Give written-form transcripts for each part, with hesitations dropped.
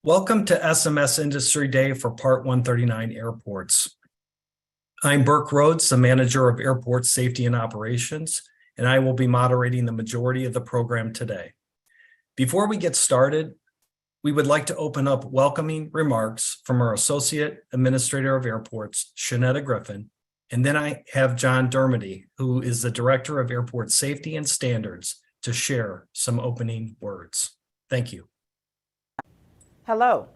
Welcome to SMS Industry Day for Part 139 Airports. I'm Burke Rhodes, the Manager of Airport Safety and Operations, and I will be moderating the majority of the program today. Before we get started, we would like to open up welcoming remarks from our Associate Administrator of Airports, Shanetta Griffin, and then I have John Dermody, who is the Director of Airport Safety and Standards, to share some opening words. Thank you. Hello,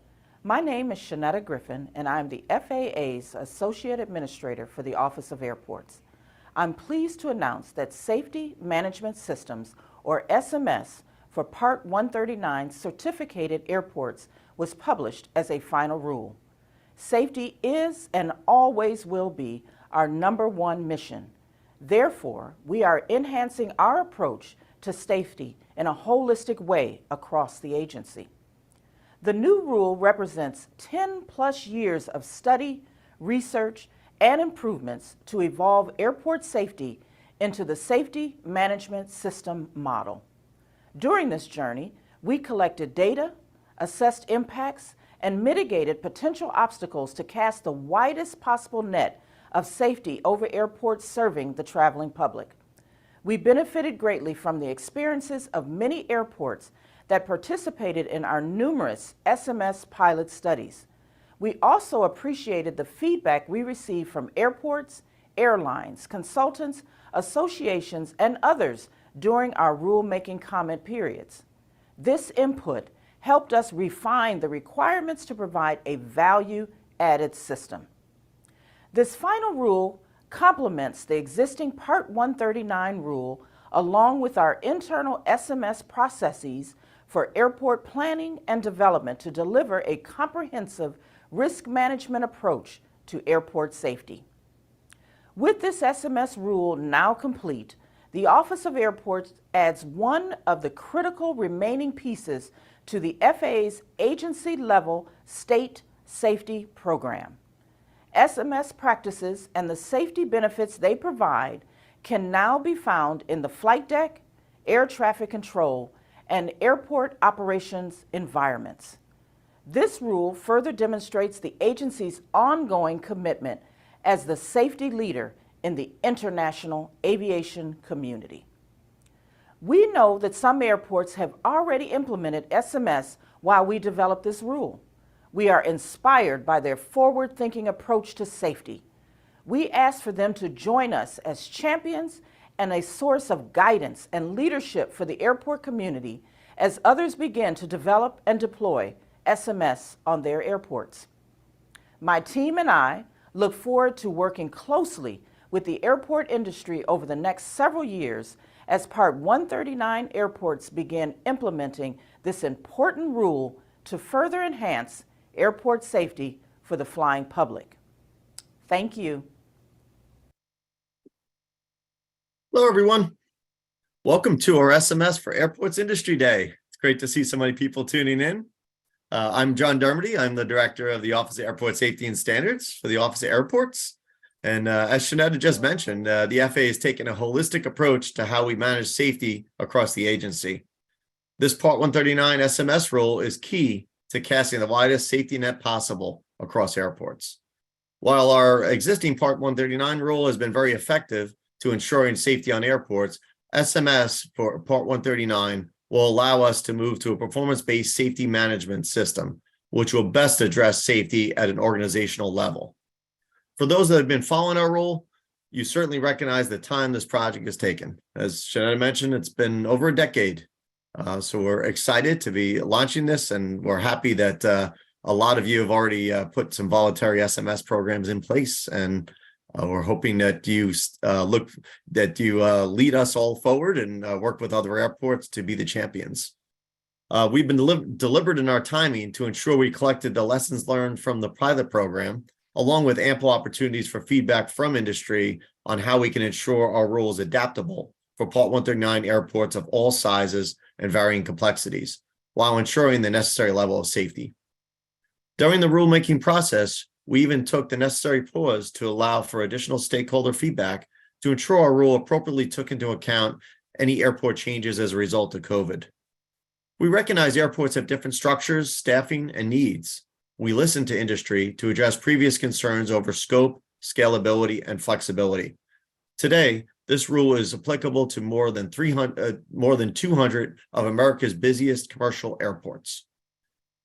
my name is Shanetta Griffin, and I'm the FAA's Associate Administrator for the Office of Airports. I'm pleased to announce that Safety Management Systems, or SMS, for Part 139 certificated airports was published as a final rule. Safety is and always will be our #1 mission. Therefore, we are enhancing our approach to safety in a holistic way across the agency. The new rule represents 10+ years of study, research, and improvements to evolve airport safety into the Safety Management System model. During this journey, we collected data, assessed impacts, and mitigated potential obstacles to cast the widest possible net of safety over airports serving the traveling public. We benefited greatly from the experiences of many airports that participated in our numerous SMS pilot studies. We also appreciated the feedback we received from airports, airlines, consultants, associations, and others during our rulemaking comment periods. This input helped us refine the requirements to provide a value-added system. This final rule complements the existing Part 139 rule along with our internal SMS processes for airport planning and development to deliver a comprehensive risk management approach to airport safety. With this SMS rule now complete, the Office of Airports adds one of the critical remaining pieces to the FAA's agency-level state safety program. SMS practices and the safety benefits they provide can now be found in the flight deck, air traffic control, and airport operations environments. This rule further demonstrates the agency's ongoing commitment as the safety leader in the international aviation community. We know that some airports have already implemented SMS while we develop this rule. We are inspired by their forward-thinking approach to safety. We ask for them to join us as champions and a source of guidance and leadership for the airport community as others begin to develop and deploy SMS on their airports. My team and I look forward to working closely with the airport industry over the next several years as Part 139 airports begin implementing this important rule to further enhance airport safety for the flying public. Thank you. Hello, everyone. Welcome to our SMS for Airports Industry Day. It's great to see so many people tuning in. I'm John Dermody. I'm the Director of the Office of Airport Safety and Standards for the Office of Airports. And as Shanetta just mentioned, the FAA has taken a holistic approach to how we manage safety across the agency. This Part 139 SMS rule is key to casting the widest safety net possible across airports. While our existing Part 139 rule has been very effective to ensuring safety on airports, SMS for Part 139 will allow us to move to a performance-based safety management system, which will best address safety at an organizational level. For those that have been following our rule, you certainly recognize the time this project has taken. As Shanetta mentioned, it's been over a decade. So we're excited to be launching this, and we're happy that a lot of you have already put some voluntary SMS programs in place, and we're hoping that you lead us all forward and work with other airports to be the champions. We've been deliberate in our timing to ensure we collected the lessons learned from the pilot program, along with ample opportunities for feedback from industry on how we can ensure our rule is adaptable for Part 139 airports of all sizes and varying complexities, while ensuring the necessary level of safety. During the rulemaking process, we even took the necessary pause to allow for additional stakeholder feedback to ensure our rule appropriately took into account any airport changes as a result of COVID. We recognize airports have different structures, staffing, and needs. We listen to industry to address previous concerns over scope, scalability, and flexibility. Today, this rule is applicable to more than 200 of America's busiest commercial airports.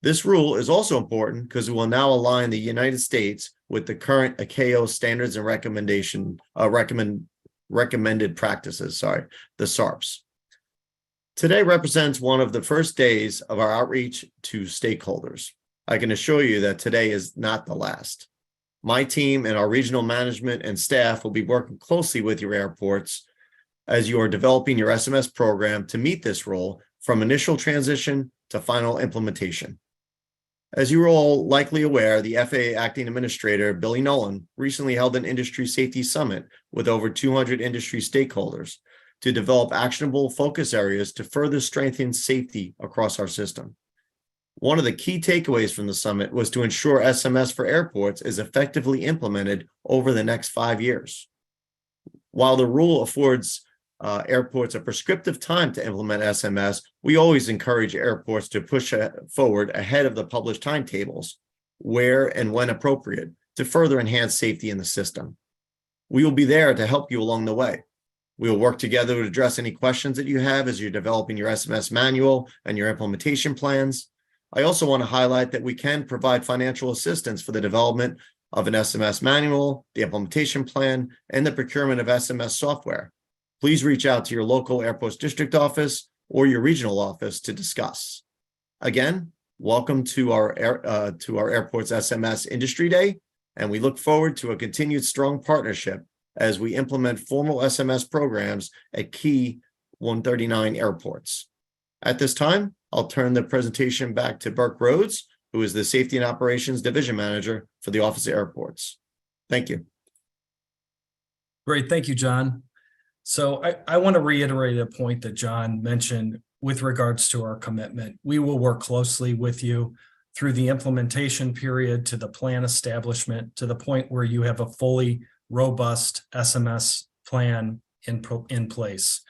This rule is also important because it will now align the United States with the current ICAO standards and recommended practices, the SARPs. Today represents one of the first days of our outreach to stakeholders. I can assure you that today is not the last. My team and our regional management and staff will be working closely with your airports as you are developing your SMS program to meet this role from initial transition to final implementation. As you are all likely aware, the FAA Acting Administrator, Billy Nolan, recently held an industry safety summit with over 200 industry stakeholders to develop actionable focus areas to further strengthen safety across our system. One of the key takeaways from the summit was to ensure SMS for airports is effectively implemented over the next 5 years. While the rule affords airports a prescriptive time to implement SMS, we always encourage airports to push forward ahead of the published timetables, where and when appropriate, to further enhance safety in the system. We will be there to help you along the way. We will work together to address any questions that you have as you're developing your SMS manual and your implementation plans. I also want to highlight that we can provide financial assistance for the development of an SMS manual, the implementation plan, and the procurement of SMS software. Please reach out to your local airports district office or your regional office to discuss. Again, welcome to our airports SMS Industry Day, and we look forward to a continued strong partnership as we implement formal SMS programs at key 139 airports. At this time, I'll turn the presentation back to Burke Rhodes, who is the Safety and Operations Division Manager for the Office of Airports. Thank you. Great. Thank you, John. So I want to reiterate a point that John mentioned with regards to our commitment. We will work closely with you through the implementation period to the plan establishment to the point where you have a fully robust SMS plan in place.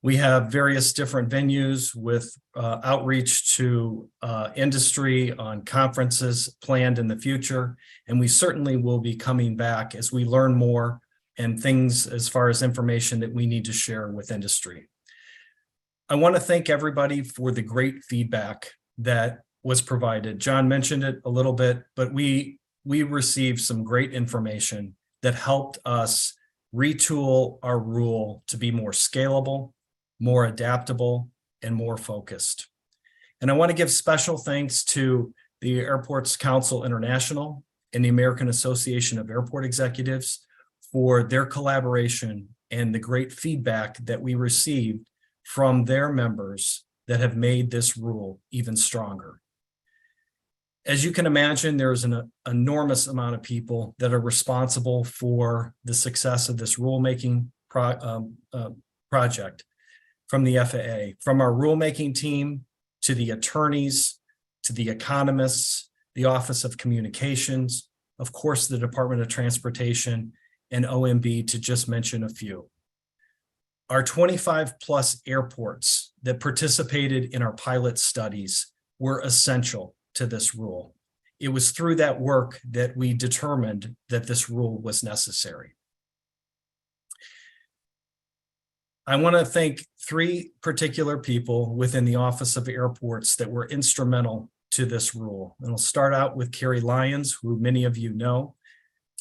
We have various different venues with outreach to industry on conferences planned in the future, and we certainly will be coming back as we learn more and things as far as information that we need to share with industry. I want to thank everybody for the great feedback that was provided. John mentioned it a little bit, but we received some great information that helped us retool our rule to be more scalable, more adaptable, and more focused. And I want to give special thanks to the Airports Council International and the American Association of Airport Executives for their collaboration and the great feedback that we received from their members that have made this rule even stronger. As you can imagine, there's an enormous amount of people that are responsible for the success of this rulemaking project. From the FAA, from our rulemaking team to the attorneys, to the economists, the Office of Communications, of course, the Department of Transportation, and OMB, to just mention a few. Our 25 plus airports that participated in our pilot studies were essential to this rule. It was through that work that we determined that this rule was necessary. I want to thank 3 particular people within the Office of Airports that were instrumental to this rule. And I'll start out with Carrie Lyons, who many of you know.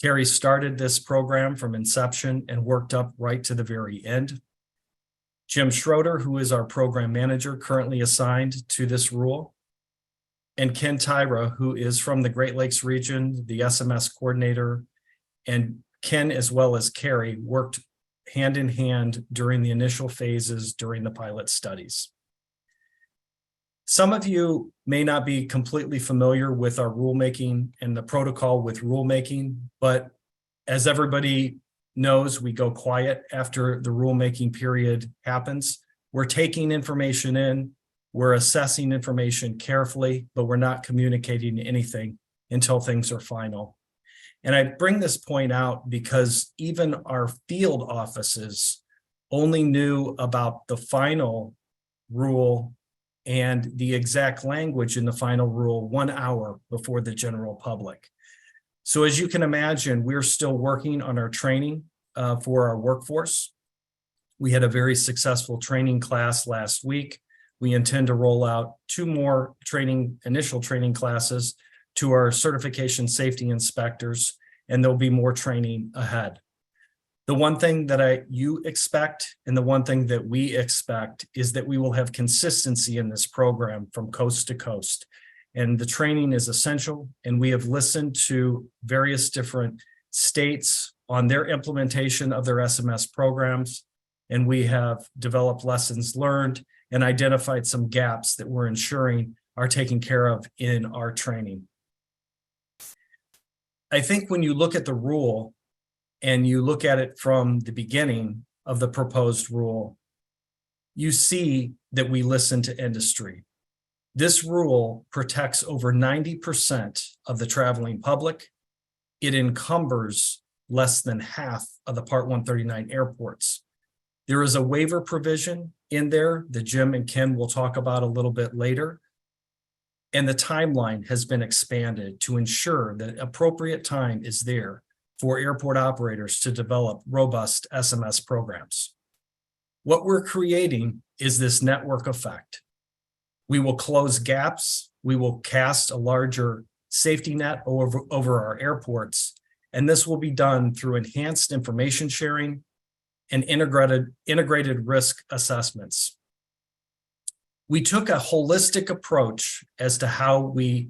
Carrie started this program from inception and worked up right to the very end. Jim Schroeder, who is our program manager, currently assigned to this rule. And Ken Tyra, who is from the Great Lakes region, the SMS coordinator. And Ken, as well as Carrie, worked hand in hand during the initial phases during the pilot studies. Some of you may not be completely familiar with our rulemaking and the protocol with rulemaking, but as everybody knows, we go quiet after the rulemaking period happens. We're taking information in, we're assessing information carefully, but we're not communicating anything until things are final. And I bring this point out because even our field offices only knew about the final rule and the exact language in the final rule 1 hour before the general public. So as you can imagine, we're still working on our training for our workforce. We had a very successful training class last week. We intend to roll out 2 more initial training classes to our certification safety inspectors, and there'll be more training ahead. The one thing that you expect and the one thing that we expect is that we will have consistency in this program from coast to coast. And the training is essential, and we have listened to various different states on their implementation of their SMS programs, and we have developed lessons learned and identified some gaps that we're ensuring are taken care of in our training. I think when you look at the rule and you look at it from the beginning of the proposed rule, you see that we listen to industry. This rule protects over 90% of the traveling public. It encumbers less than half of the Part 139 airports. There is a waiver provision in there that Jim and Ken will talk about a little bit later. And the timeline has been expanded to ensure that appropriate time is there for airport operators to develop robust SMS programs. What we're creating is this network effect. We will close gaps. We will cast a larger safety net over our airports. And this will be done through enhanced information sharing and integrated risk assessments. We took a holistic approach as to how we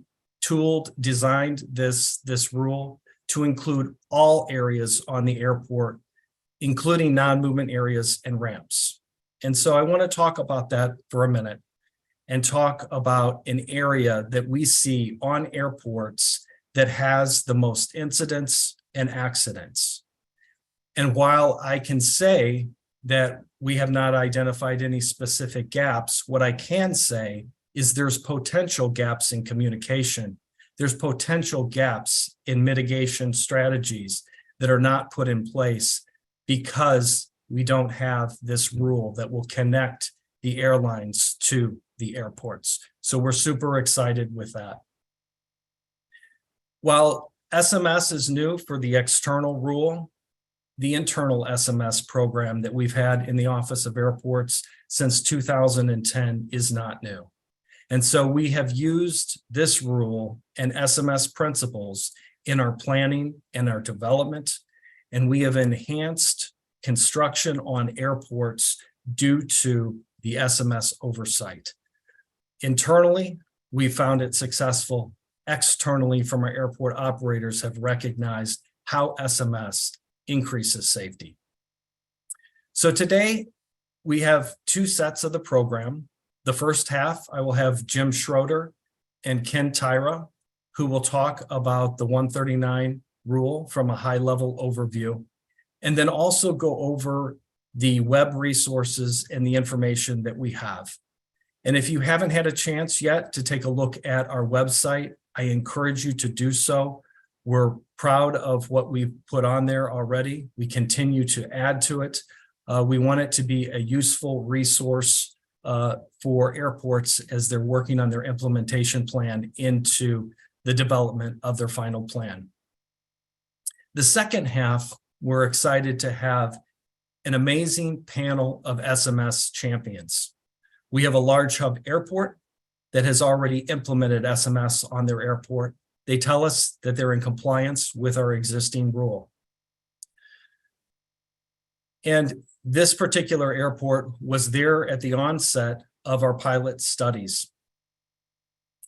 designed this rule to include all areas on the airport, including non-movement areas and ramps. And so I want to talk about that for a minute and talk about an area that we see on airports that has the most incidents and accidents. And while I can say that we have not identified any specific gaps, what I can say is there's potential gaps in communication. There's potential gaps in mitigation strategies that are not put in place because we don't have this rule that will connect the airlines to the airports. So we're super excited with that. While SMS is new for the external rule, the internal SMS program that we've had in the Office of Airports since 2010 is not new. And so we have used this rule and SMS principles in our planning and our development, and we have enhanced construction on airports due to the SMS oversight. Internally, we found it successful. Externally, from our airport operators have recognized how SMS increases safety. So today we have 2 sets of the program. The first half, I will have Jim Schroeder and Ken Tyra, who will talk about the 139 rule from a high-level overview, and then also go over the web resources and the information that we have. And if you haven't had a chance yet to take a look at our website, I encourage you to do so. We're proud of what we've put on there already. We continue to add to it. We want it to be a useful resource for airports as they're working on their implementation plan into the development of their final plan. The second half, we're excited to have an amazing panel of SMS champions. We have a large hub airport that has already implemented SMS on their airport. They tell us that they're in compliance with our existing rule. And this particular airport was there at the onset of our pilot studies.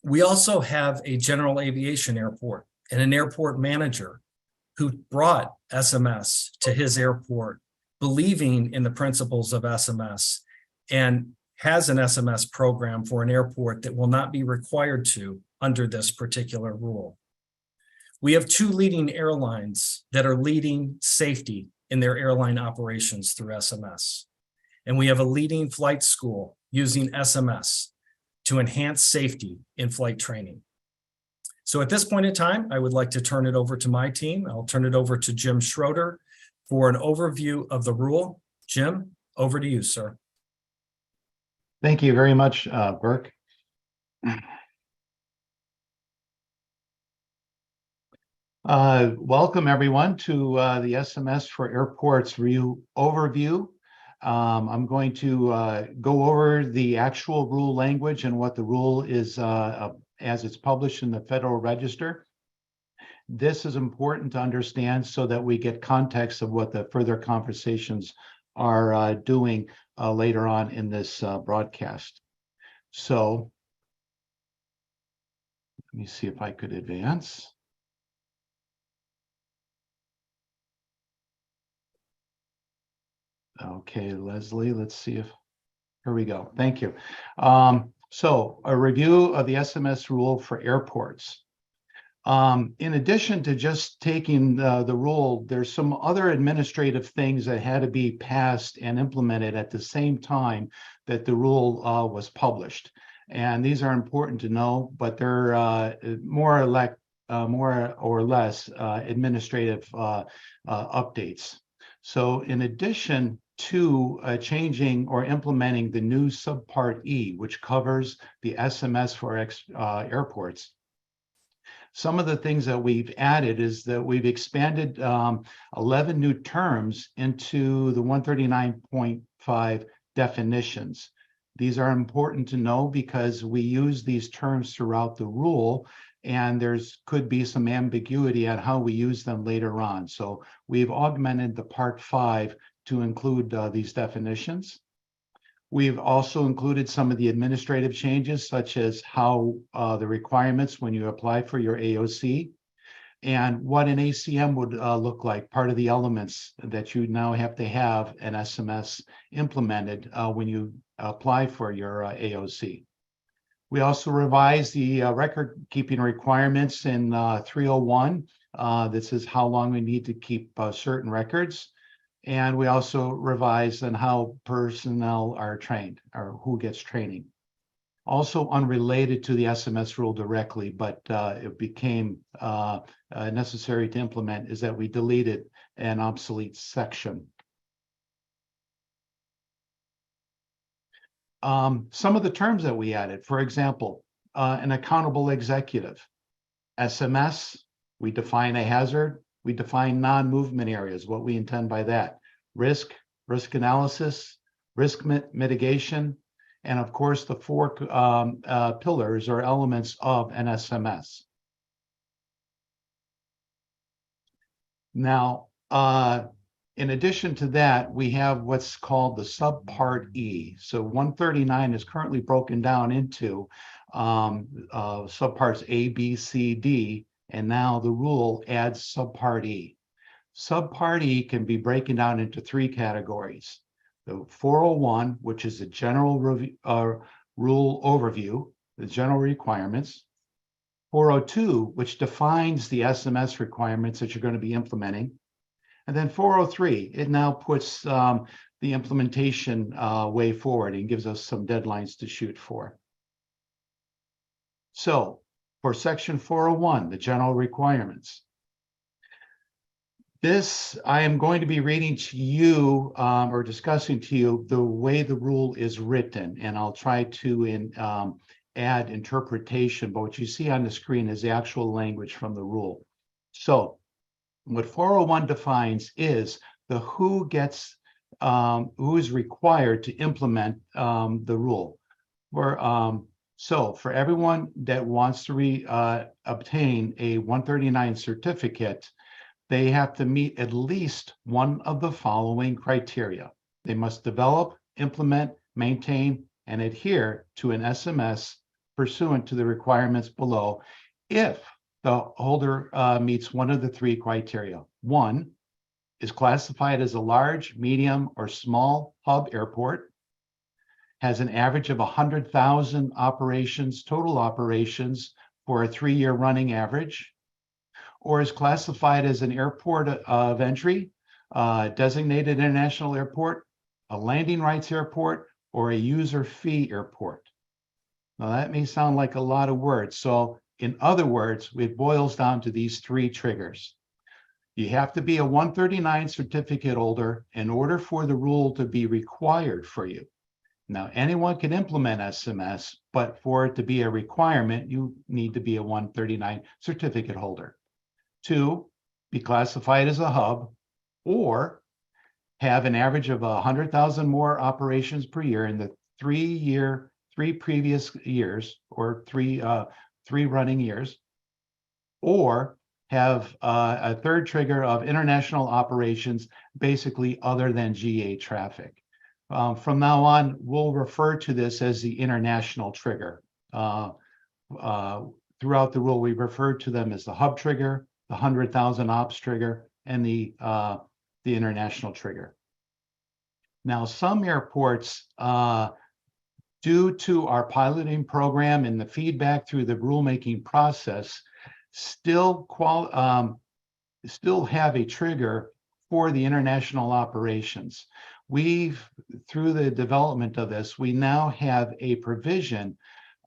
We also have a general aviation airport and an airport manager who brought SMS to his airport, believing in the principles of SMS, and has an SMS program for an airport that will not be required to under this particular rule. We have 2 leading airlines that are leading safety in their airline operations through SMS. And we have a leading flight school using SMS to enhance safety in flight training. So at this point in time, I would like to turn it over to my team. I'll turn it over to Jim Schroeder for an overview of the rule. Jim, over to you, sir. Thank you very much, Burke. Welcome everyone to the SMS for Airports overview. I'm going to go over the actual rule language and what the rule is as it's published in the Federal Register. This is important to understand so that we get context of what the further conversations are doing later on in this broadcast. So let me see if I could advance. Okay, Leslie, let's see if, here we go. Thank you. So a review of the SMS rule for airports. In addition to just taking the rule, there's some other administrative things that had to be passed and implemented at the same time that the rule was published. And these are important to know, but they're more or less administrative updates. So in addition to changing or implementing the new subpart E, which covers the SMS for airports, some of the things that we've added is that we've expanded 11 new terms into the 139.5 definitions. These are important to know because we use these terms throughout the rule, and could be some ambiguity on how we use them later on. So we've augmented the Part 5 to include these definitions. We've also included some of the administrative changes, such as how the requirements when you apply for your AOC and what an ACM would look like, part of the elements that you now have to have an SMS implemented when you apply for your AOC. We also revised the record-keeping requirements in 301. This is how long we need to keep certain records. And we also revised on how personnel are trained or who gets training. Also unrelated to the SMS rule directly, but it became necessary to implement, is that we deleted an obsolete section. Some of the terms that we added, for example, an accountable executive. SMS, we define a hazard. We define non-movement areas, what we intend by that. Risk analysis, risk mitigation, and of course the four pillars or elements of an SMS. Now, in addition to that, we have what's called the subpart E. So 139 is currently broken down into subparts A, B, C, D, and now the rule adds subpart E. Subpart E can be broken down into three categories. The 401, which is the general rule overview, the general requirements. 402, which defines the SMS requirements that you're going to be implementing. And then 403, it now puts the implementation way forward and gives us some deadlines to shoot for. So for section 401, the general requirements. This, I am going to be reading to you or discussing to you the way the rule is written, and I'll try to add interpretation, but what you see on the screen is the actual language from the rule. So what 401 defines is the who is required to implement the rule. So for everyone that wants to obtain a 139 certificate, they have to meet at least one of the following criteria. They must develop, implement, maintain, and adhere to an SMS pursuant to the requirements below if the holder meets one of the three criteria. One, is classified as a large, medium, or small hub airport, has an average of 100,000 operations, total operations for a 3-year running average, or is classified as an airport of entry, designated international airport, a landing rights airport, or a user fee airport. Now that may sound like a lot of words. So in other words, it boils down to these three triggers. You have to be a 139 certificate holder in order for the rule to be required for you. Now, anyone can implement SMS, but for it to be a requirement, you need to be a 139 certificate holder. 2, be classified as a hub, or have an average of 100,000 more operations per year in the 3 previous years, or three running years, or have a third trigger of international operations, basically other than GA traffic. From now on, we'll refer to this as the international trigger. Throughout the rule, we refer to them as the hub trigger, the 100,000 ops trigger, and the international trigger. Now, some airports, due to our piloting program and the feedback through the rulemaking process, still have a trigger for the international operations. Through the development of this, we now have a provision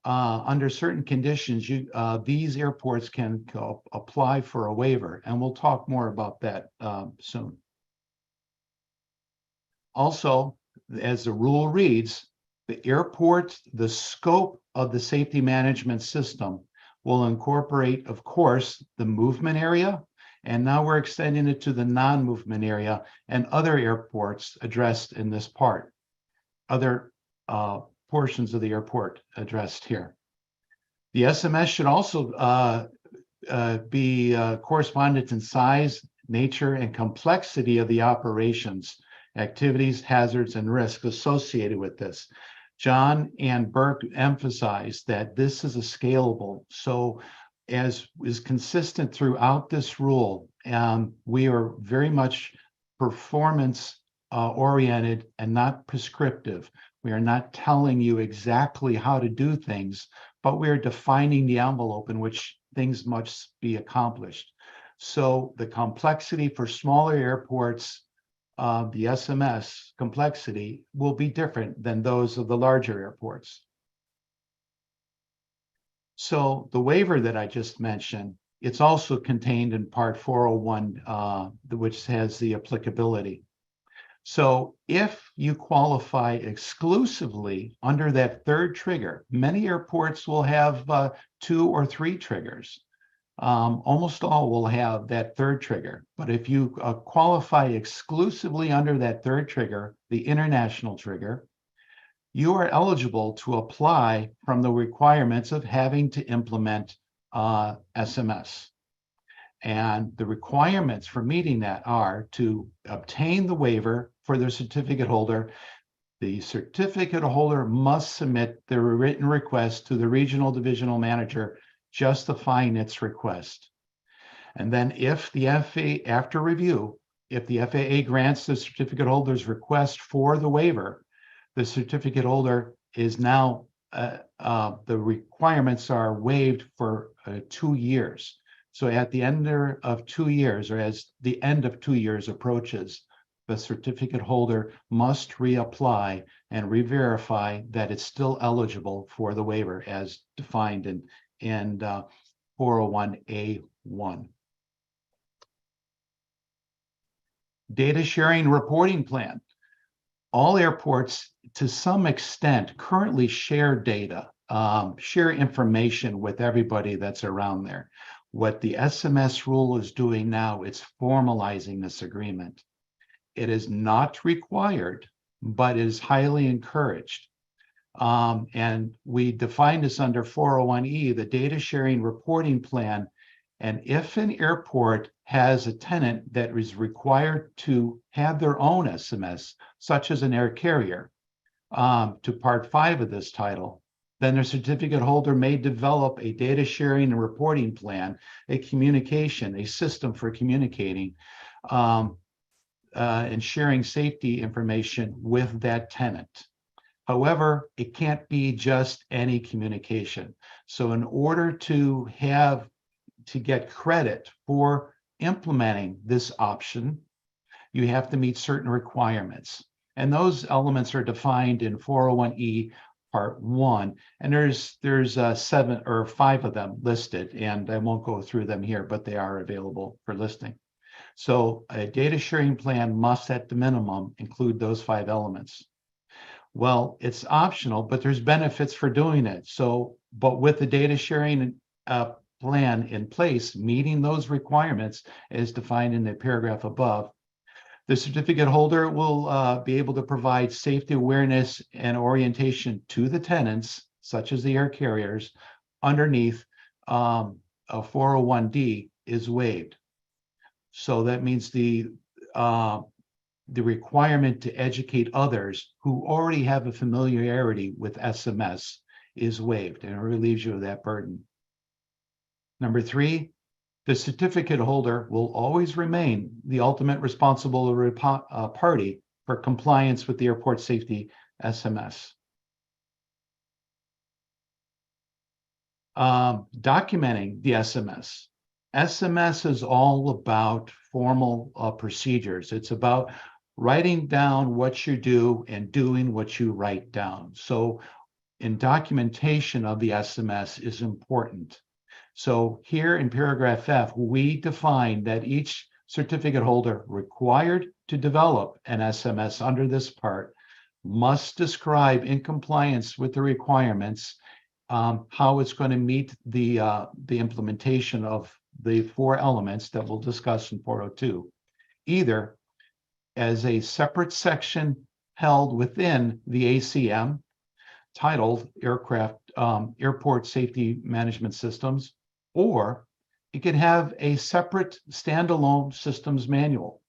under certain conditions. These airports can apply for a waiver, and we'll talk more about that soon. Also, as the rule reads, the scope of the safety management system will incorporate, of course, the movement area, and now we're extending it to the non-movement area and other airports addressed in this part, other portions of the airport addressed here. The SMS should also be correspondent in size, nature, and complexity of the operations, activities, hazards, and risks associated with this. John and Burke emphasized that this is a scalable. So as is consistent throughout this rule, we are very much performance oriented and not prescriptive. We are not telling you exactly how to do things, but we are defining the envelope in which things must be accomplished. So the complexity for smaller airports, the SMS complexity will be different than those of the larger airports. So the waiver that I just mentioned, it's also contained in Part 401, which has the applicability. So if you qualify exclusively under that third trigger, many airports will have 2 or 3 triggers. Almost all will have that third trigger. But if you qualify exclusively under that third trigger, the international trigger, you are eligible to apply from the requirements of having to implement SMS. And the requirements for meeting that are to obtain the waiver for the certificate holder. The certificate holder must submit their written request to the regional divisional manager justifying its request. And then if the FAA, after review, if the FAA grants the certificate holder's request for the waiver, the certificate holder is now, the requirements are waived for 2 years. So at the end of 2 years, or as the end of 2 years approaches, the certificate holder must reapply and re-verify that it's still eligible for the waiver as defined in 401A1. Data sharing reporting plan. All airports, to some extent, currently share data, share information with everybody that's around there. What the SMS rule is doing now, it's formalizing this agreement. It is not required, but is highly encouraged. And we define this under 401E, the data sharing reporting plan. And if an airport has a tenant that is required to have their own SMS, such as an air carrier, to Part 5 of this title, then their certificate holder may develop a data sharing and reporting plan, a system for communicating and sharing safety information with that tenant. However, it can't be just any communication. So in order to get credit for implementing this option, you have to meet certain requirements. And those elements are defined in 401E Part 1. And there's 7 or 5 of them listed, and I won't go through them here, but they are available for listing. So a data sharing plan must at the minimum include those 5 elements. Well, it's optional, but there's benefits for doing it. So, but with the data sharing plan in place, meeting those requirements as defined in the paragraph above, the certificate holder will be able to provide safety awareness and orientation to the tenants, such as the air carriers, underneath a 401D is waived. So that means the requirement to educate others who already have a familiarity with SMS is waived, and it relieves you of that burden. Number three, the certificate holder will always remain the ultimate responsible party for compliance with the airport safety SMS. Documenting the SMS. SMS is all about formal procedures. It's about writing down what you do and doing what you write down. So in documentation of the SMS is important. So here in paragraph F, we define that each certificate holder required to develop an SMS under this part must describe in compliance with the requirements how it's going to meet the implementation of the 4 elements that we'll discuss in 402, either as a separate section held within the ACM titled Airport Safety Management Systems, or it could have a separate standalone systems manual.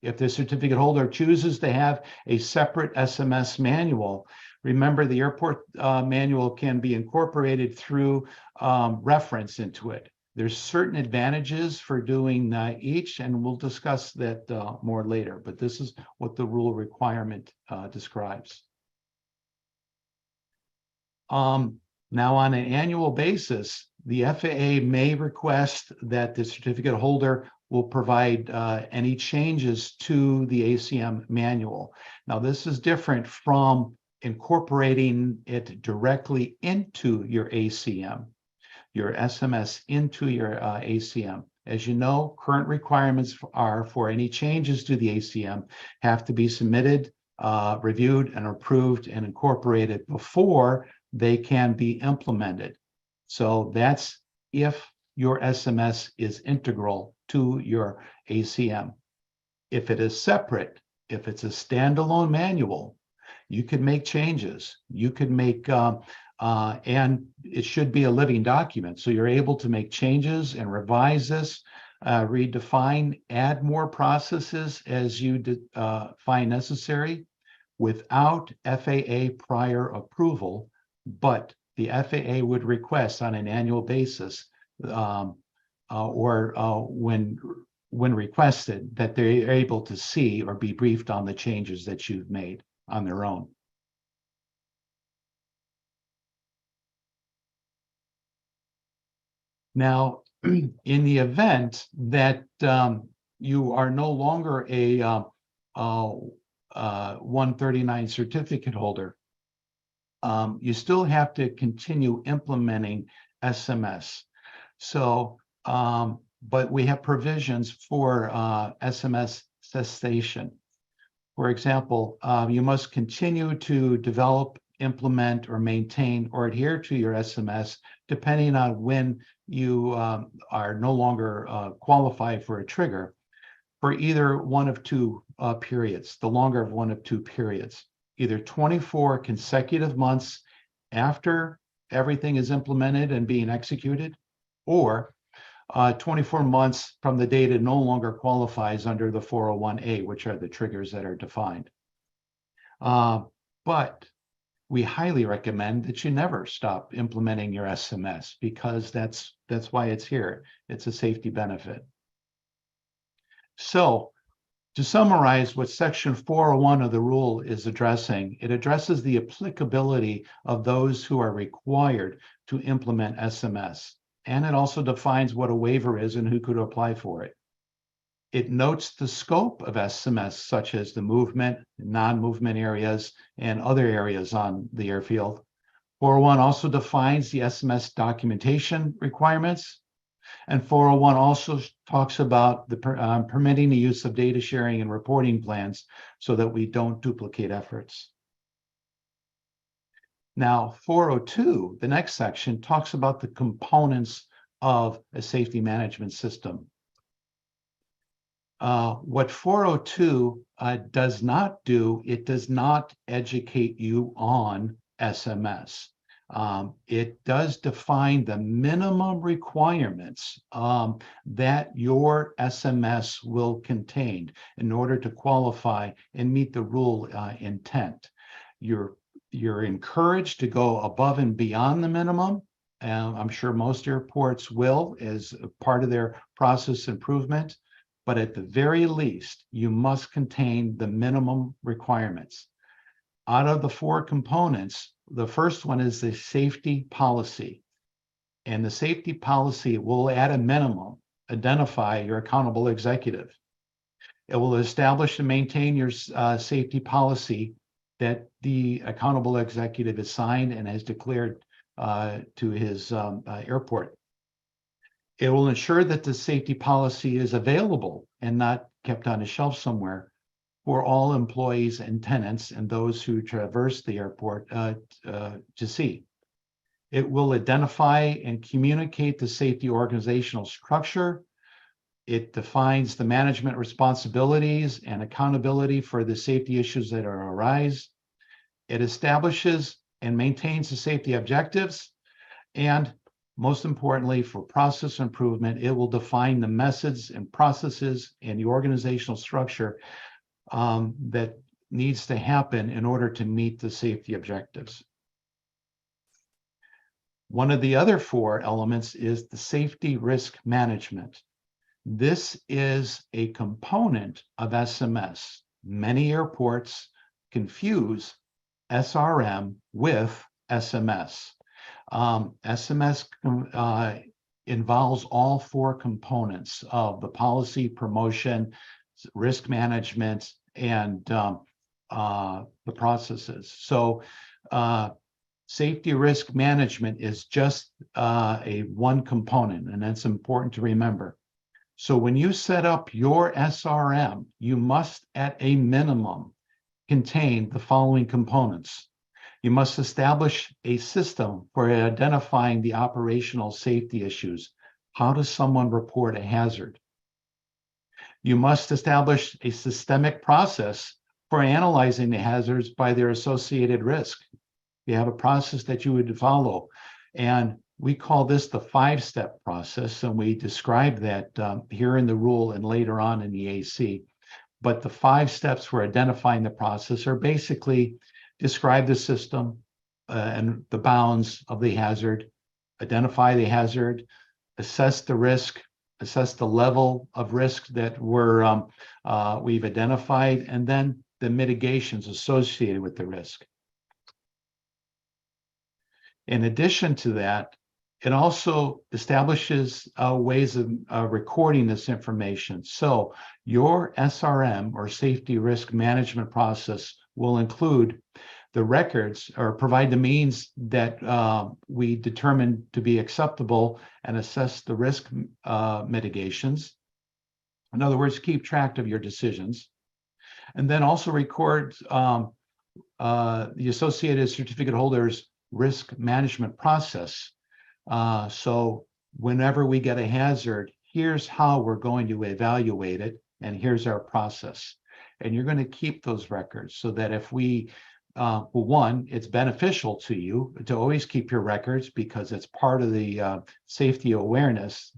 If the certificate holder chooses to have a separate SMS manual, remember the airport manual can be incorporated through reference into it. There's certain advantages for doing each, and we'll discuss that more later, but this is what the rule requirement describes. Now, on an annual basis, the FAA may request that the certificate holder will provide any changes to the ACM manual. Now, this is different from incorporating it directly into your ACM, your SMS into your ACM. As you know, current requirements are for any changes to the ACM have to be submitted, reviewed, and approved and incorporated before they can be implemented. So that's if your SMS is integral to your ACM. If it is separate, if it's a standalone manual, you could make changes. You could make, and it should be a living document. So you're able to make changes and revise this, redefine, add more processes as you find necessary without FAA prior approval, but the FAA would request on an annual basis or when requested that they're able to see or be briefed on the changes that you've made on their own. Now, in the event that you are no longer a 139 certificate holder, you still have to continue implementing SMS. So, but we have provisions for SMS cessation. For example, you must continue to develop, implement, or maintain or adhere to your SMS depending on when you are no longer qualified for a trigger for either one of 2 periods, the longer of one of 2 periods, either 24 consecutive months after everything is implemented and being executed, or 24 months from the date it no longer qualifies under the 401A, which are the triggers that are defined. But we highly recommend that you never stop implementing your SMS because that's why it's here. It's a safety benefit. So to summarize what section 401 of the rule is addressing, it addresses the applicability of those who are required to implement SMS. And it also defines what a waiver is and who could apply for it. It notes the scope of SMS, such as the movement, non-movement areas, and other areas on the airfield. 401 also defines the SMS documentation requirements. And 401 also talks about the permitting the use of data sharing and reporting plans so that we don't duplicate efforts. Now, 402, the next section, talks about the components of a safety management system. What 402 does not do, it does not educate you on SMS. It does define the minimum requirements that your SMS will contain in order to qualify and meet the rule intent. You're encouraged to go above and beyond the minimum. I'm sure most airports will as part of their process improvement. But at the very least, you must contain the minimum requirements. Out of the 4 components, the first one is the safety policy. And the safety policy will, at a minimum, identify your accountable executive. It will establish and maintain your safety policy that the accountable executive is signed and has declared to his airport. It will ensure that the safety policy is available and not kept on a shelf somewhere for all employees and tenants and those who traverse the airport to see. It will identify and communicate the safety organizational structure. It defines the management responsibilities and accountability for the safety issues that arise. It establishes and maintains the safety objectives. And most importantly, for process improvement, it will define the methods and processes and the organizational structure that needs to happen in order to meet the safety objectives. One of the other 4 elements is the safety risk management. This is a component of SMS. Many airports confuse SRM with SMS. SMS involves all 4 components of the policy, promotion, risk management, and the processes. So safety risk management is just one component, and that's important to remember. So when you set up your SRM, you must, at a minimum, contain the following components. You must establish a system for identifying the operational safety issues. How does someone report a hazard? You must establish a systemic process for analyzing the hazards by their associated risk. You have a process that you would follow. And we call this the 5-step process, and we describe that here in the rule and later on in the AC. But the 5 steps for identifying the process are basically describe the system and the bounds of the hazard, identify the hazard, assess the risk, assess the level of risk that we've identified, and then the mitigations associated with the risk. In addition to that, it also establishes ways of recording this information. So your SRM, or safety risk management process, will include the records or provide the means that we determine to be acceptable and assess the risk mitigations. In other words, keep track of your decisions. And then also record the associated certificate holders' risk management process. So whenever we get a hazard, here's how we're going to evaluate it, and here's our process. And you're going to keep those records so that if we, well, one, it's beneficial to you to always keep your records because it's part of the safety awareness,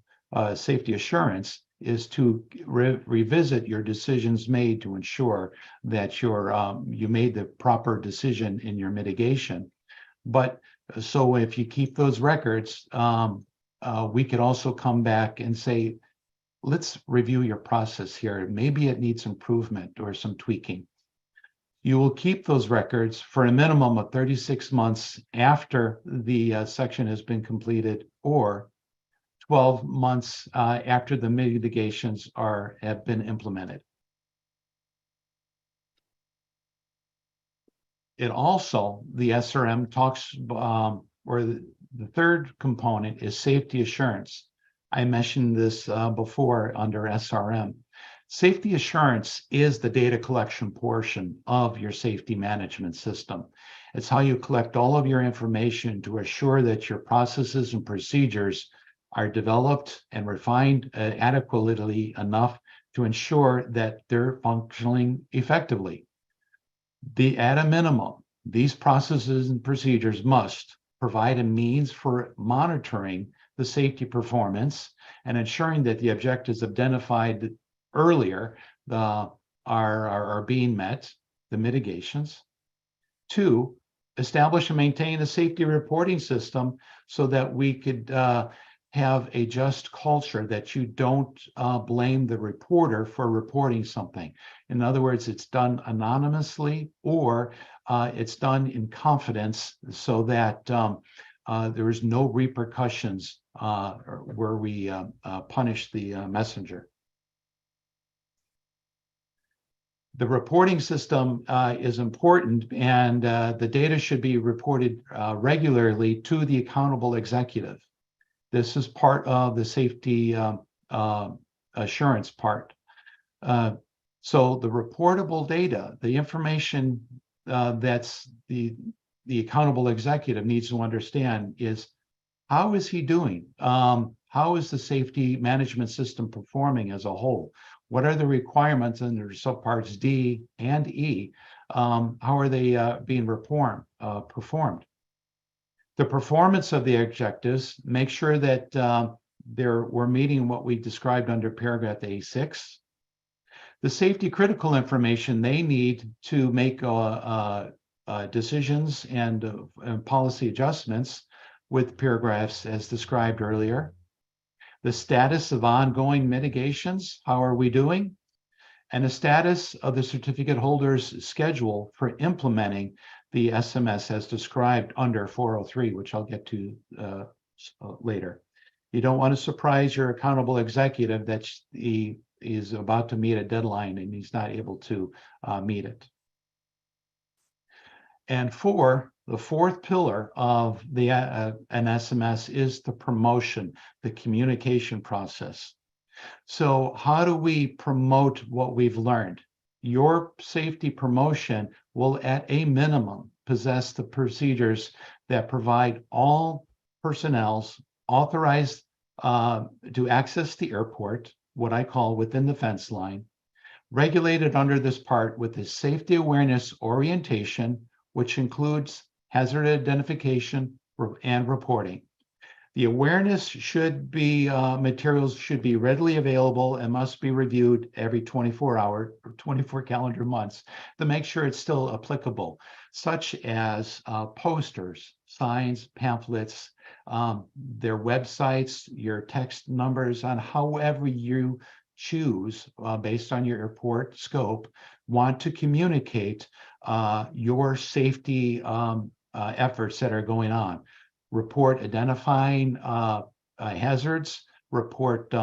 safety assurance, is to revisit your decisions made to ensure that you made the proper decision in your mitigation. But so if you keep those records, we could also come back and say, let's review your process here. Maybe it needs improvement or some tweaking. You will keep those records for a minimum of 36 months after the section has been completed, or 12 months after the mitigations have been implemented. It also, the SRM talks, or the third component is safety assurance. I mentioned this before under SRM. Safety assurance is the data collection portion of your safety management system. It's how you collect all of your information to assure that your processes and procedures are developed and refined adequately enough to ensure that they're functioning effectively. At a minimum, these processes and procedures must provide a means for monitoring the safety performance and ensuring that the objectives identified earlier are being met, the mitigations. 2, establish and maintain a safety reporting system so that we could have a just culture that you don't blame the reporter for reporting something. In other words, it's done anonymously or it's done in confidence so that there is no repercussions where we punish the messenger. The reporting system is important, and the data should be reported regularly to the accountable executive. This is part of the safety assurance part. So the reportable data, the information that's the accountable executive needs to understand is, how is he doing? How is the safety management system performing as a whole? What are the requirements under subparts D and E? How are they being performed? The performance of the objectives, make sure that we're meeting what we described under paragraph A6. The safety critical information they need to make decisions and policy adjustments with paragraphs as described earlier. The status of ongoing mitigations, how are we doing? And the status of the certificate holder's schedule for implementing the SMS as described under 403, which I'll get to later. You don't want to surprise your accountable executive that he is about to meet a deadline and he's not able to meet it. And 4, the 4th pillar of an SMS is the promotion, the communication process. So how do we promote what we've learned? Your safety promotion will, at a minimum, possess the procedures that provide all personnels authorized to access the airport, what I call within the fence line, regulated under this part with the safety awareness orientation, which includes hazard identification and reporting. The awareness should be, materials should be readily available and must be reviewed every 24 calendar months to make sure it's still applicable, such as posters, signs, pamphlets, their websites, your text numbers, on however you choose based on your airport scope, want to communicate your safety efforts that are going on. Report identifying hazards, report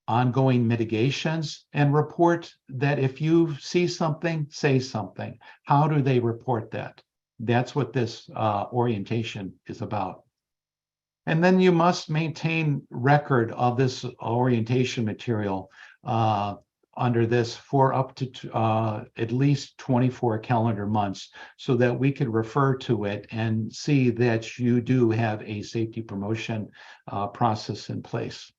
ongoing mitigations, and report that if you see something, say something. How do they report that? That's what this orientation is about. And then you must maintain record of this orientation material under this for up to at least 24 calendar months so that we could refer to it and see that you do have a safety promotion process in place.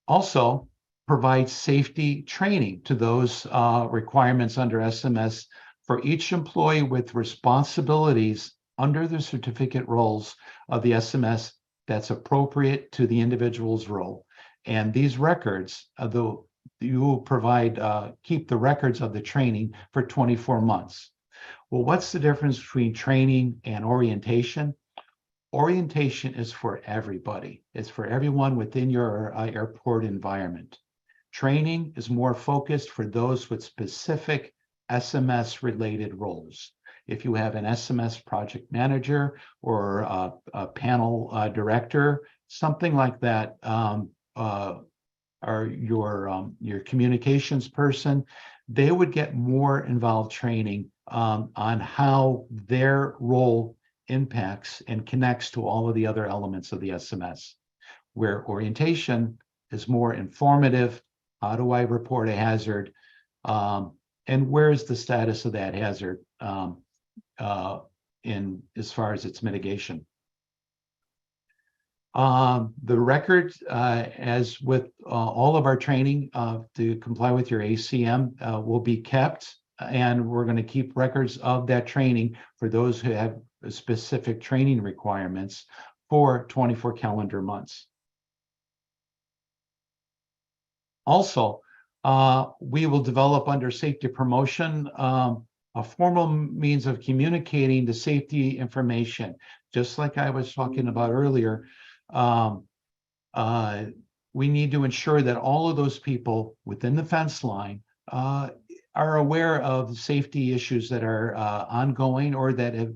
Also, provide safety training to those requirements under SMS for each employee with responsibilities under the certificate roles of the SMS that's appropriate to the individual's role. And these records, though you will provide, keep the records of the training for 24 months. Well, what's the difference between training and orientation? Orientation is for everybody. It's for everyone within your airport environment. Training is more focused for those with specific SMS related roles. If you have an SMS project manager or a panel director, something like that, or your communications person, they would get more involved training on how their role impacts and connects to all of the other elements of the SMS, where orientation is more informative. How do I report a hazard? and where is the status of that hazard in as far as its mitigation? The record, as with all of our training to comply with your ACM, will be kept, and we're going to keep records of that training for those who have specific training requirements for 24 calendar months. Also, we will develop under safety promotion a formal means of communicating the safety information. Just like I was talking about earlier, we need to ensure that all of those people within the fence line are aware of safety issues that are ongoing, or that have,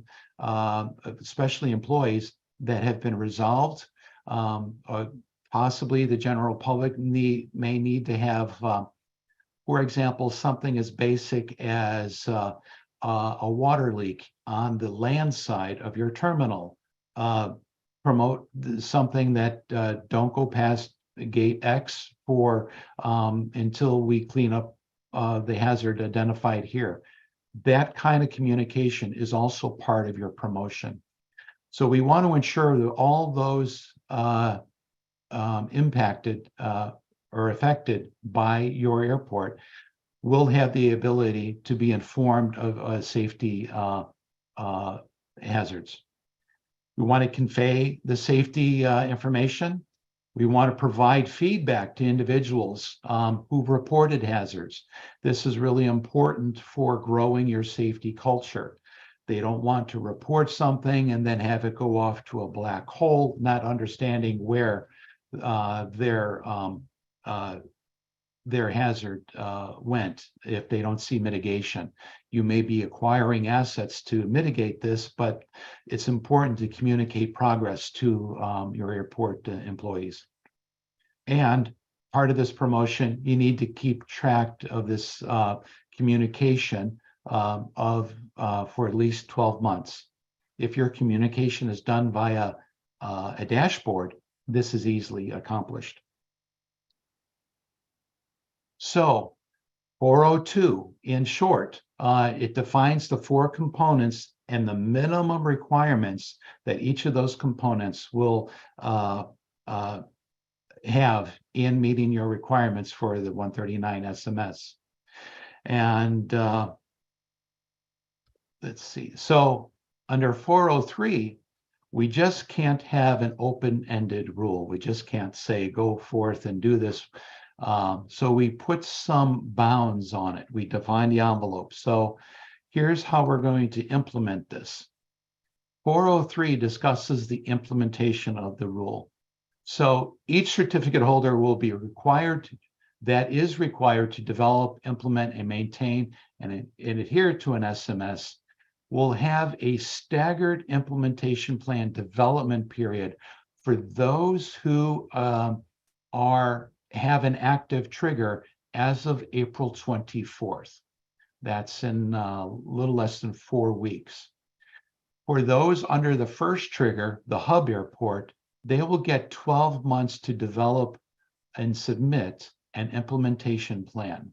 especially employees, that have been resolved. Or possibly the general public may need to have, for example, something as basic as a water leak on the land side of your terminal. Promote something that don't go past gate X for until we clean up the hazard identified here. That kind of communication is also part of your promotion. So we want to ensure that all those impacted or affected by your airport will have the ability to be informed of safety hazards. We want to convey the safety information. We want to provide feedback to individuals who've reported hazards. This is really important for growing your safety culture. They don't want to report something and then have it go off to a black hole, not understanding where their hazard went if they don't see mitigation. You may be acquiring assets to mitigate this, but it's important to communicate progress to your airport employees. And part of this promotion, you need to keep track of this communication for at least 12 months. If your communication is done via a dashboard, this is easily accomplished. So 402, in short, it defines the 4 components and the minimum requirements that each of those components will have in meeting your requirements for the 139 SMS. And let's see. So under 403, we just can't have an open-ended rule. We just can't say, go forth and do this. So we put some bounds on it. We define the envelope. So here's how we're going to implement this. 403 discusses the implementation of the rule. So each certificate holder will be required to develop, implement, and maintain and adhere to an SMS. Will have a staggered implementation plan development period for those who have an active trigger as of April 24th. That's in a little less than 4 weeks. For those under the first trigger, the hub airport, they will get 12 months to develop and submit an implementation plan.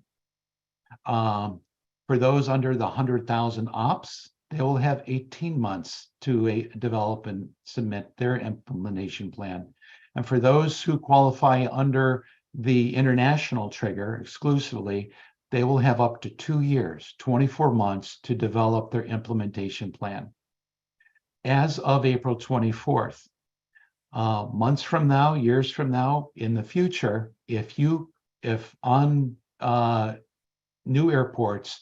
For those under the 100,000 ops, they will have 18 months to develop and submit their implementation plan. And for those who qualify under the international trigger exclusively, they will have up to 2 years, 24 months to develop their implementation plan. As of April 24th, months from now, years from now, in the future, if on new airports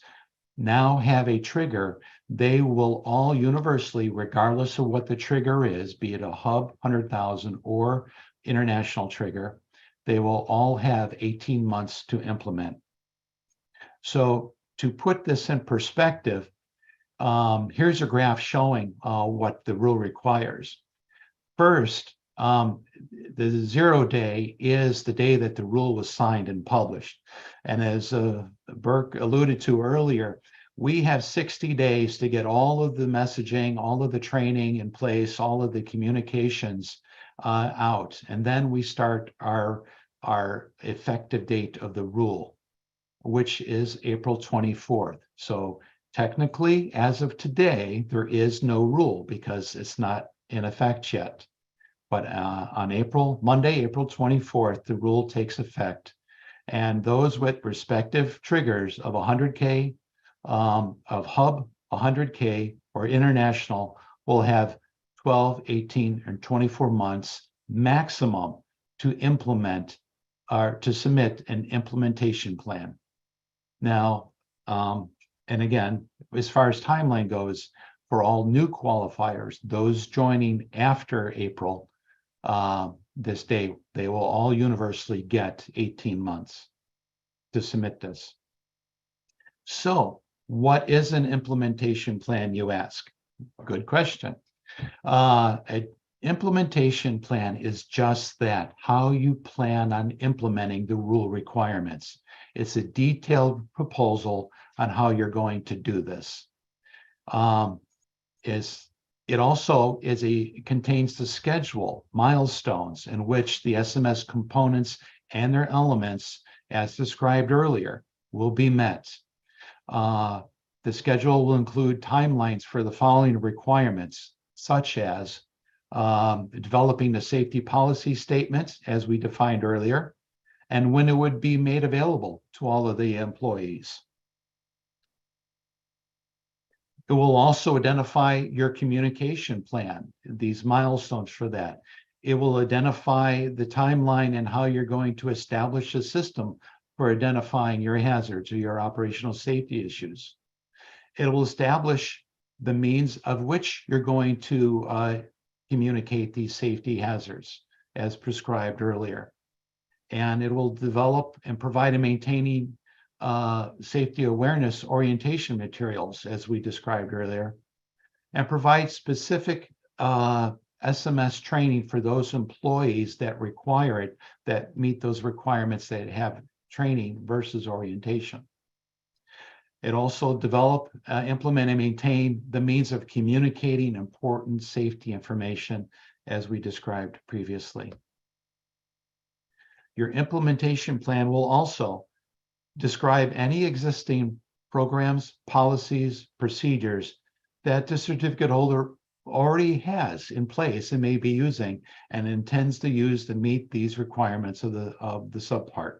now have a trigger, they will all universally, regardless of what the trigger is, be it a hub 100,000 or international trigger, they will all have 18 months to implement. So to put this in perspective, here's a graph showing what the rule requires. First, the 0 day is the day that the rule was signed and published. And as Burke alluded to earlier, we have 60 days to get all of the messaging, all of the training in place, all of the communications out. And then we start our effective date of the rule. which is April 24th. So technically, as of today, there is no rule because it's not in effect yet. But on Monday, April 24th, the rule takes effect. And those with respective triggers of 100K, of hub, 100K, or international will have 12, 18, and 24 months maximum to implement or to submit an implementation plan. Now, and again, as far as timeline goes, for all new qualifiers, those joining after April, this day, they will all universally get 18 months to submit this. So what is an implementation plan, you ask? Good question. An implementation plan is just that, how you plan on implementing the rule requirements. It's a detailed proposal on how you're going to do this. It also contains the schedule, milestones in which the SMS components and their elements, as described earlier, will be met. The schedule will include timelines for the following requirements, such as developing the safety policy statements, as we defined earlier, and when it would be made available to all of the employees. It will also identify your communication plan, these milestones for that. It will identify the timeline and how you're going to establish a system for identifying your hazards or your operational safety issues. It will establish the means of which you're going to communicate these safety hazards as prescribed earlier. And it will develop and provide and maintaining safety awareness orientation materials, as we described earlier, and provide specific SMS training for those employees that require it, that meet those requirements that have training versus orientation. It also develop, implement, and maintain the means of communicating important safety information, as we described previously. Your implementation plan will also describe any existing programs, policies, procedures that the certificate holder already has in place and may be using and intends to use to meet these requirements of the subpart.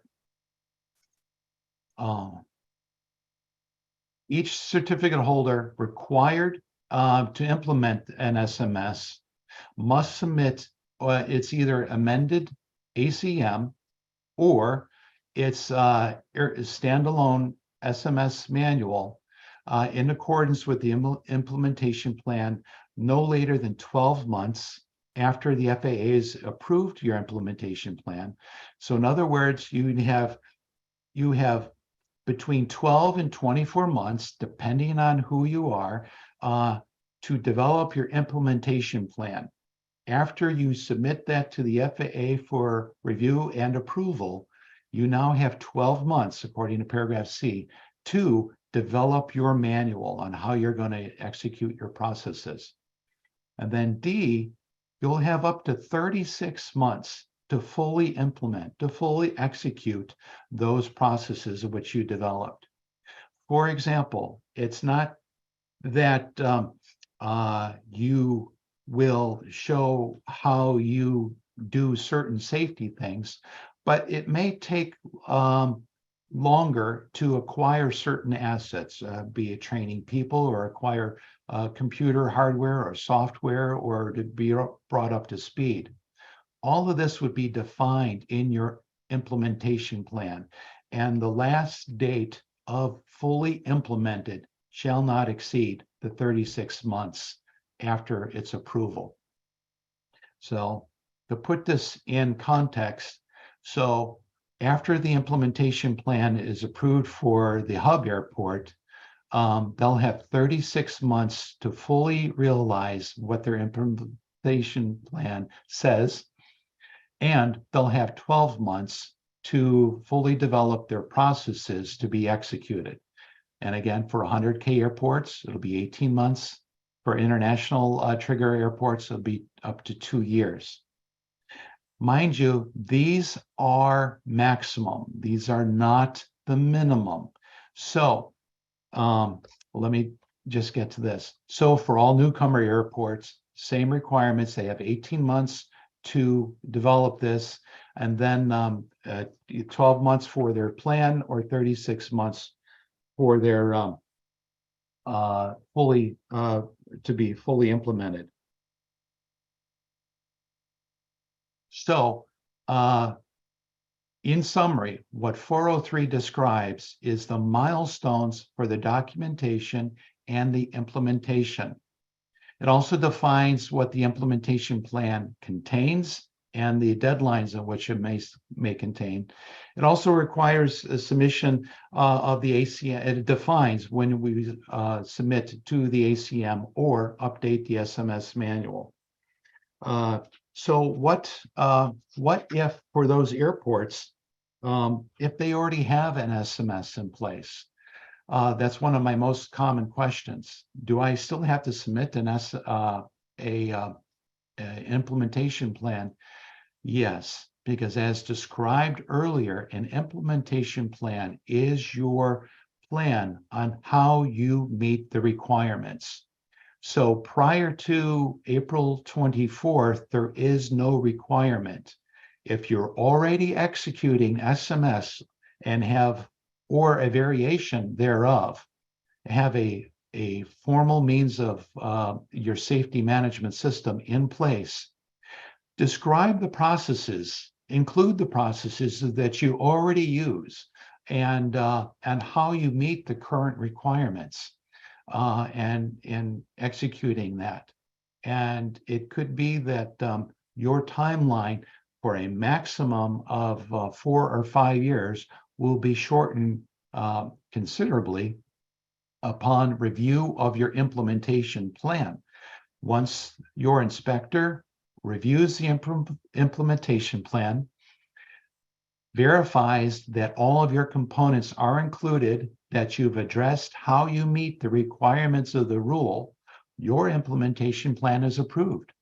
Each certificate holder required to implement an SMS must submit it's either amended ACM or its standalone SMS manual in accordance with the implementation plan no later than 12 months after the FAA has approved your implementation plan. So in other words, you have between 12 and 24 months, depending on who you are, to develop your implementation plan. After you submit that to the FAA for review and approval, you now have 12 months, according to paragraph C, to develop your manual on how you're going to execute your processes. And then D, you'll have up to 36 months to fully implement, to fully execute those processes which you developed. For example, it's not that you will show how you do certain safety things, but it may take longer to acquire certain assets, be it training people or acquire computer hardware or software, or to be brought up to speed. All of this would be defined in your implementation plan, and the last date of fully implemented shall not exceed the 36 months after its approval. So to put this in context, so after the implementation plan is approved for the hub airport, they'll have 36 months to fully realize what their implementation plan says, and they'll have 12 months to fully develop their processes to be executed. And again, for 100K airports, it'll be 18 months. For international trigger airports, it'll be up to 2 years. Mind you, these are maximum. These are not the minimum. So let me just get to this. So for all newcomer airports, same requirements. They have 18 months to develop this, and then 12 months for their plan, or 36 months for their to be fully implemented. So in summary, what 403 describes is the milestones for the documentation and the implementation. It also defines what the implementation plan contains and the deadlines in which it may contain. It also requires a submission of the ACM. It defines when we submit to the ACM or update the SMS manual. So what if for those airports, if they already have an SMS in place? That's one of my most common questions. Do I still have to submit an implementation plan? Yes, because as described earlier, an implementation plan is your plan on how you meet the requirements. So prior to April 24th, there is no requirement. If you're already executing SMS and have, or a variation thereof, have a formal means of your safety management system in place, describe the processes, include the processes that you already use, and how you meet the current requirements, and in executing that. And it could be that your timeline for a maximum of 4 or 5 years will be shortened considerably upon review of your implementation plan. Once your inspector reviews the implementation plan, verifies that all of your components are included, that you've addressed how you meet the requirements of the rule, your implementation plan is approved.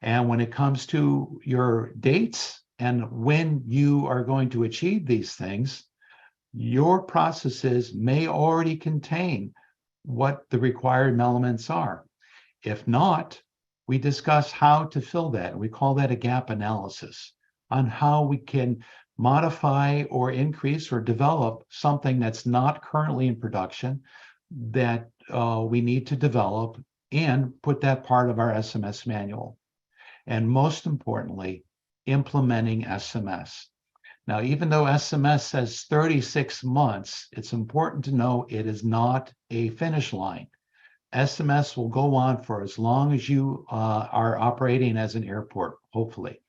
And when it comes to your dates and when you are going to achieve these things, your processes may already contain what the required elements are. If not, we discuss how to fill that. We call that a gap analysis on how we can modify or increase or develop something that's not currently in production that we need to develop and put that part of our SMS manual. And most importantly, implementing SMS. Now, even though SMS says 36 months, it's important to know it is not a finish line. SMS will go on for as long as you are operating as an airport, hopefully.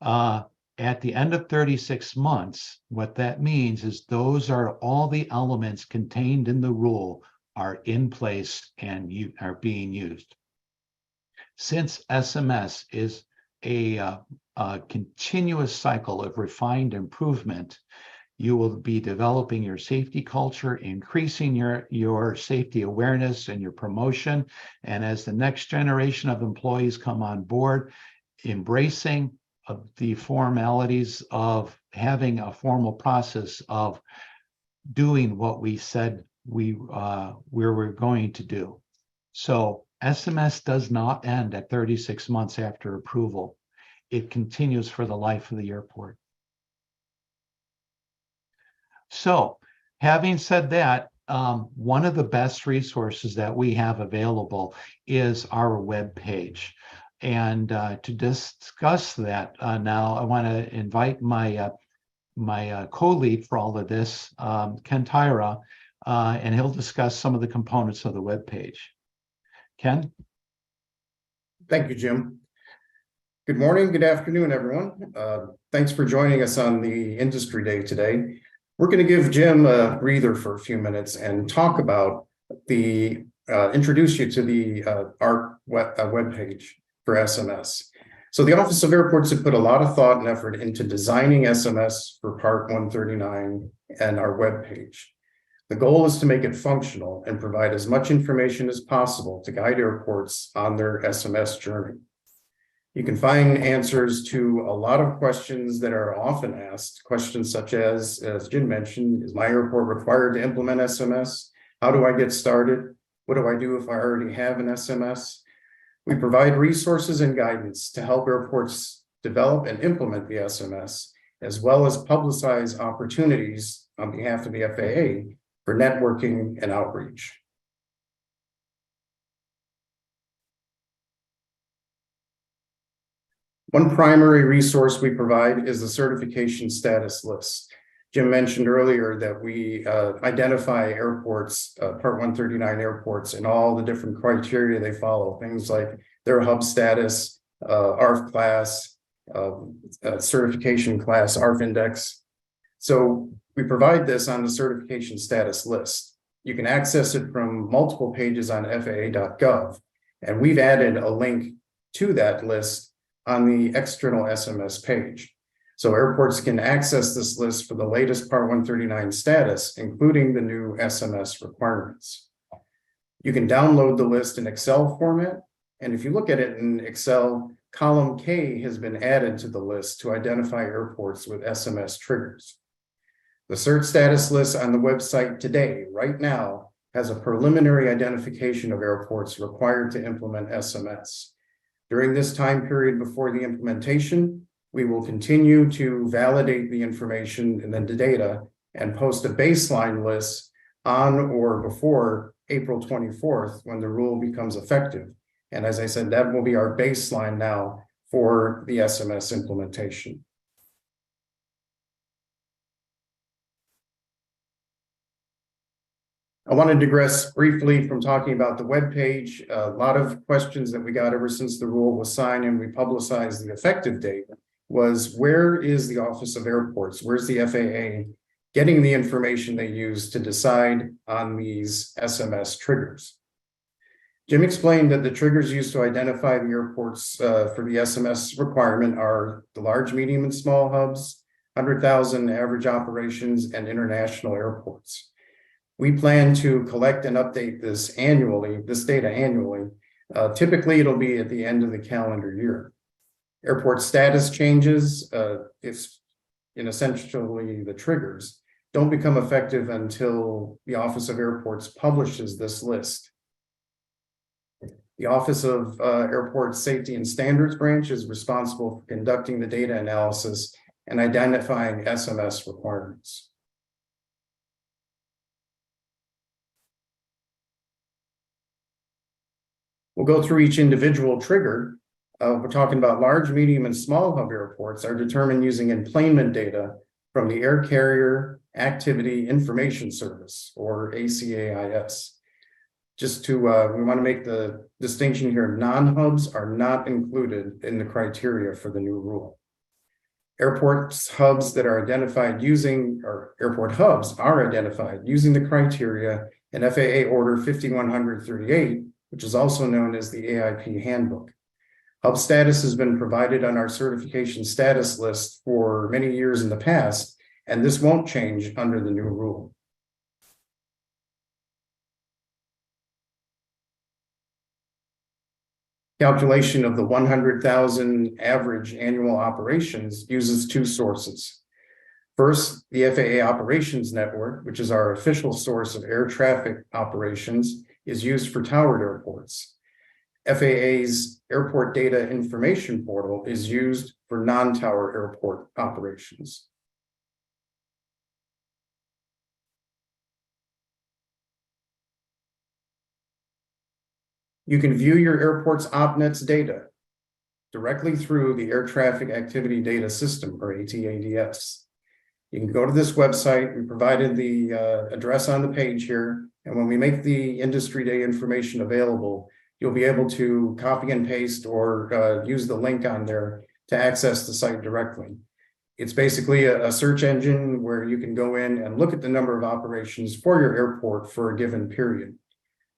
At the end of 36 months, what that means is those are all the elements contained in the rule are in place and are being used. Since SMS is a continuous cycle of refined improvement, you will be developing your safety culture, increasing your safety awareness and your promotion. And as the next generation of employees come on board, embracing the formalities of having a formal process of doing what we said we were going to do. So SMS does not end at 36 months after approval. It continues for the life of the airport. So having said that, one of the best resources that we have available is our web page. And to discuss that now, I want to invite my co-lead for all of this, Ken Tyra, and he'll discuss some of the components of the web page. Ken? Thank you, Jim. Good morning, good afternoon, everyone. Thanks for joining us on the Industry Day today. We're going to give Jim a breather for a few minutes and talk about introduce you to the our webpage for SMS. So the Office of Airports have put a lot of thought and effort into designing SMS for Part 139 and our webpage. The goal is to make it functional and provide as much information as possible to guide airports on their SMS journey. You can find answers to a lot of questions that are often asked, questions such as Jim mentioned, is my airport required to implement SMS? How do I get started? What do I do if I already have an SMS? We provide resources and guidance to help airports develop and implement the SMS, as well as publicize opportunities on behalf of the FAA for networking and outreach. One primary resource we provide is the certification status list. Jim mentioned earlier that we identify airports, Part 139 airports, and all the different criteria they follow, things like their hub status, ARF class, certification class, ARF index. So we provide this on the certification status list. You can access it from multiple pages on FAA.gov, and we've added a link to that list on the external SMS page. So airports can access this list for the latest Part 139 status, including the new SMS requirements. You can download the list in Excel format. And if you look at it in Excel, column K has been added to the list to identify airports with SMS triggers. The cert status list on the website today, right now, has a preliminary identification of airports required to implement SMS. During this time period before the implementation, we will continue to validate the information and then the data and post a baseline list on or before April 24th when the rule becomes effective. And as I said, that will be our baseline now for the SMS implementation. I want to digress briefly from talking about the web page. A lot of questions that we got ever since the rule was signed and we publicized the effective date was, where is the Office of Airports? Where's the FAA getting the information they use to decide on these SMS triggers? Jim explained that the triggers used to identify the airports for the SMS requirement are the large, medium, and small hubs, 100,000 average operations, and international airports. We plan to collect and update this data annually. Typically, it'll be at the end of the calendar year. Airport status changes, essentially the triggers, don't become effective until the Office of Airports publishes this list. The Office of Airport Safety and Standards branch is responsible for conducting the data analysis and identifying SMS requirements. We'll go through each individual trigger. We're talking about large, medium, and small hub airports are determined using enplanement data from the Air Carrier Activity Information Service, or ACAIS. We want to make the distinction here, non-hubs are not included in the criteria for the new rule. Airport hubs are identified using the criteria in FAA Order 5138, which is also known as the AIP Handbook. Hub status has been provided on our certification status list for many years in the past, and this won't change under the new rule. Calculation of the 100,000 average annual operations uses two sources. First, the FAA Operations Network, which is our official source of air traffic operations, is used for towered airports. FAA's Airport Data Information Portal is used for non-tower airport operations. You can view your airport's OpNets data directly through the Air Traffic Activity Data System, or ATADS. You can go to this website. We provided the address on the page here. And when we make the Industry Day information available, you'll be able to copy and paste or use the link on there to access the site directly. It's basically a search engine where you can go in and look at the number of operations for your airport for a given period.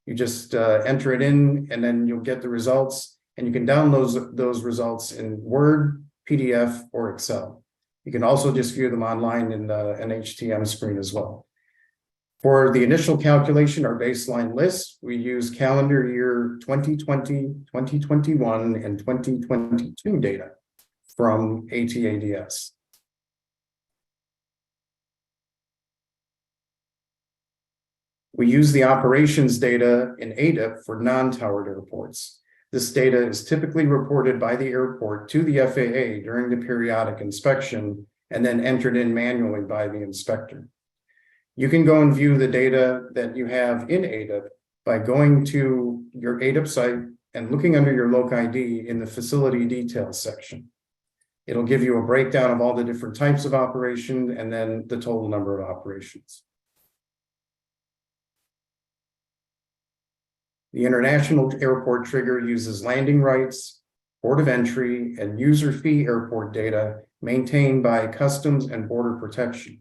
You just enter it in, and then you'll get the results, and you can download those results in Word, PDF, or Excel. You can also just view them online in an HTML screen as well. For the initial calculation, our baseline list, we use calendar year 2020, 2021, and 2022 data from ATADS. We use the operations data in ADIP for non-towered airports. This data is typically reported by the airport to the FAA during the periodic inspection and then entered in manually by the inspector. You can go and view the data that you have in ADIP by going to your ADIP site and looking under your loc ID in the facility details section. It'll give you a breakdown of all the different types of operation and then the total number of operations. The international airport trigger uses landing rights, port of entry, and user fee airport data maintained by Customs and Border Protection.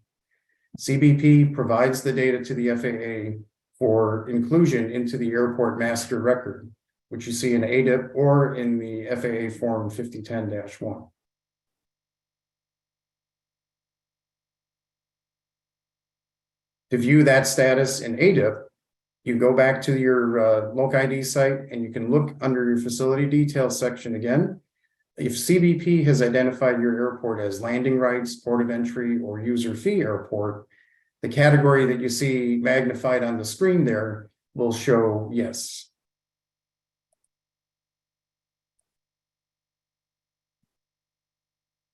CBP provides the data to the FAA for inclusion into the airport master record, which you see in ADIP or in the FAA Form 5010-1. To view that status in ADIP, you go back to your loc ID site and you can look under your facility details section again. If CBP has identified your airport as landing rights, port of entry, or user fee airport, the category that you see magnified on the screen there will show yes.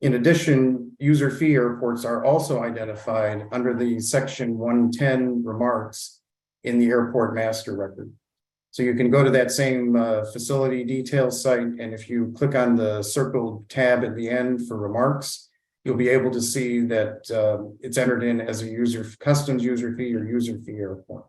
In addition, user fee airports are also identified under the section 110 remarks in the airport master record. So you can go to that same facility details site, and if you click on the circled tab at the end for remarks, you'll be able to see that it's entered in as a customs user fee or user fee airport.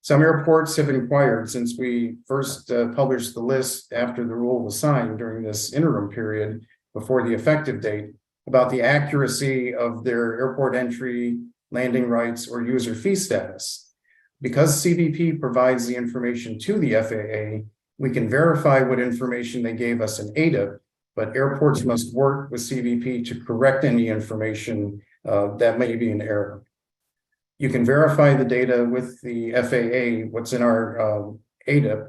Some airports have inquired since we first published the list after the rule was signed during this interim period before the effective date about the accuracy of their airport entry, landing rights, or user fee status. Because CBP provides the information to the FAA, we can verify what information they gave us in ADIP, but airports must work with CBP to correct any information that may be in error. You can verify the data with the FAA, what's in our ADIP,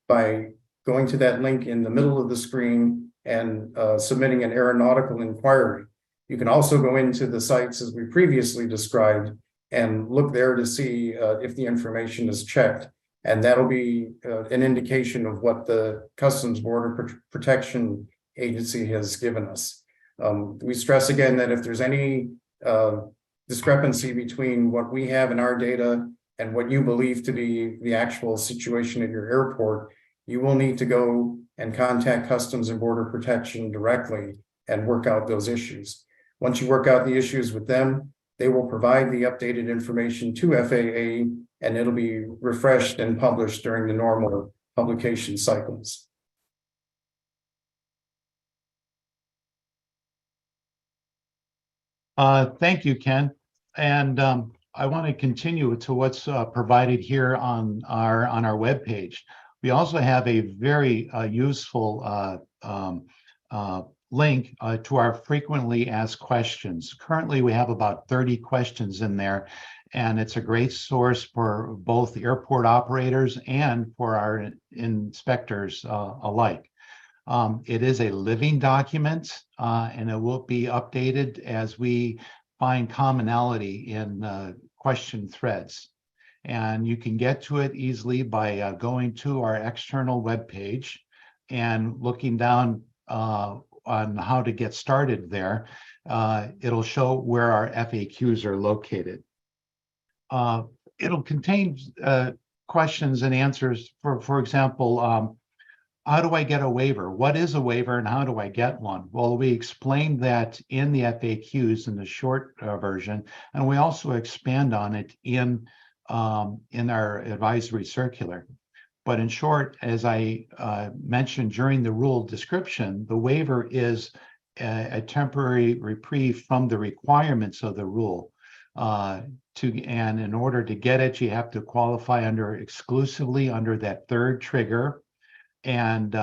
by going to that link in the middle of the screen and submitting an aeronautical inquiry. You can also go into the sites as we previously described and look there to see if the information is checked. And that'll be an indication of what the Customs Border Protection Agency has given us. We stress again that if there's any discrepancy between what we have in our data and what you believe to be the actual situation at your airport, you will need to go and contact Customs and Border Protection directly and work out those issues. Once you work out the issues with them, they will provide the updated information to FAA and it'll be refreshed and published during the normal publication cycles. Thank you, Ken. And I want to continue to what's provided here on our webpage. We also have a very useful link to our frequently asked questions. Currently, we have about 30 questions in there, and it's a great source for both airport operators and for our inspectors alike. It is a living document, and it will be updated as we find commonality in question threads. And you can get to it easily by going to our external webpage and looking down on how to get started there. It'll show where our FAQs are located. It'll contain questions and answers for example, how do I get a waiver? What is a waiver and how do I get one? Well, we explained that in the FAQs in the short version, and we also expand on it in our advisory circular. But in short, as I mentioned during the rule description, the waiver is a temporary reprieve from the requirements of the rule. And in order to get it, you have to qualify exclusively under that third trigger and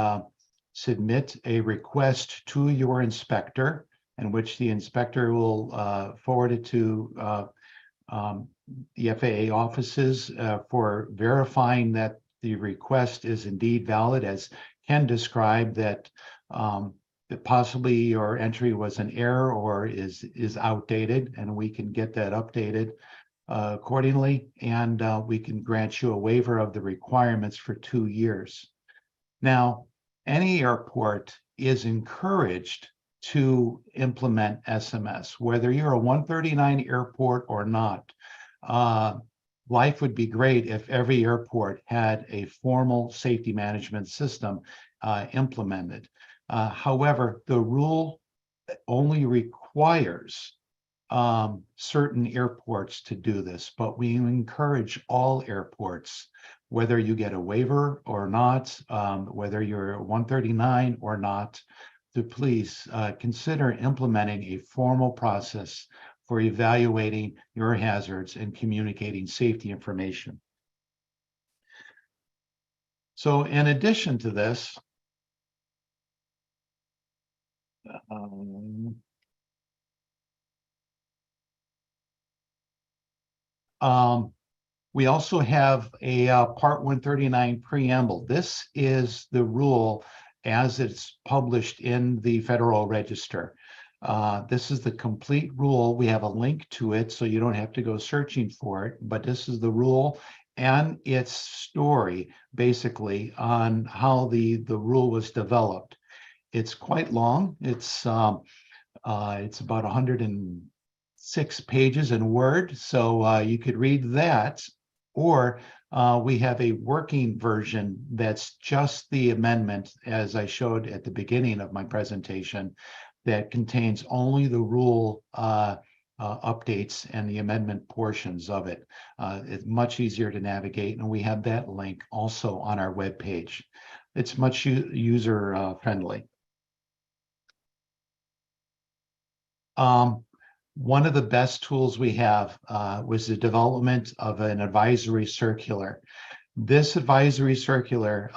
submit a request to your inspector. in which the inspector will forward it to the FAA offices for verifying that the request is indeed valid, as Ken described, that possibly your entry was an error or is outdated, and we can get that updated accordingly, and we can grant you a waiver of the requirements for 2 years. Now, any airport is encouraged to implement SMS, whether you're a 139 airport or not. Life would be great if every airport had a formal safety management system implemented. However, the rule only requires certain airports to do this, but we encourage all airports, whether you get a waiver or not, whether you're 139 or not, to please consider implementing a formal process for evaluating your hazards and communicating safety information. So in addition to this, we also have a Part 139 preamble. This is the rule as it's published in the Federal Register. This is the complete rule. We have a link to it, so you don't have to go searching for it, but this is the rule and its story, basically, on how the rule was developed. It's quite long. It's about 106 pages in Word, so you could read that, or we have a working version that's just the amendment, as I showed at the beginning of my presentation, that contains only the rule updates and the amendment portions of it. It's much easier to navigate, and we have that link also on our webpage. It's much user friendly. One of the best tools we have was the development of an advisory circular. This advisory circular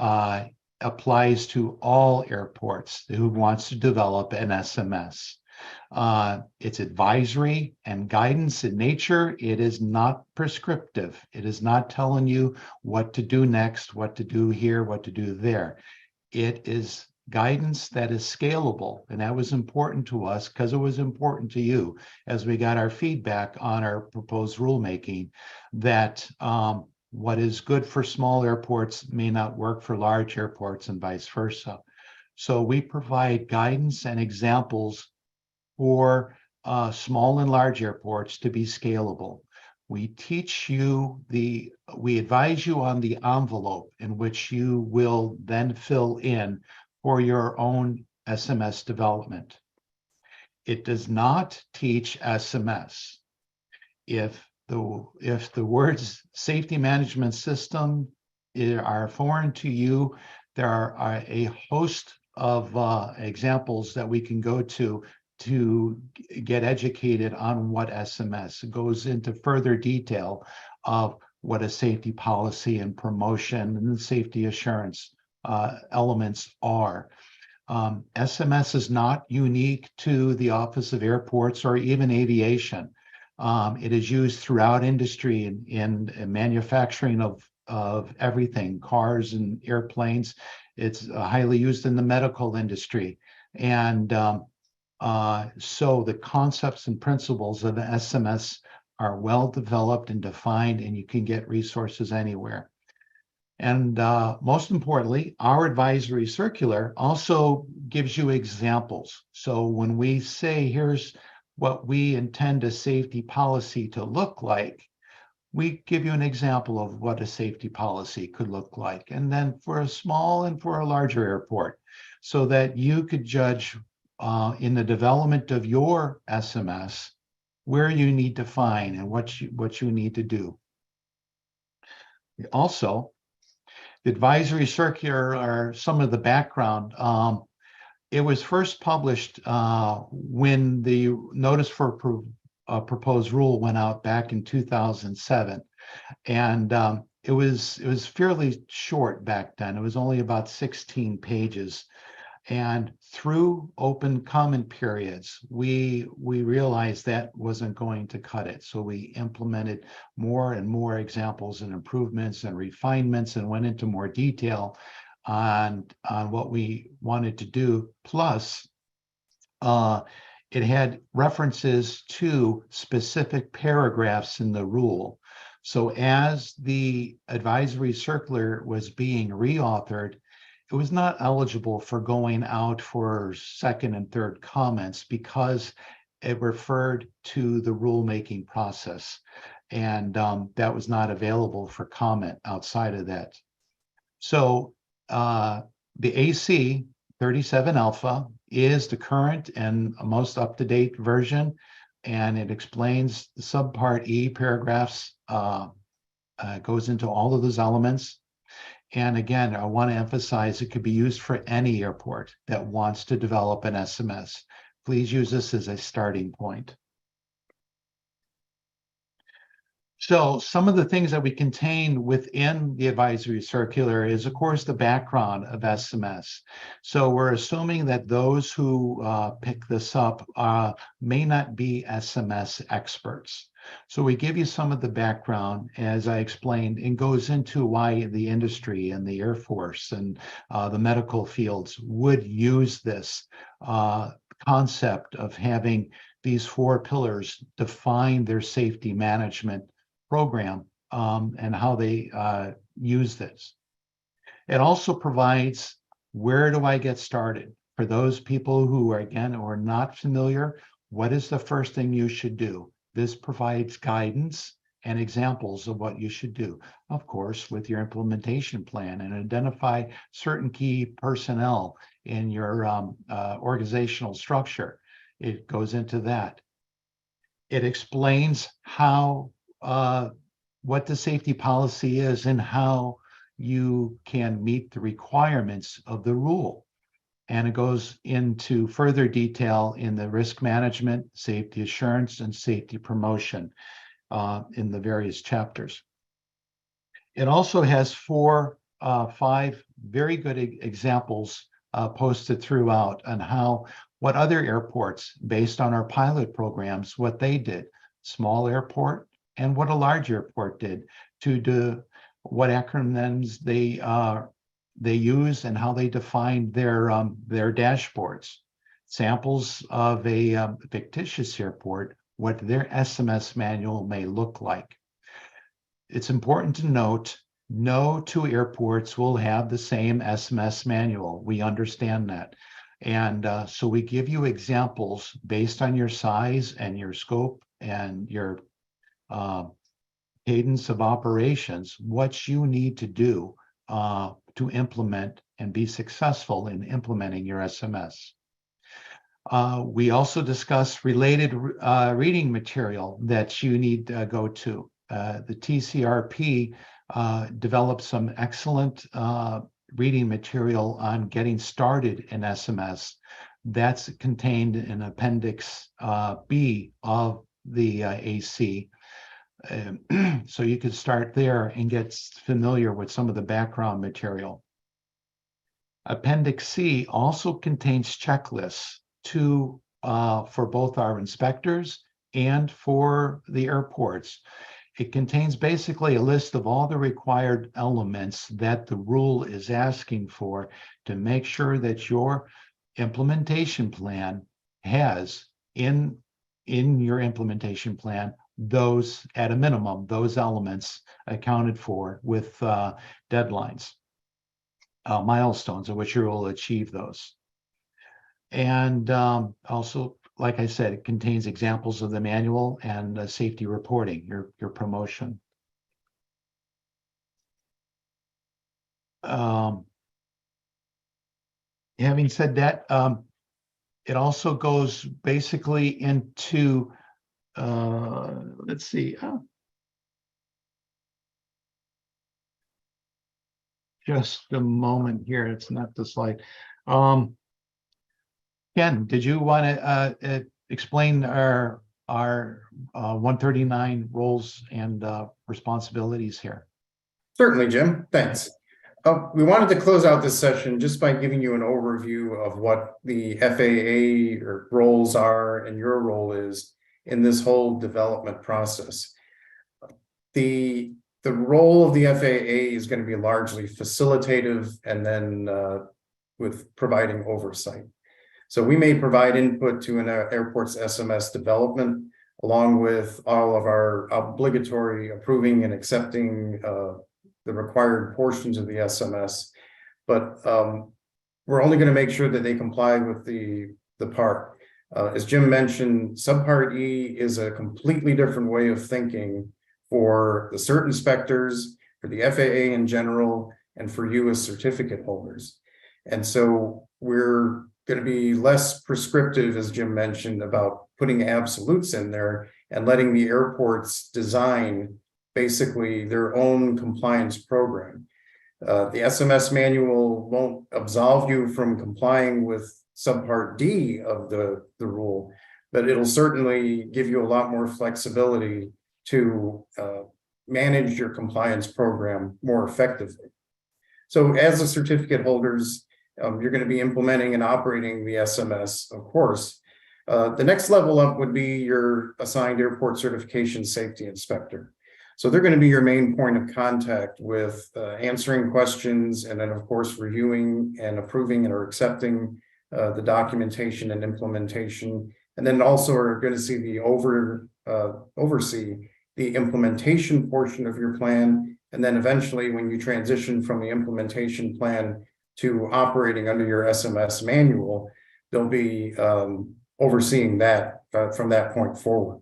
applies to all airports who wants to develop an SMS. It's advisory and guidance in nature. It is not prescriptive. It is not telling you what to do next, what to do here, what to do there. It is guidance that is scalable, and that was important to us because it was important to you as we got our feedback on our proposed rulemaking, that what is good for small airports may not work for large airports and vice versa. So we provide guidance and examples for small and large airports to be scalable. We teach you we advise you on the envelope in which you will then fill in for your own SMS development. It does not teach SMS. If the words safety management system are foreign to you, there are a host of examples that we can go to get educated on what SMS. It goes into further detail of what a safety policy and promotion and safety assurance elements are. SMS is not unique to the Office of Airports or even aviation. It is used throughout industry in manufacturing of everything, cars and airplanes. It's highly used in the medical industry. And so the concepts and principles of the SMS are well developed and defined, and you can get resources anywhere. And most importantly, our advisory circular also gives you examples. So when we say, here's what we intend a safety policy to look like, we give you an example of what a safety policy could look like. And then for a small and for a larger airport, so that you could judge in the development of your SMS where you need to find and what you need to do. Also, the advisory circular are some of the background. It was first published when the notice for proposed rule went out back in 2007, and it was fairly short back then. It was only about 16 pages, And through open comment periods, we realized that wasn't going to cut it. So we implemented more and more examples and improvements and refinements and went into more detail on what we wanted to do. Plus, it had references to specific paragraphs in the rule. So as the advisory circular was being reauthored, it was not eligible for going out for second and third comments because it referred to the rulemaking process. And that was not available for comment outside of that. So the AC 37 Alpha is the current and most up-to-date version, and it explains the subpart E paragraphs, goes into all of those elements. And again, I want to emphasize it could be used for any airport that wants to develop an SMS. Please use this as a starting point. So some of the things that we contain within the advisory circular is, of course, the background of SMS. So we're assuming that those who pick this up may not be SMS experts. So we give you some of the background, as I explained, and goes into why the industry and the Air Force and the medical fields would use this concept of having these 4 pillars define their safety management program and how they use this. It also provides, where do I get started? For those people who are, again, are not familiar, what is the first thing you should do? This provides guidance and examples of what you should do, of course, with your implementation plan, and identify certain key personnel in your organizational structure. It goes into that. It explains how what the safety policy is and how you can meet the requirements of the rule. And it goes into further detail in the risk management, safety assurance, and safety promotion in the various chapters. It also has 5 very good examples posted throughout on how, what other airports, based on our pilot programs, what they did, small airport, and what a large airport did to do, what acronyms they use and how they defined their dashboards. Samples of a fictitious airport, what their SMS manual may look like. It's important to note, no 2 airports will have the same SMS manual. We understand that. And so we give you examples based on your size and your scope and your cadence of operations, what you need to do to implement and be successful in implementing your SMS. We also discuss related reading material that you need to go to. The TCRP developed some excellent reading material on getting started in SMS. That's contained in Appendix B of the AC. So you could start there and get familiar with some of the background material. Appendix C also contains checklists for both our inspectors and for the airports. It contains basically a list of all the required elements that the rule is asking for to make sure that your implementation plan has in your implementation plan those, at a minimum, those elements accounted for with deadlines, milestones at which you will achieve those. And also, like I said, it contains examples of the manual and safety reporting, your promotion. Having said that, it also goes basically into let's see. Just a moment here. It's not the slide. Ken, did you want to explain our 139 roles and responsibilities here? Certainly, Jim. Thanks. We wanted to close out this session just by giving you an overview of what the FAA or roles are and your role is in this whole development process. The role of the FAA is going to be largely facilitative and then with providing oversight. So we may provide input to an airport's SMS development, along with all of our obligatory approving and accepting the required portions of the SMS. But we're only going to make sure that they comply with the part. As Jim mentioned, Subpart E is a completely different way of thinking for the cert inspectors, for the FAA in general, and for you as certificate holders. And so we're going to be less prescriptive, as Jim mentioned, about putting absolutes in there and letting the airports design basically their own compliance program. The SMS manual won't absolve you from complying with Subpart D of the rule, but it'll certainly give you a lot more flexibility to manage your compliance program more effectively. So as the certificate holders, you're going to be implementing and operating the SMS, of course. The next level up would be your assigned airport certification safety inspector. So they're going to be your main point of contact with answering questions, and then of course reviewing and approving and or accepting the documentation and implementation, and then also are going to see the oversee the implementation portion of your plan, and then eventually when you transition from the implementation plan to operating under your SMS manual, they'll be overseeing that from that point forward.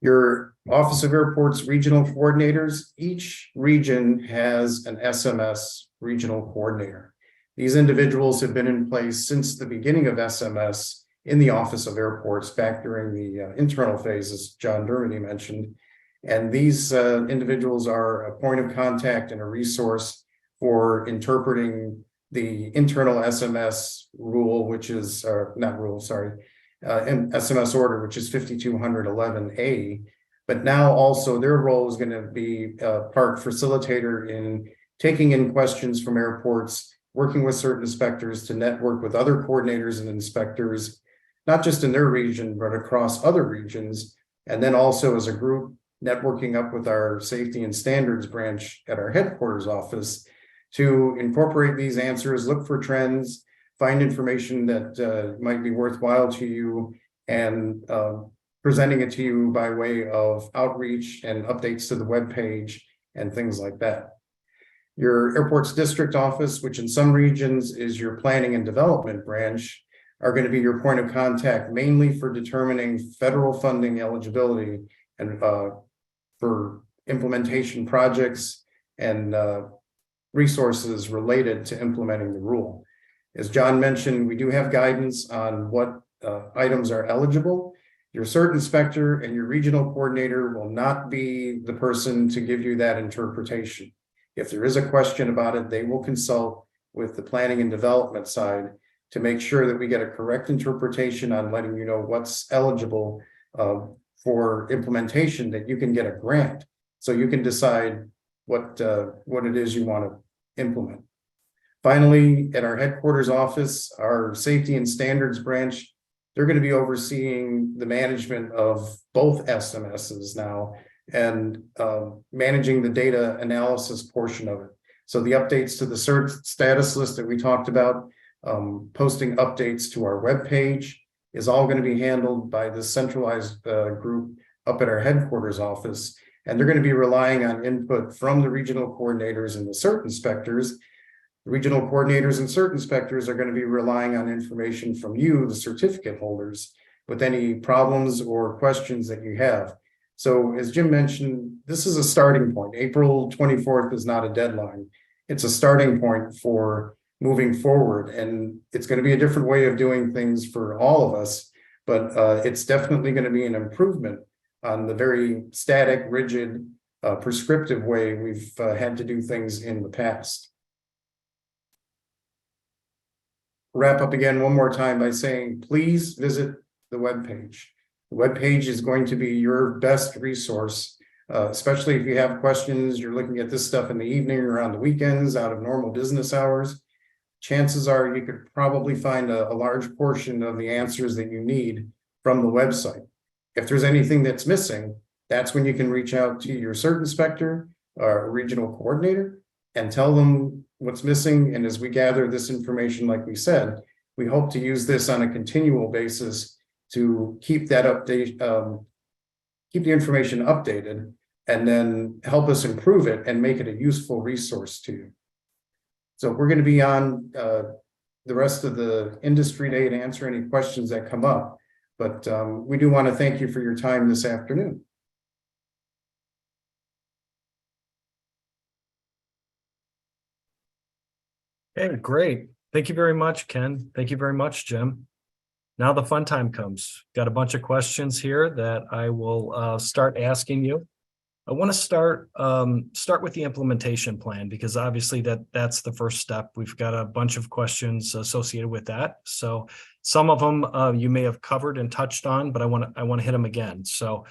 Your Office of Airports regional coordinators, each region has an SMS regional coordinator. These individuals have been in place since the beginning of SMS in the Office of Airports back during the internal phase, as John Dermody mentioned. And these individuals are a point of contact and a resource for interpreting the internal SMS rule, which is not rule, sorry, SMS order, which is 5211A. But now also their role is going to be part facilitator in taking in questions from airports, working with certain inspectors to network with other coordinators and inspectors, not just in their region, but across other regions. And then also as a group, networking up with our safety and standards branch at our headquarters office to incorporate these answers, look for trends, find information that might be worthwhile to you, and presenting it to you by way of outreach and updates to the webpage and things like that. Your airport's district office, which in some regions is your planning and development branch, are going to be your point of contact mainly for determining federal funding eligibility and for implementation projects and resources related to implementing the rule. As John mentioned, we do have guidance on what items are eligible. Your cert inspector and your regional coordinator will not be the person to give you that interpretation. If there is a question about it, they will consult with the planning and development side to make sure that we get a correct interpretation on letting you know what's eligible for implementation, that you can get a grant so you can decide what it is you want to implement. Finally, at our headquarters office, our safety and standards branch, they're going to be overseeing the management of both SMSs now and managing the data analysis portion of it. So the updates to the cert status list that we talked about, posting updates to our webpage is all going to be handled by the centralized group up at our headquarters office. And they're going to be relying on input from the regional coordinators and the cert inspectors. The regional coordinators and cert inspectors are going to be relying on information from you, the certificate holders, with any problems or questions that you have. So as Jim mentioned, this is a starting point. April 24th is not a deadline. It's a starting point for moving forward. And it's going to be a different way of doing things for all of us, but it's definitely going to be an improvement on the very static, rigid, prescriptive way we've had to do things in the past. Wrap up again one more time by saying, please visit the webpage. The webpage is going to be your best resource Especially if you have questions, you're looking at this stuff in the evening or on the weekends out of normal business hours. Chances are you could probably find a large portion of the answers that you need from the website. If there's anything that's missing, that's when you can reach out to your cert inspector or regional coordinator and tell them what's missing. And as we gather this information, like we said, we hope to use this on a continual basis to keep that update, keep the information updated, and then help us improve it and make it a useful resource to you. So we're going to be on the rest of the industry day to answer any questions that come up. But we do want to thank you for your time this afternoon. Okay, great. Thank you very much, Ken. Thank you very much, Jim. Now the fun time comes. Got a bunch of questions here that I will start asking you. I want to start with the implementation plan, because obviously that's the first step. We've got a bunch of questions associated with that. So some of them you may have covered and touched on, but I want to hit them again. So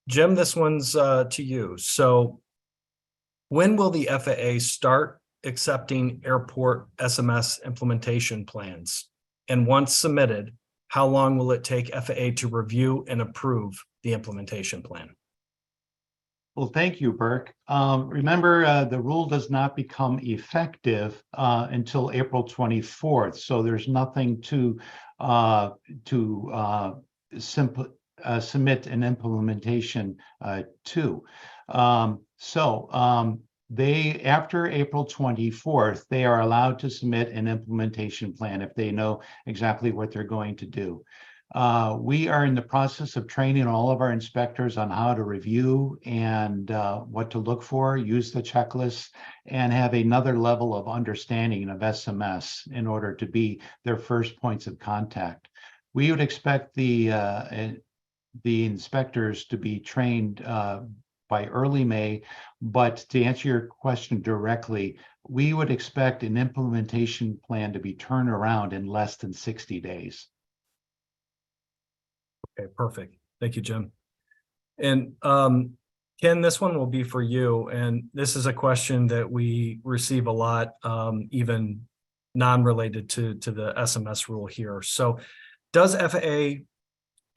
Jim, this one's to you. So when will the FAA start accepting airport SMS implementation plans? And once submitted, how long will it take FAA to review and approve the implementation plan? Well, thank you, Burke. Remember, the rule does not become effective until April 24th. So there's nothing to submit an implementation to. They, after April 24th, they are allowed to submit an implementation plan if they know exactly what they're going to do. We are in the process of training all of our inspectors on how to review and what to look for, use the checklists, and have another level of understanding of SMS in order to be their first points of contact. We would expect the inspectors to be trained by early May, but to answer your question directly, we would expect an implementation plan to be turned around in less than 60 days. Okay, perfect. Thank you, Jim. And Ken, this one will be for you. And this is a question that we receive a lot, even non-related to the SMS rule here. So does FAA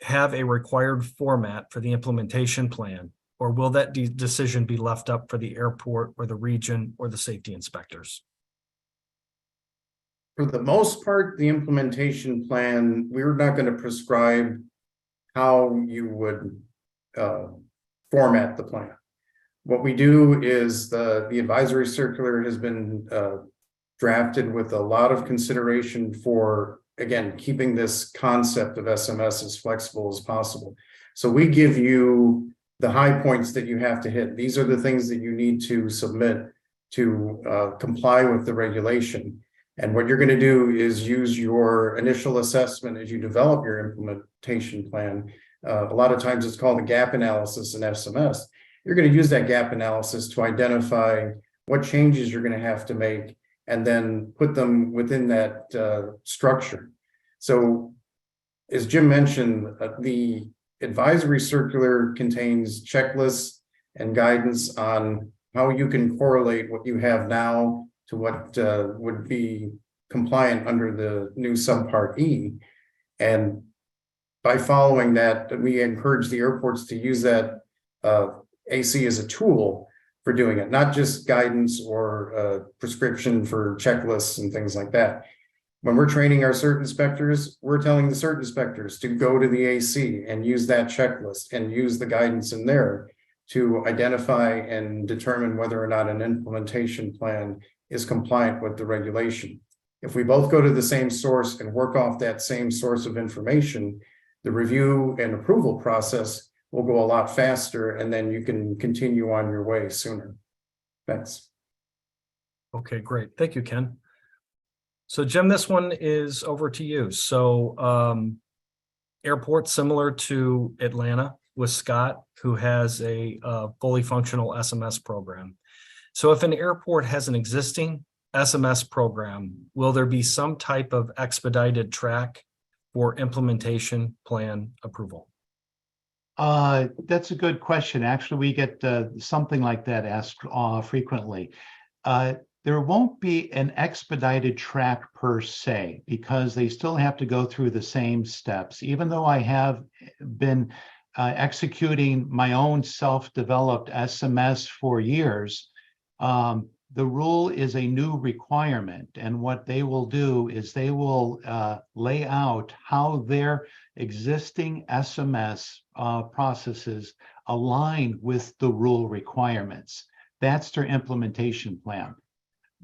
have a required format for the implementation plan, or will that decision be left up for the airport or the region or the safety inspectors? For the most part, the implementation plan, we're not going to prescribe how you would format the plan. What we do is the advisory circular has been drafted with a lot of consideration for, again, keeping this concept of SMS as flexible as possible. So we give you the high points that you have to hit. These are the things that you need to submit to comply with the regulation. And what you're going to do is use your initial assessment as you develop your implementation plan. A lot of times it's called a gap analysis in SMS. You're going to use that gap analysis to identify what changes you're going to have to make and then put them within that structure. So as Jim mentioned, the advisory circular contains checklists and guidance on how you can correlate what you have now to what would be compliant under the new subpart E. And by following that, we encourage the airports to use that AC as a tool for doing it, not just guidance or prescription for checklists and things like that. When we're training our cert inspectors, we're telling the cert inspectors to go to the AC and use that checklist and use the guidance in there to identify and determine whether or not an implementation plan is compliant with the regulation. If we both go to the same source and work off that same source of information, the review and approval process will go a lot faster, and then you can continue on your way sooner. Thanks. Okay, great. Thank you, Ken. So Jim, this one is over to you. So airports similar to Atlanta with Scott, who has a fully functional SMS program. So if an airport has an existing SMS program, will there be some type of expedited track for implementation plan approval? That's a good question. Actually, we get something like that asked frequently. There won't be an expedited track per se because they still have to go through the same steps. Even though I have been executing my own self-developed SMS for years, the rule is a new requirement. And what they will do is they will lay out how their existing SMS processes align with the rule requirements. That's their implementation plan.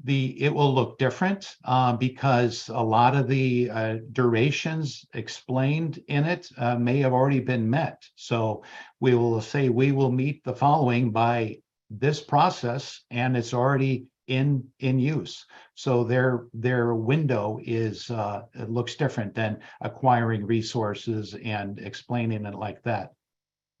It will look different because a lot of the durations explained in it may have already been met. So we will say we will meet the following by this process, and it's already in use. So their window is it looks different than acquiring resources and explaining it like that.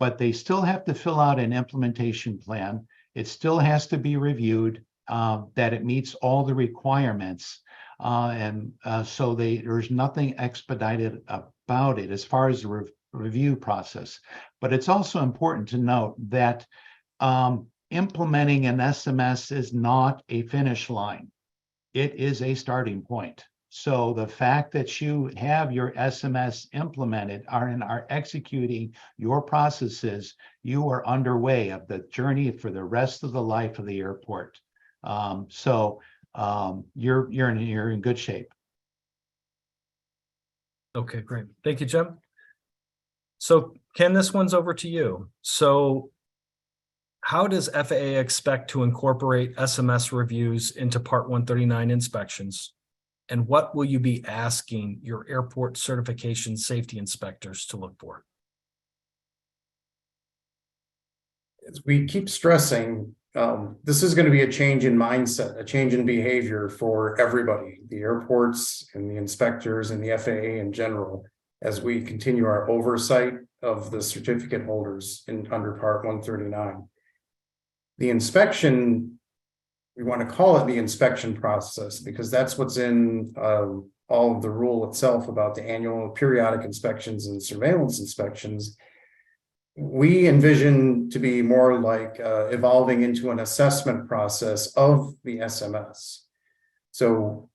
But they still have to fill out an implementation plan. It still has to be reviewed that it meets all the requirements. So there's nothing expedited about it as far as the review process. But it's also important to note that implementing an SMS is not a finish line. It is a starting point. So the fact that you have your SMS implemented and are executing your processes, you are underway of the journey for the rest of the life of the airport. You're in good shape. Okay, great. Thank you, Jim. So Ken, this one's over to you. So how does FAA expect to incorporate SMS reviews into Part 139 inspections? And what will you be asking your airport certification safety inspectors to look for? As we keep stressing, this is going to be a change in mindset, a change in behavior for everybody, the airports and the inspectors and the FAA in general, as we continue our oversight of the certificate holders under Part 139. The inspection, we want to call it the inspection process because that's what's in all of the rule itself about the annual periodic inspections and surveillance inspections. We envision to be more like evolving into an assessment process of the SMS. So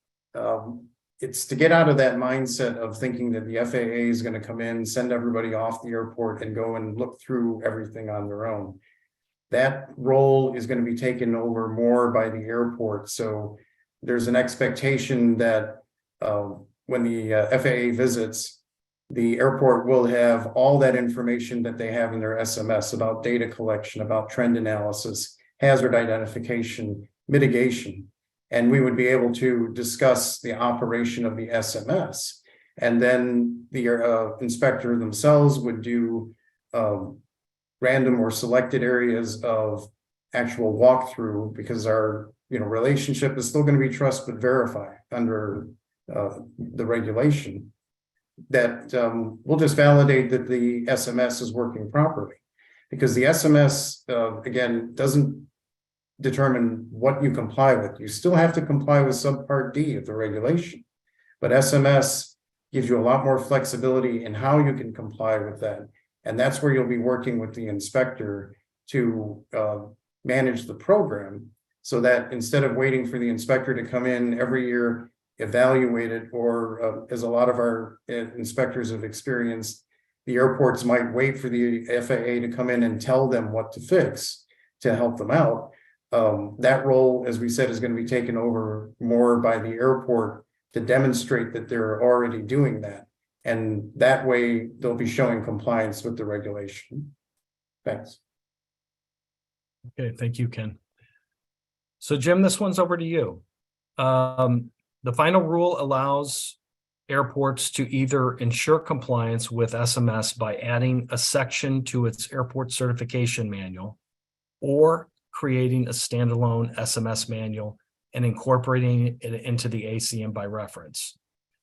it's to get out of that mindset of thinking that the FAA is going to come in, send everybody off the airport and go and look through everything on their own. That role is going to be taken over more by the airport. So there's an expectation that when the FAA visits, the airport will have all that information that they have in their SMS about data collection, about trend analysis, hazard identification, mitigation. And we would be able to discuss the operation of the SMS. And then the inspector themselves would do random or selected areas of actual walkthrough because our relationship is still going to be trust but verify under the regulation. That we'll just validate that the SMS is working properly, because the SMS again doesn't determine what you comply with. You still have to comply with subpart D of the regulation, but SMS gives you a lot more flexibility in how you can comply with that. And that's where you'll be working with the inspector to manage the program, so that instead of waiting for the inspector to come in every year, evaluate it, or as a lot of our inspectors have experienced, the airports might wait for the FAA to come in and tell them what to fix to help them out. That role, as we said, is going to be taken over more by the airport to demonstrate that they're already doing that. And that way they'll be showing compliance with the regulation. Thanks. Okay, thank you, Ken. So Jim, this one's over to you. The final rule allows airports to either ensure compliance with SMS by adding a section to its airport certification manual, or creating a standalone SMS manual and incorporating it into the ACM by reference.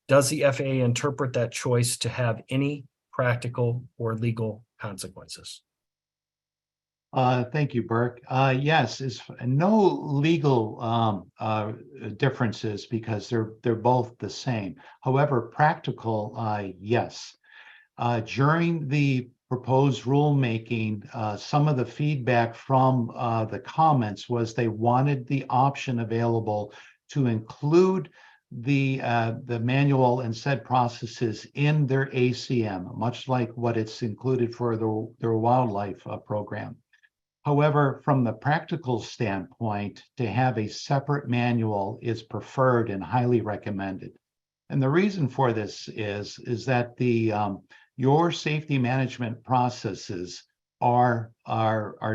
Does the FAA interpret that choice to have any practical or legal consequences? Thank you, Burke. Yes, it's no legal differences because they're both the same. However, practical, yes. During the proposed rulemaking, some of the feedback from the comments was they wanted the option available to include the manual and said processes in their ACM, much like what it's included for their wildlife program. However, from the practical standpoint, to have a separate manual is preferred and highly recommended. And the reason for this is that your safety management processes are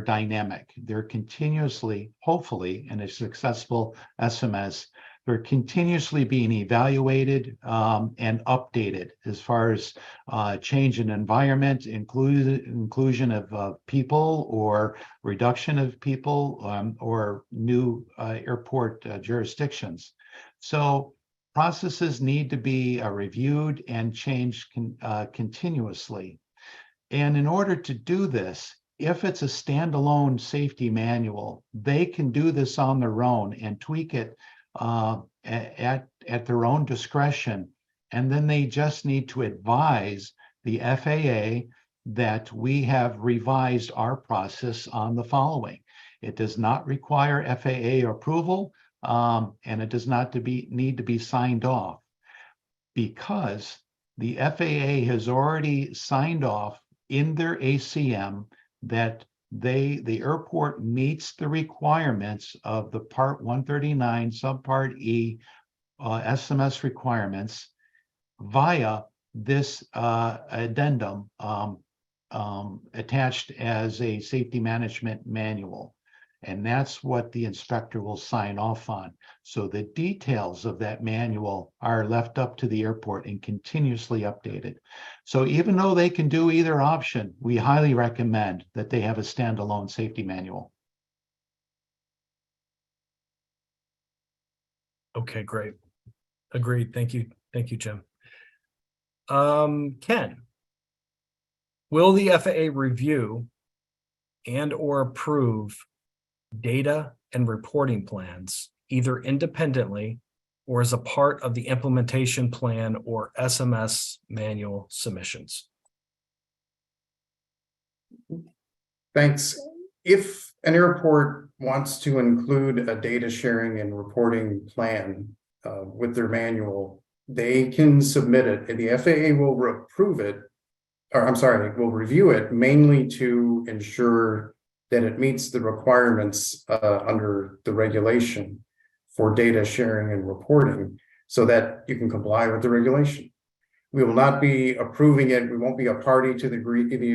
dynamic. They're continuously, hopefully, in a successful SMS, they're continuously being evaluated and updated as far as change in environment, inclusion of people or reduction of people or new airport jurisdictions. So processes need to be reviewed and changed continuously. And in order to do this, if it's a standalone safety manual, they can do this on their own and tweak it at their own discretion. And then they just need to advise the FAA that we have revised our process on the following. It does not require FAA approval, and it does not need to be signed off, because the FAA has already signed off in their ACM that the airport meets the requirements of the Part 139 Subpart E SMS requirements via this addendum attached as a safety management manual. And that's what the inspector will sign off on. So the details of that manual are left up to the airport and continuously updated. So even though they can do either option, we highly recommend that they have a standalone safety manual. Okay, great. Agreed. Thank you. Thank you, Jim. Ken, will the FAA review and or approve data and reporting plans either independently or as a part of the implementation plan or SMS manual submissions? Thanks. If an airport wants to include a data sharing and reporting plan with their manual, they can submit it, and the FAA will approve it, or I'm sorry, will review it mainly to ensure that it meets the requirements under the regulation for data sharing and reporting so that you can comply with the regulation. We will not be approving it. We won't be a party to the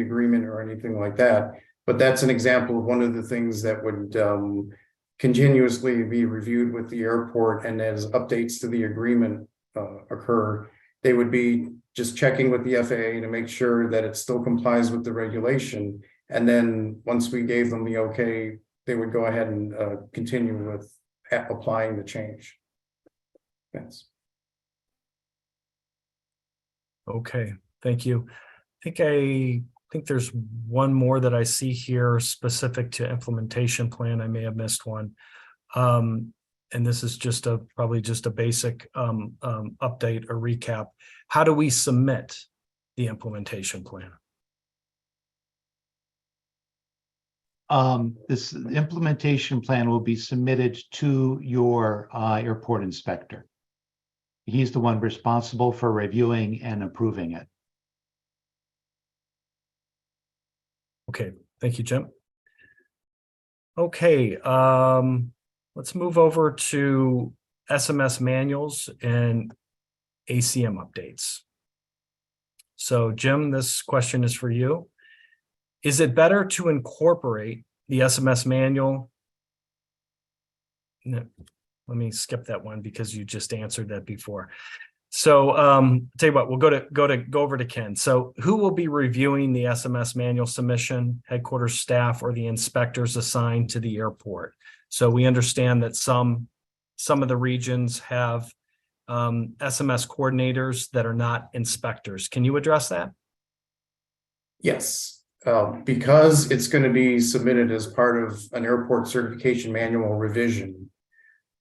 agreement or anything like that. But that's an example of one of the things that would continuously be reviewed with the airport, and as updates to the agreement occur, they would be just checking with the FAA to make sure that it still complies with the regulation. And then once we gave them the okay, they would go ahead and continue with applying the change. Yes. Okay, thank you. I think there's one more that I see here specific to implementation plan. I may have missed one. And this is just probably just a basic update or recap. How do we submit the implementation plan? This implementation plan will be submitted to your airport inspector. He's the one responsible for reviewing and approving it. Okay, thank you, Jim. Okay, let's move over to SMS manuals and ACM updates. So, Jim, this question is for you. Is it better to incorporate the SMS manual? No, let me skip that one because you just answered that before. So tell you what, we'll go over to Ken. So who will be reviewing the SMS manual submission? Headquarters staff or the inspectors assigned to the airport? So we understand that some of the regions have SMS coordinators that are not inspectors. Can you address that? Yes. Because it's going to be submitted as part of an airport certification manual revision,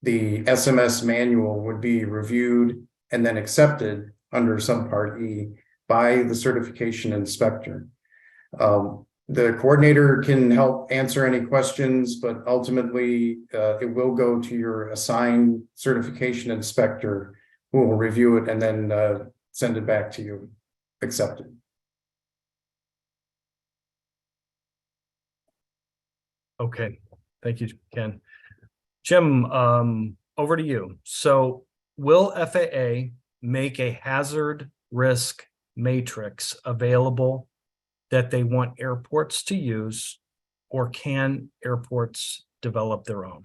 the SMS manual would be reviewed and then accepted under Subpart E by the certification inspector. The coordinator can help answer any questions, but ultimately it will go to your assigned certification inspector, who will review it and then send it back to you, accepted. Okay, thank you, Ken. Jim, over to you. So will FAA make a hazard risk matrix available that they want airports to use, or can airports develop their own?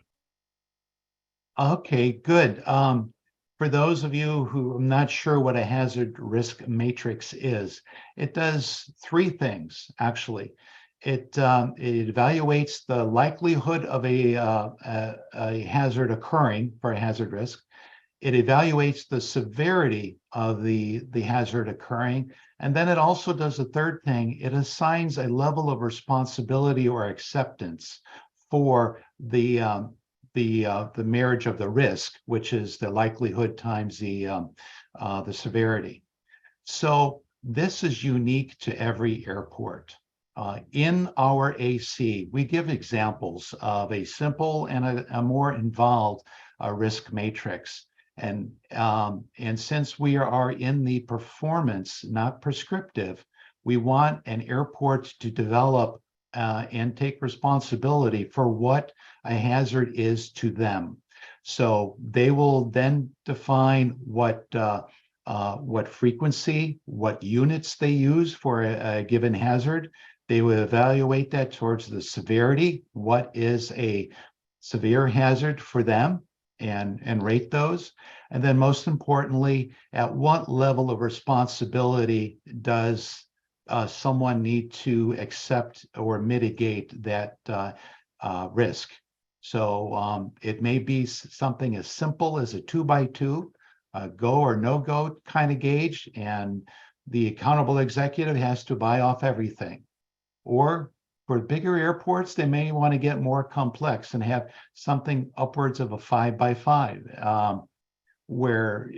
Okay, good. For those of you who are not sure what a hazard risk matrix is, it does three things, actually. It evaluates the likelihood of a hazard occurring for a hazard risk. It evaluates the severity of the hazard occurring. And then it also does a third thing. It assigns a level of responsibility or acceptance for the marriage of the risk, which is the likelihood times the severity. So this is unique to every airport. In our AC, we give examples of a simple and a more involved risk matrix. And since we are in the performance, not prescriptive, we want an airport to develop and take responsibility for what a hazard is to them. So they will then define what frequency, what units they use for a given hazard. They will evaluate that towards the severity. What is a severe hazard for them, and rate those. And then most importantly, at what level of responsibility does someone need to accept or mitigate that risk? So it may be something as simple as a 2x2, go or no go kind of gauge, and the accountable executive has to buy off everything. Or for bigger airports, they may want to get more complex and have something upwards of a 5x5, where,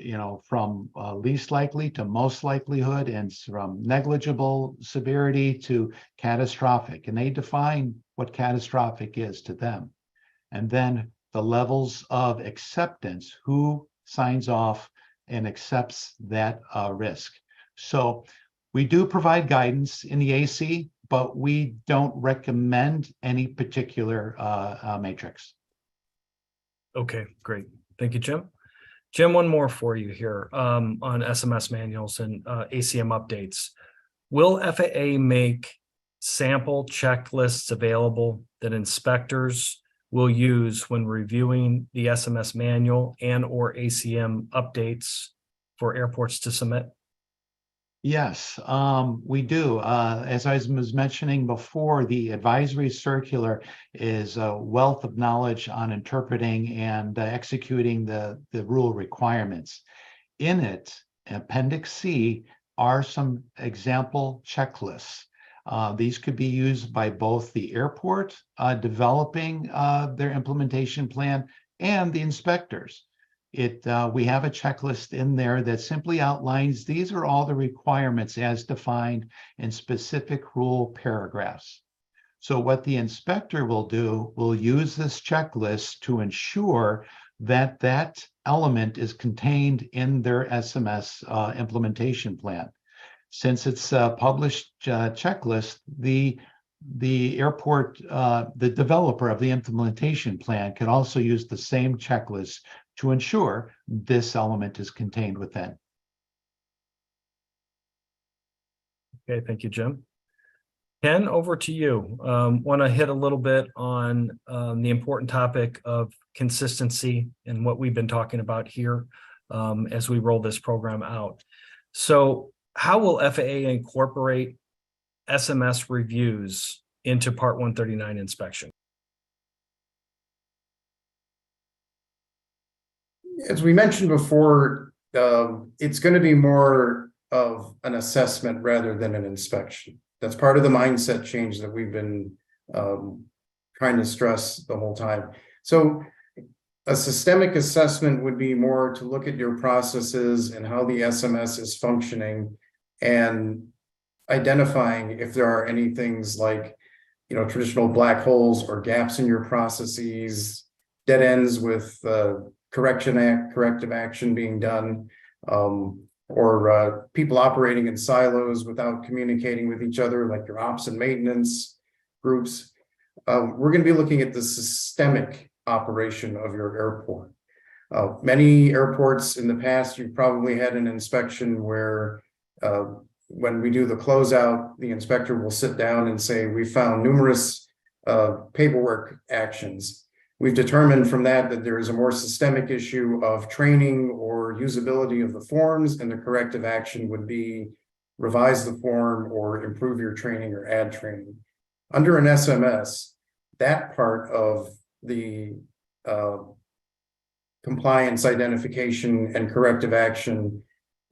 from least likely to most likelihood, and from negligible severity to catastrophic. And they define what catastrophic is to them. And then the levels of acceptance, who signs off and accepts that risk. So we do provide guidance in the AC, but we don't recommend any particular matrix. Okay, great. Thank you, Jim. Jim, one more for you here on SMS manuals and ACM updates. Will FAA make sample checklists available that inspectors will use when reviewing the SMS manual and or ACM updates for airports to submit? Yes, we do. As I was mentioning before, the advisory circular is a wealth of knowledge on interpreting and executing the rule requirements. In it, Appendix C are some example checklists. These could be used by both the airport developing their implementation plan and the inspectors. We have a checklist in there that simply outlines these are all the requirements as defined in specific rule paragraphs. So what the inspector will do, will use this checklist to ensure that that element is contained in their SMS implementation plan. Since it's a published checklist, the airport, the developer of the implementation plan can also use the same checklist to ensure this element is contained within. Okay, thank you, Jim. Ken, over to you. Want to hit a little bit on the important topic of consistency and what we've been talking about here as we roll this program out. So how will FAA incorporate SMS reviews into Part 139 inspection? As we mentioned before, it's going to be more of an assessment rather than an inspection. That's part of the mindset change that we've been trying to stress the whole time. So a systemic assessment would be more to look at your processes and how the SMS is functioning, and identifying if there are any things like, traditional black holes or gaps in your processes, dead ends with corrective action being done, or people operating in silos without communicating with each other, like your ops and maintenance groups. We're going to be looking at the systemic operation of your airport. Many airports in the past, you've probably had an inspection where when we do the closeout, the inspector will sit down and say, we found numerous paperwork actions. We've determined from that there is a more systemic issue of training or usability of the forms, and the corrective action would be revise the form or improve your training or add training. Under an SMS, that part of the compliance identification and corrective action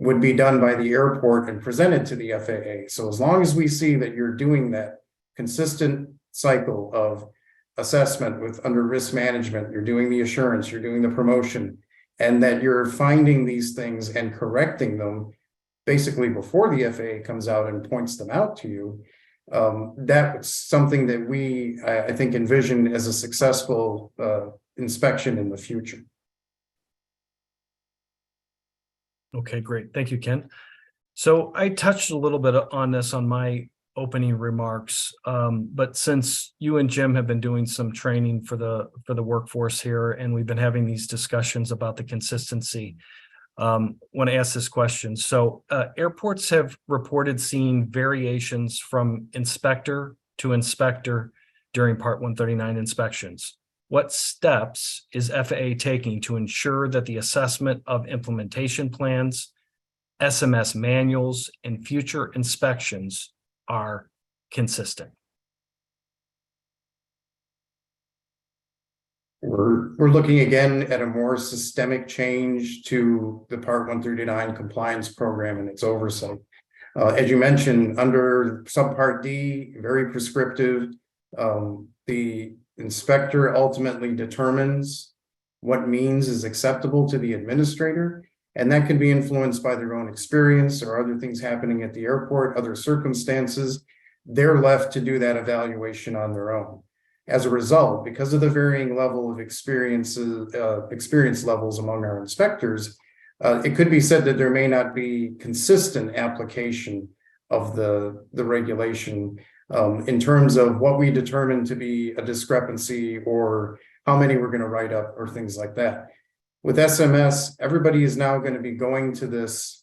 would be done by the airport and presented to the FAA. So as long as we see that you're doing that consistent cycle of assessment with under risk management, you're doing the assurance, you're doing the promotion, and that you're finding these things and correcting them basically before the FAA comes out and points them out to you, that's something that we, I think, envision as a successful inspection in the future. Okay, great. Thank you, Ken. So I touched a little bit on this on my opening remarks, but since you and Jim have been doing some training for the workforce here, and we've been having these discussions about the consistency, want to ask this question. So airports have reported seeing variations from inspector to inspector during Part 139 inspections. What steps is FAA taking to ensure that the assessment of implementation plans, SMS manuals, and future inspections are consistent? We're looking again at a more systemic change to the Part 139 compliance program and its oversight. As you mentioned, under Subpart D, very prescriptive. The inspector ultimately determines what means is acceptable to the administrator, and that can be influenced by their own experience or other things happening at the airport, other circumstances. They're left to do that evaluation on their own. As a result, because of the varying level of experience levels among our inspectors, it could be said that there may not be consistent application of the regulation in terms of what we determine to be a discrepancy or how many we're going to write up or things like that. With SMS, everybody is now going to be going to this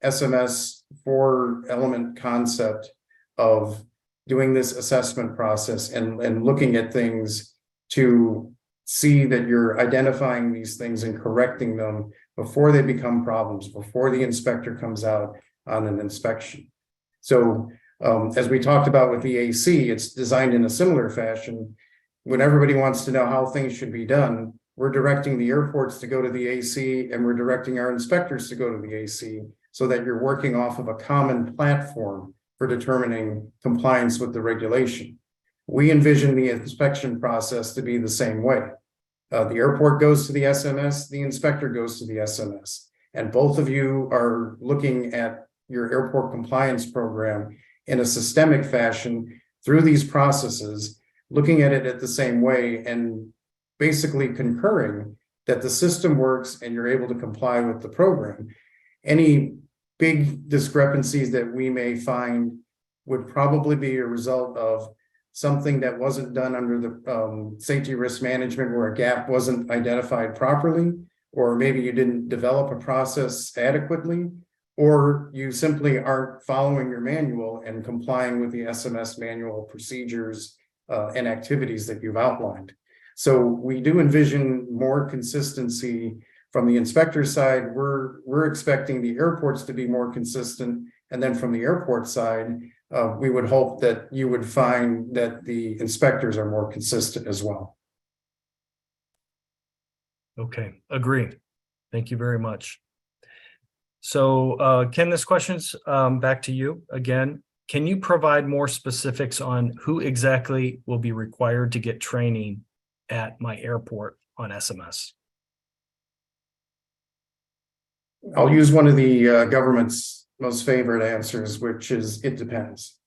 SMS 4-element concept of doing this assessment process and looking at things to see that you're identifying these things and correcting them before they become problems, before the inspector comes out on an inspection. So as we talked about with the AC, it's designed in a similar fashion. When everybody wants to know how things should be done, we're directing the airports to go to the AC, and we're directing our inspectors to go to the AC, so that you're working off of a common platform for determining compliance with the regulation. We envision the inspection process to be the same way. The airport goes to the SMS, the inspector goes to the SMS, and both of you are looking at your airport compliance program in a systemic fashion through these processes, looking at it at the same way and basically concurring that the system works and you're able to comply with the program. Any big discrepancies that we may find would probably be a result of something that wasn't done under the safety risk management, where a gap wasn't identified properly, or maybe you didn't develop a process adequately, or you simply aren't following your manual and complying with the SMS manual procedures and activities that you've outlined. So we do envision more consistency from the inspector side. We're expecting the airports to be more consistent. And then from the airport side, we would hope that you would find that the inspectors are more consistent as well. Okay, agree. Thank you very much. So Ken, this question's back to you again. Can you provide more specifics on who exactly will be required to get training at my airport on SMS? I'll use one of the government's most favorite answers, which is it depends.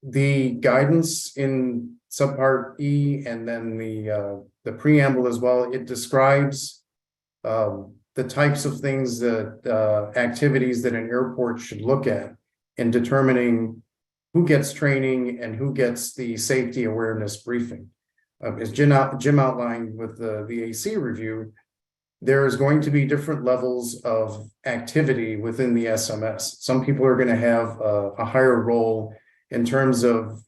The guidance in subpart E and then the preamble as well, it describes the types of things that activities that an airport should look at in determining who gets training and who gets the safety awareness briefing. As Jim outlined with the VAC review, there's going to be different levels of activity within the SMS. Some people are going to have a higher role in terms of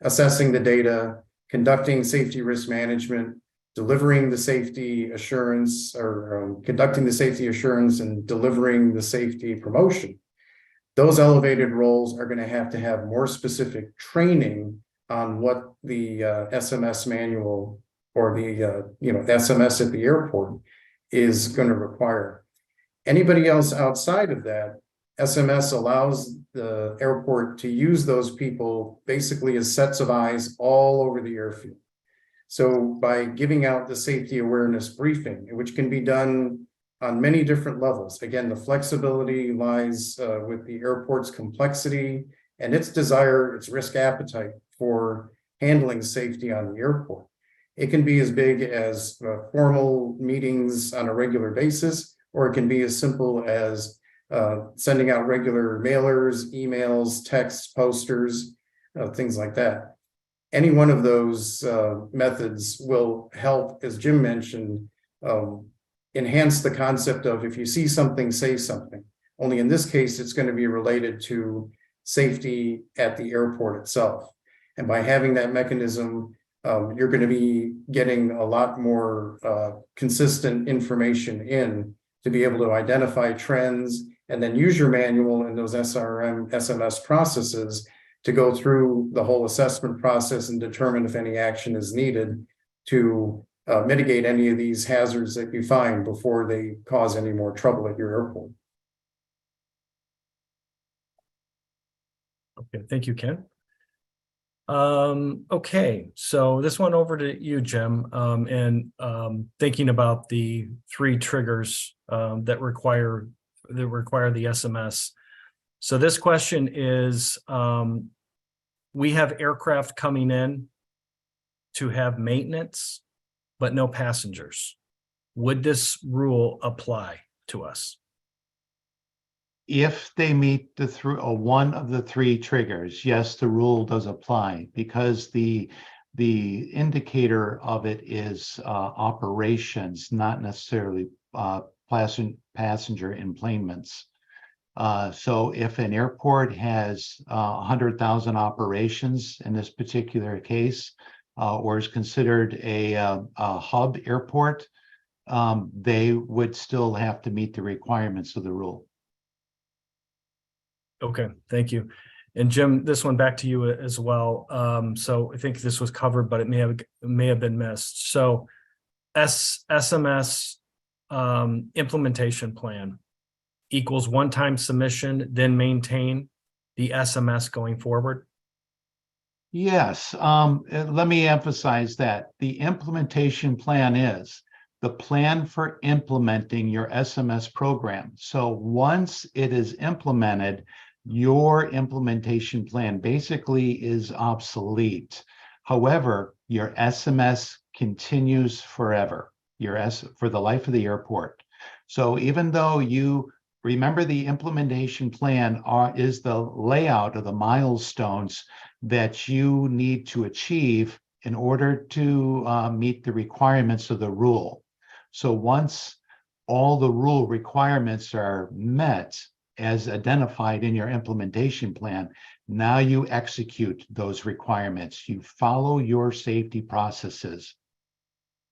assessing the data, conducting safety risk management, delivering the safety assurance, or conducting the safety assurance and delivering the safety promotion. Those elevated roles are going to have more specific training on what the SMS manual or the SMS at the airport is going to require. Anybody else outside of that, SMS allows the airport to use those people basically as sets of eyes all over the airfield. So by giving out the safety awareness briefing, which can be done on many different levels, again, the flexibility lies with the airport's complexity and its desire, its risk appetite for handling safety on the airport. It can be as big as formal meetings on a regular basis, or it can be as simple as sending out regular mailers, emails, texts, posters, things like that. Any one of those methods will help, as Jim mentioned, enhance the concept of if you see something, say something. Only in this case, it's going to be related to safety at the airport itself. And by having that mechanism, you're going to be getting a lot more consistent information in to be able to identify trends and then use your manual and those SRM SMS processes to go through the whole assessment process and determine if any action is needed to mitigate any of these hazards that you find before they cause any more trouble at your airport. Okay, thank you, Ken. Okay, so this one over to you, Jim, and thinking about the 3 triggers that require the SMS. So this question is, we have aircraft coming in to have maintenance, but no passengers. Would this rule apply to us? If they meet the one of the 3 triggers, yes, the rule does apply, because the indicator of it is operations, not necessarily passenger enplanements. So if an airport has 100,000 operations in this particular case, or is considered a hub airport, they would still have to meet the requirements of the rule. Okay, thank you. And Jim, this one back to you as well. So I think this was covered, but it may have been missed. So SMS implementation plan equals one-time submission, then maintain the SMS going forward? Yes, let me emphasize that. The implementation plan is the plan for implementing your SMS program. So once it is implemented, your implementation plan basically is obsolete. However, your SMS continues forever, for the life of the airport. So even though you remember, the implementation plan is the layout of the milestones that you need to achieve in order to meet the requirements of the rule. So once all the rule requirements are met as identified in your implementation plan, now you execute those requirements. You follow your safety processes.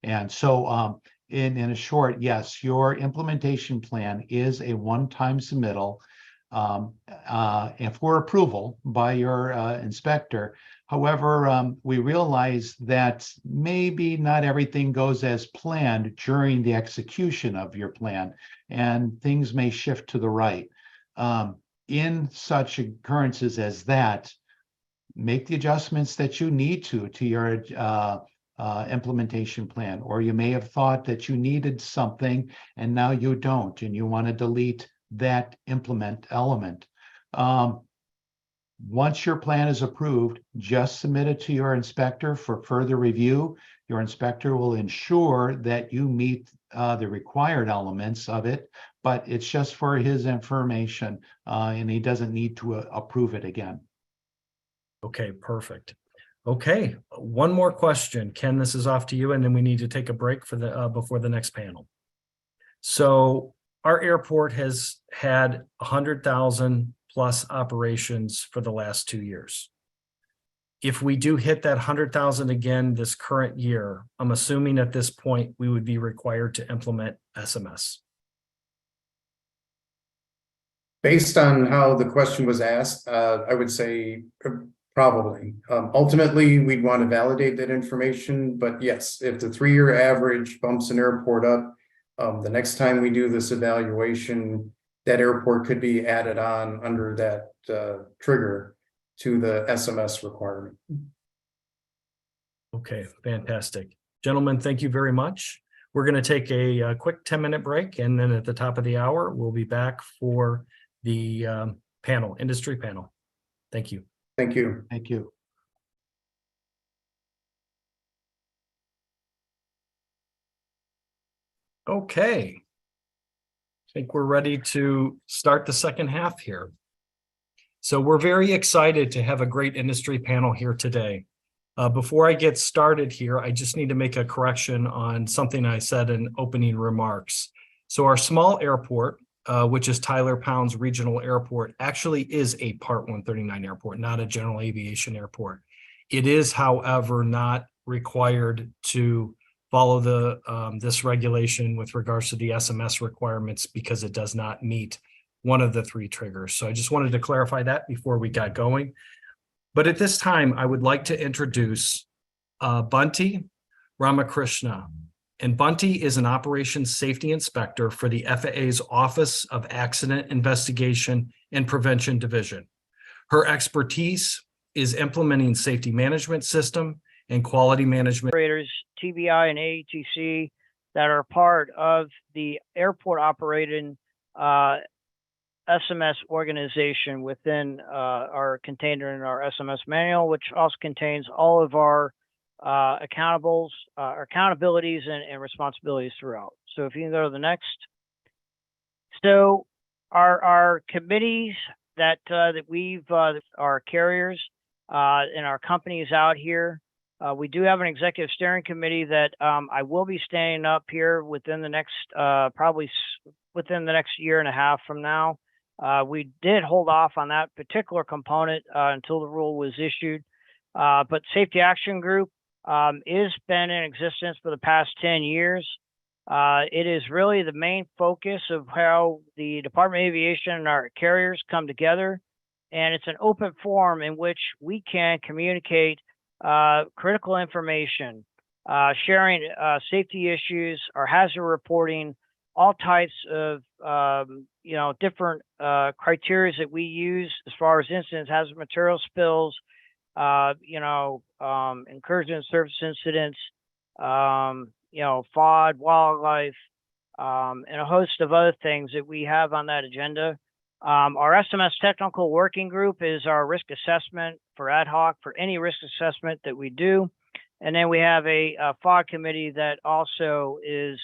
And so in a short, yes, your implementation plan is a one-time submittal and for approval by your inspector. However, we realize that maybe not everything goes as planned during the execution of your plan, and things may shift to the right. In such occurrences as that, make the adjustments that you need to your implementation plan, or you may have thought that you needed something and now you don't, and you want to delete that implement element. Once your plan is approved, just submit it to your inspector for further review. Your inspector will ensure that you meet the required elements of it, but it's just for his information, and he doesn't need to approve it again. Okay, perfect. Okay, one more question. Ken, this is off to you, and then we need to take a break for the before the next panel. So our airport has had 100,000 plus operations for the last 2 years. If we do hit that 100,000 again this current year, I'm assuming at this point we would be required to implement SMS. Based on how the question was asked, I would say probably. Ultimately, we'd want to validate that information, but yes, if the 3-year average bumps an airport up, the next time we do this evaluation, that airport could be added on under that trigger to the SMS requirement. Okay, fantastic. Gentlemen, thank you very much. We're going to take a quick 10-minute break, and then at the top of the hour, we'll be back for the industry panel. Thank you. Thank you. Thank you. Okay. I think we're ready to start the second half here. So we're very excited to have a great industry panel here today. Before I get started here, I just need to make a correction on something I said in opening remarks. So our small airport, which is Tyler Pounds Regional Airport, actually is a Part 139 airport, not a general aviation airport. It is, however, not required to follow this regulation with regards to the SMS requirements because it does not meet one of the 3 triggers. So I just wanted to clarify that before we got going. But at this time, I would like to introduce Bunty Ramakrishna. And Bunty is an operations safety inspector for the FAA's Office of Accident Investigation and Prevention Division. Her expertise is implementing safety management system and quality management operators, TBI and AATC, that are part of the airport operating SMS organization within our container in our SMS manual, which also contains all of our accountabilities and responsibilities throughout. So if you can go to the next. So our committees that we've our carriers and our companies out here. We do have an executive steering committee that I will be standing up here within the next probably within the next year and a half from now. We did hold off on that particular component until the rule was issued. But Safety Action Group has been in existence for the past 10 years. It is really the main focus of how the Department of Aviation and our carriers come together. And it's an open forum in which we can communicate critical information, sharing safety issues, or hazard reporting, all types of different criteria that we use as far as incidents, hazard material spills, incursion surface incidents, FOD, wildlife, and a host of other things that we have on that agenda. Our SMS technical working group is our risk assessment for ad hoc for any risk assessment that we do. And then we have a FOD committee that also is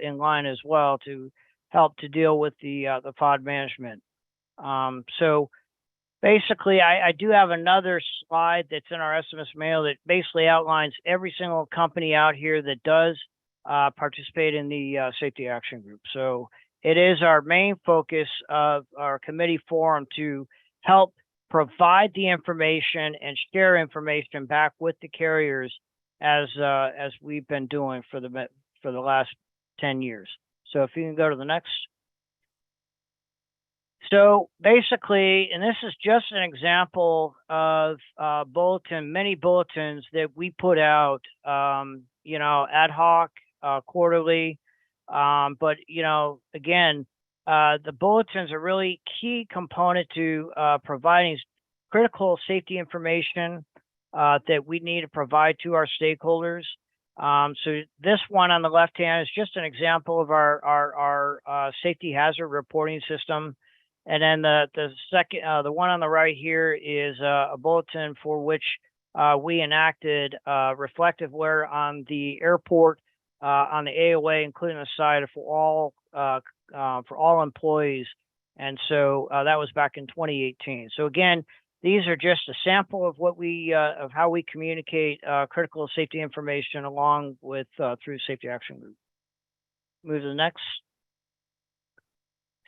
in line as well to help to deal with the FOD management. So basically, I do have another slide that's in our SMS mail that basically outlines every single company out here that does participate in the Safety Action Group. So it is our main focus of our committee forum to help provide the information and share information back with the carriers as we've been doing for the last 10 years. So if you can go to the next. So basically, and this is just an example of many bulletins that we put out, ad hoc, quarterly. But again, the bulletins are really key component to providing critical safety information that we need to provide to our stakeholders. So this one on the left hand is just an example of our safety hazard reporting system. And then the second, the one on the right here is a bulletin for which we enacted reflective wear on the airport, on the AOA, including the side for all employees. And so that was back in 2018. So again, these are just a sample of what of how we communicate critical safety information along with through Safety Action Group. Move to the next.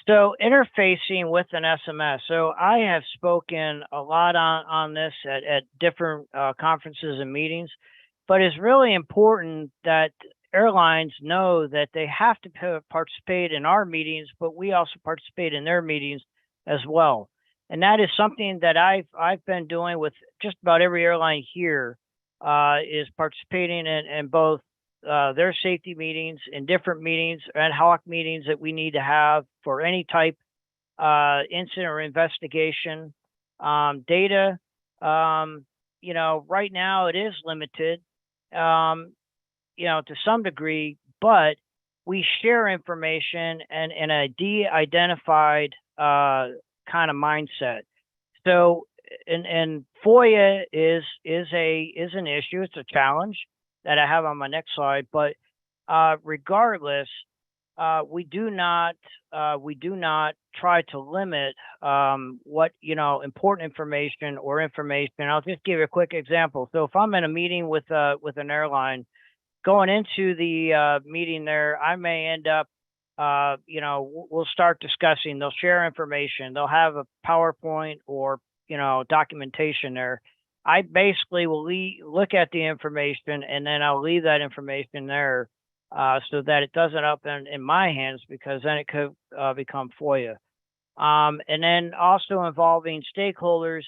So interfacing with an SMS. So I have spoken a lot on this at different conferences and meetings, but it's really important that airlines know that they have to participate in our meetings, but we also participate in their meetings as well. And that is something that I've been doing with just about every airline here, is participating in both their safety meetings, in different meetings, ad hoc meetings that we need to have for any type incident or investigation. Data, right now it is limited, to some degree, but we share information and in a de-identified kind of mindset. So, and FOIA is an issue. It's a challenge that I have on my next slide. But regardless, we do not try to limit what important information or information. I'll just give you a quick example. So if I'm in a meeting with an airline, going into the meeting there, I may end up we'll start discussing. They'll share information. They'll have a PowerPoint or documentation there. I basically will look at the information and then I'll leave that information there so that it doesn't up in my hands, because then it could become FOIA. And then also involving stakeholders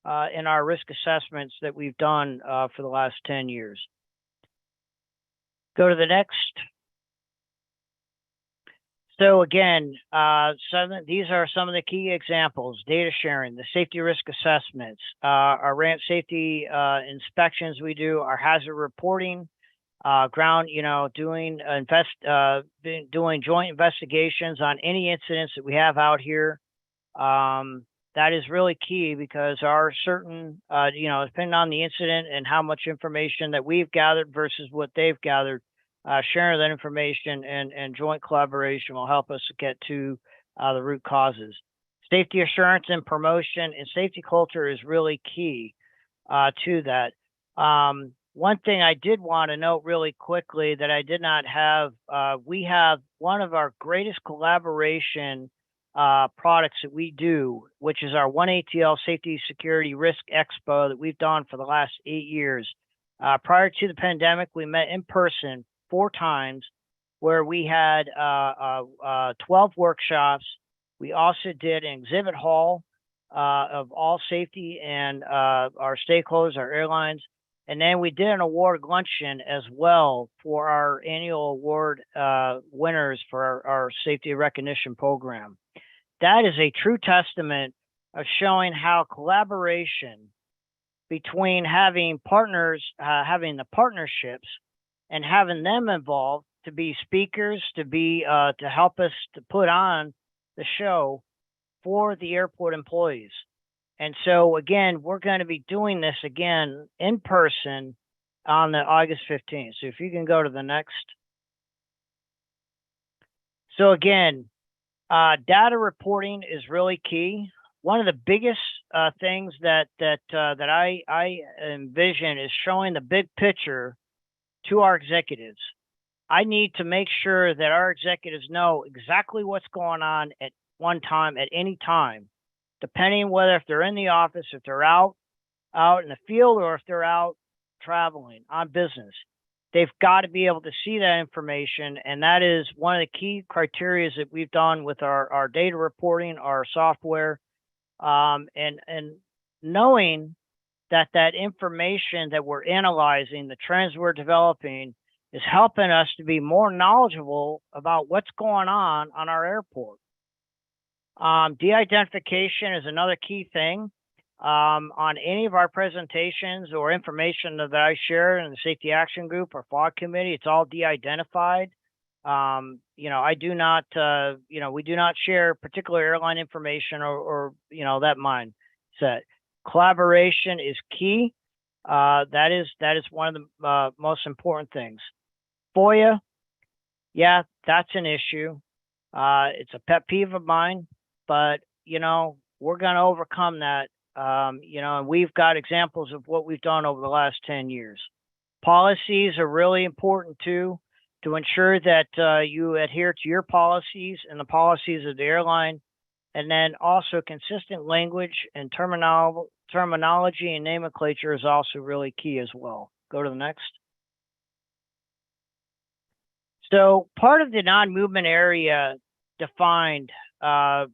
in our risk assessments that we've done for the last 10 years. Go to the next. So again, these are some of the key examples: data sharing, the safety risk assessments, our ramp safety inspections we do, our hazard reporting, ground, doing joint investigations on any incidents that we have out here. That is really key, because our certain, depending on the incident and how much information that we've gathered versus what they've gathered, sharing that information and joint collaboration will help us get to the root causes. Safety assurance and promotion and safety culture is really key to that. One thing I did want to note really quickly that I did not have, we have one of our greatest collaboration products that we do, which is our 1ATL Safety Security Risk Expo that we've done for the last 8 years. Prior to the pandemic, we met in person 4 times, where we had 12 workshops. We also did an exhibit hall of all safety and our stakeholders, our airlines. And then we did an award luncheon as well for our annual award winners for our safety recognition program. That is a true testament of showing how collaboration between having partners, having the partnerships and having them involved to be speakers, to help us to put on the show for the airport employees. And so again, we're going to be doing this again in person on the August 15th. So if you can go to the next. So again, data reporting is really key. One of the biggest things that I envision is showing the big picture to our executives. I need to make sure that our executives know exactly what's going on at one time, at any time, depending whether if they're in the office, if they're out in the field, or if they're out traveling on business. They've got to be able to see that information, and that is one of the key criteria that we've done with our data reporting, our software, and knowing that information that we're analyzing, the trends we're developing, is helping us to be more knowledgeable about what's going on our airport. De-identification is another key thing. on any of our presentations or information that I share in the Safety Action Group or FOG Committee. It's all de-identified. I do not, we do not share particular airline information or that mindset. Collaboration is key. That is one of the most important things. FOIA, yeah, that's an issue. It's a pet peeve of mine, but we're going to overcome that. And we've got examples of what we've done over the last 10 years. Policies are really important too, to ensure that you adhere to your policies and the policies of the airline, and then also consistent language and terminology and nomenclature is also really key as well. Go to the next. So part of the non-movement area defined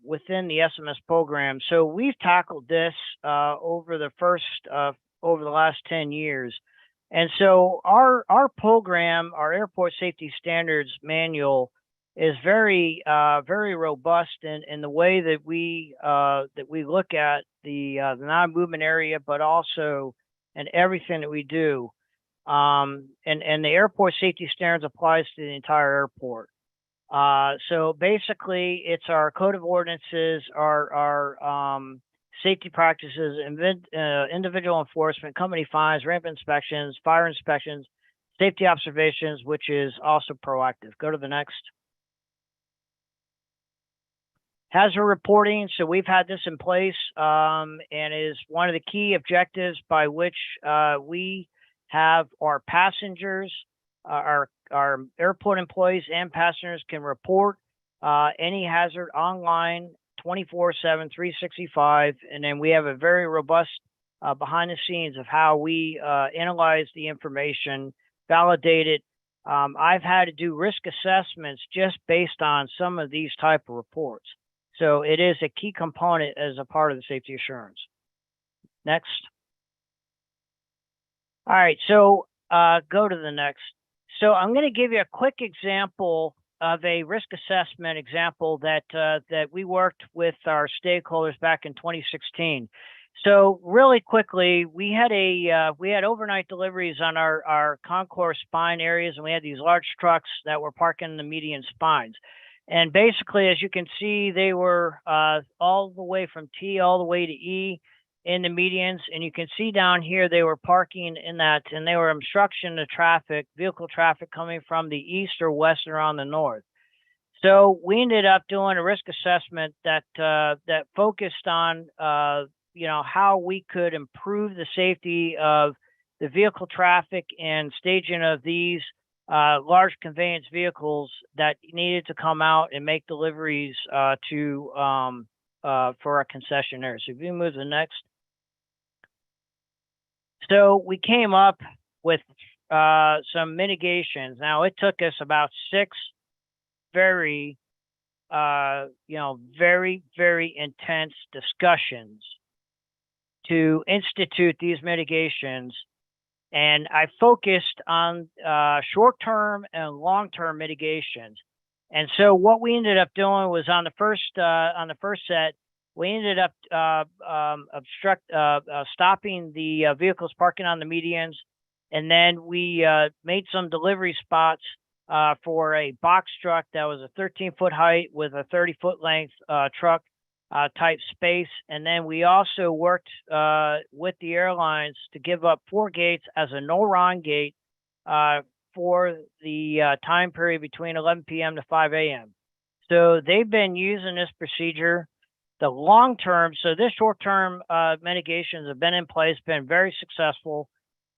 within the SMS program. So we've tackled this over the last 10 years. And so our program, our airport safety standards manual, is very robust in the way that we look at the non-movement area, but also in everything that we do. And the airport safety standards applies to the entire airport. So basically, it's our code of ordinances, our safety practices, individual enforcement, company fines, ramp inspections, fire inspections, safety observations, which is also proactive. Go to the next. Hazard reporting. So we've had this in place and is one of the key objectives by which we have our passengers, our airport employees and passengers can report any hazard online 24/7, 365. And then we have a very robust behind the scenes of how we analyze the information, validate it. I've had to do risk assessments just based on some of these type of reports. So it is a key component as a part of the safety assurance. Next. All right, so go to the next. So I'm going to give you a quick example of a risk assessment example that we worked with our stakeholders back in 2016. So really quickly, we had overnight deliveries on our concourse spine areas, and we had these large trucks that were parking in the median spines. And basically, as you can see, they were all the way from T all the way to E in the medians. And you can see down here, they were parking in that, and they were obstruction to traffic, vehicle traffic coming from the east or west or on the north. So we ended up doing a risk assessment that focused on, how we could improve the safety of the vehicle traffic and staging of these large conveyance vehicles that needed to come out and make deliveries for our concessionaires. So if you move to the next. So we came up with some mitigations. Now it took us about 6 very intense discussions to institute these mitigations. And I focused on short-term and long-term mitigations. And so what we ended up doing was on the first set, we ended up stopping the vehicles parking on the medians, and then we made some delivery spots for a box truck that was a 13-foot height with a 30-foot length truck type space. And then we also worked with the airlines to give up 4 gates as a no-run gate for the time period between 11 p.m. to 5 a.m. So they've been using this procedure. The long-term, so this short-term mitigations have been in place, been very successful.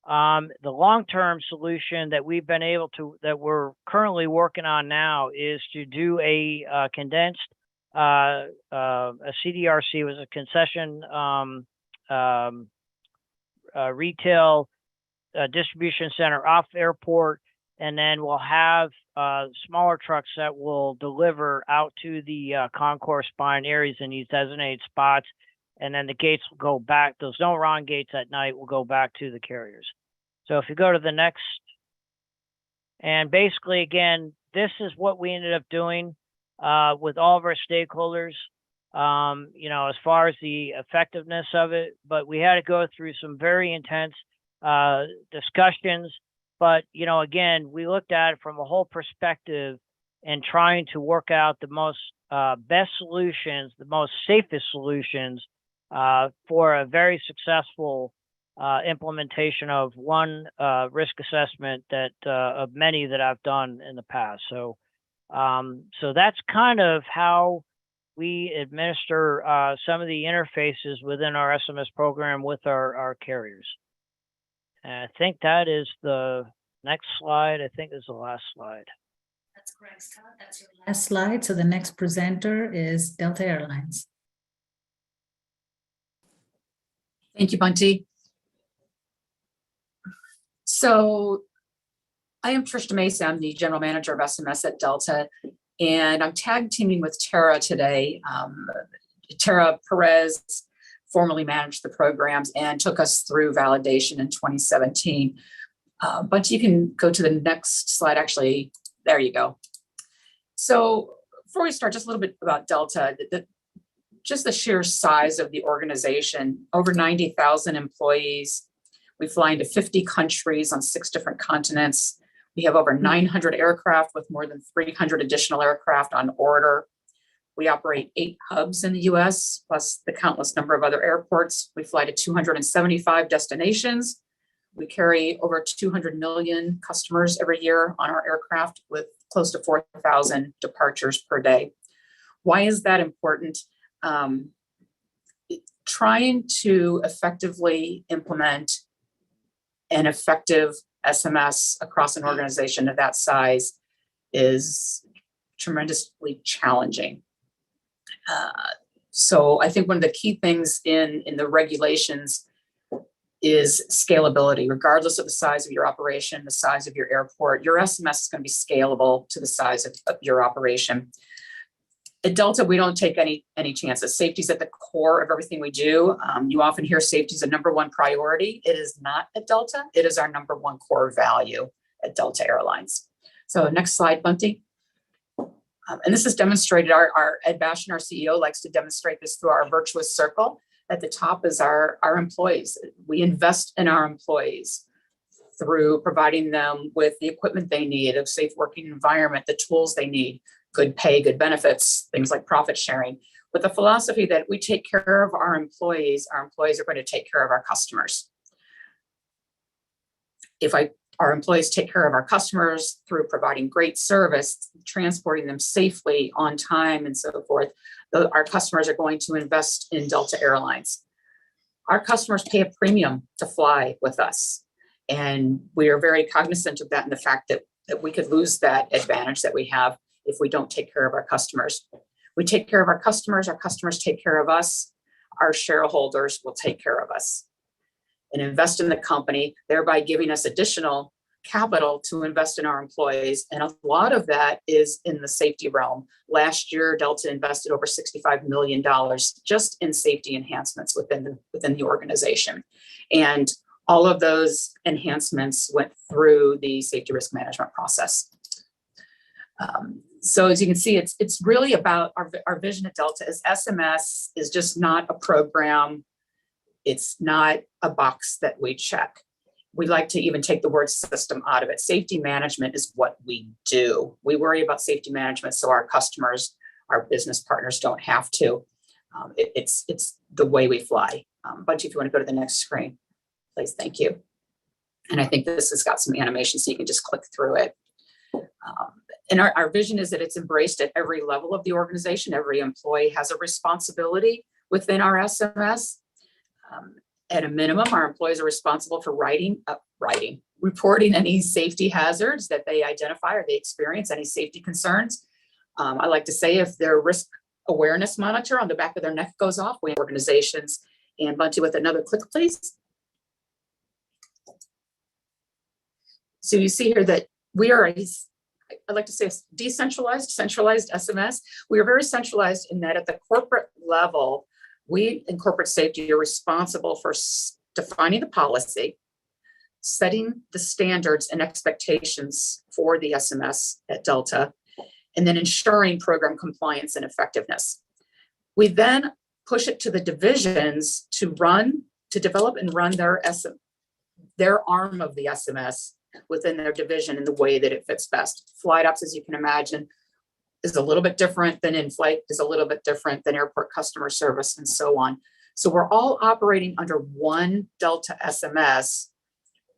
The long-term solution that we've been able to, that we're currently working on now, is to do a condensed a CDRC, was a concession retail distribution center off airport, and then we'll have smaller trucks that will deliver out to the concourse spine areas in these designated spots, and then the gates will go back. Those no-run gates at night will go back to the carriers. So if you go to the next, and basically again, this is what we ended up doing with all of our stakeholders. as far as the effectiveness of it, but we had to go through some very intense discussions. But, again, we looked at it from a whole perspective and trying to work out the most best solutions, the most safest solutions for a very successful implementation of one risk assessment that of many that I've done in the past. So that's kind of how we administer some of the interfaces within our SMS program with our carriers. And I think that is the next slide. I think is the last slide. That's correct, Scott. That's your last slide. So the next presenter is Delta Airlines. Thank you, Bunty. So I am Tricia Macy. I'm the general manager of SMS at Delta, and I'm tag teaming with Tara today. Tara Perez formerly managed the programs and took us through validation in 2017. But you can go to the next slide. Actually, there you go. So before we start, just a little bit about Delta, just the sheer size of the organization, over 90,000 employees. We fly into 50 countries on 6 different continents. We have over 900 aircraft with more than 300 additional aircraft on order. We operate 8 hubs in the US, plus the countless number of other airports. We fly to 275 destinations. We carry over 200 million customers every year on our aircraft with close to 4,000 departures per day. Why is that important? Trying to effectively implement an effective SMS across an organization of that size is tremendously challenging. So I think one of the key things in the regulations is scalability. Regardless of the size of your operation, the size of your airport, your SMS is going to be scalable to the size of your operation. At Delta, we don't take any chances. Safety is at the core of everything we do. You often hear safety is a #1 priority. It is not at Delta. It is our #1 core value at Delta Airlines. So next slide, Bunty. And this is demonstrated, our Ed Bastian, our CEO, likes to demonstrate this through our virtuous circle. At the top is our employees. We invest in our employees through providing them with the equipment they need, a safe working environment, the tools they need, good pay, good benefits, things like profit sharing, with the philosophy that we take care of our employees are going to take care of our customers. If our employees take care of our customers through providing great service, transporting them safely on time and so forth, our customers are going to invest in Delta Airlines. Our customers pay a premium to fly with us. And we are very cognizant of that and the fact that we could lose that advantage that we have if we don't take care of our customers. We take care of our customers take care of us, our shareholders will take care of us and invest in the company, thereby giving us additional capital to invest in our employees. And a lot of that is in the safety realm. Last year, Delta invested over $65 million just in safety enhancements within the organization. And all of those enhancements went through the safety risk management process. So as you can see, it's really about our vision at Delta is SMS is just not a program. It's not a box that we check. We like to even take the word system out of it. Safety management is what we do. We worry about safety management so our customers, our business partners don't have to. It's the way we fly. Bunty, if you want to go to the next screen, please, thank you. And I think this has got some animation so you can just click through it. And our vision is that it's embraced at every level of the organization. Every employee has a responsibility within our SMS. At a minimum, our employees are responsible for reporting any safety hazards that they identify or they experience, any safety concerns. I like to say if their risk awareness monitor on the back of their neck goes off, we have organizations. And Bunty, with another click, please. So you see here that we are I like to say decentralized, centralized SMS. We are very centralized in that at the corporate level, we in corporate safety are responsible for defining the policy, setting the standards and expectations for the SMS at Delta, and then ensuring program compliance and effectiveness. We then push it to the divisions to develop and run their arm of the SMS within their division in the way that it fits best. Flight ops, as you can imagine, is a little bit different than in-flight, is a little bit different than airport customer service, and so on. So we're all operating under one Delta SMS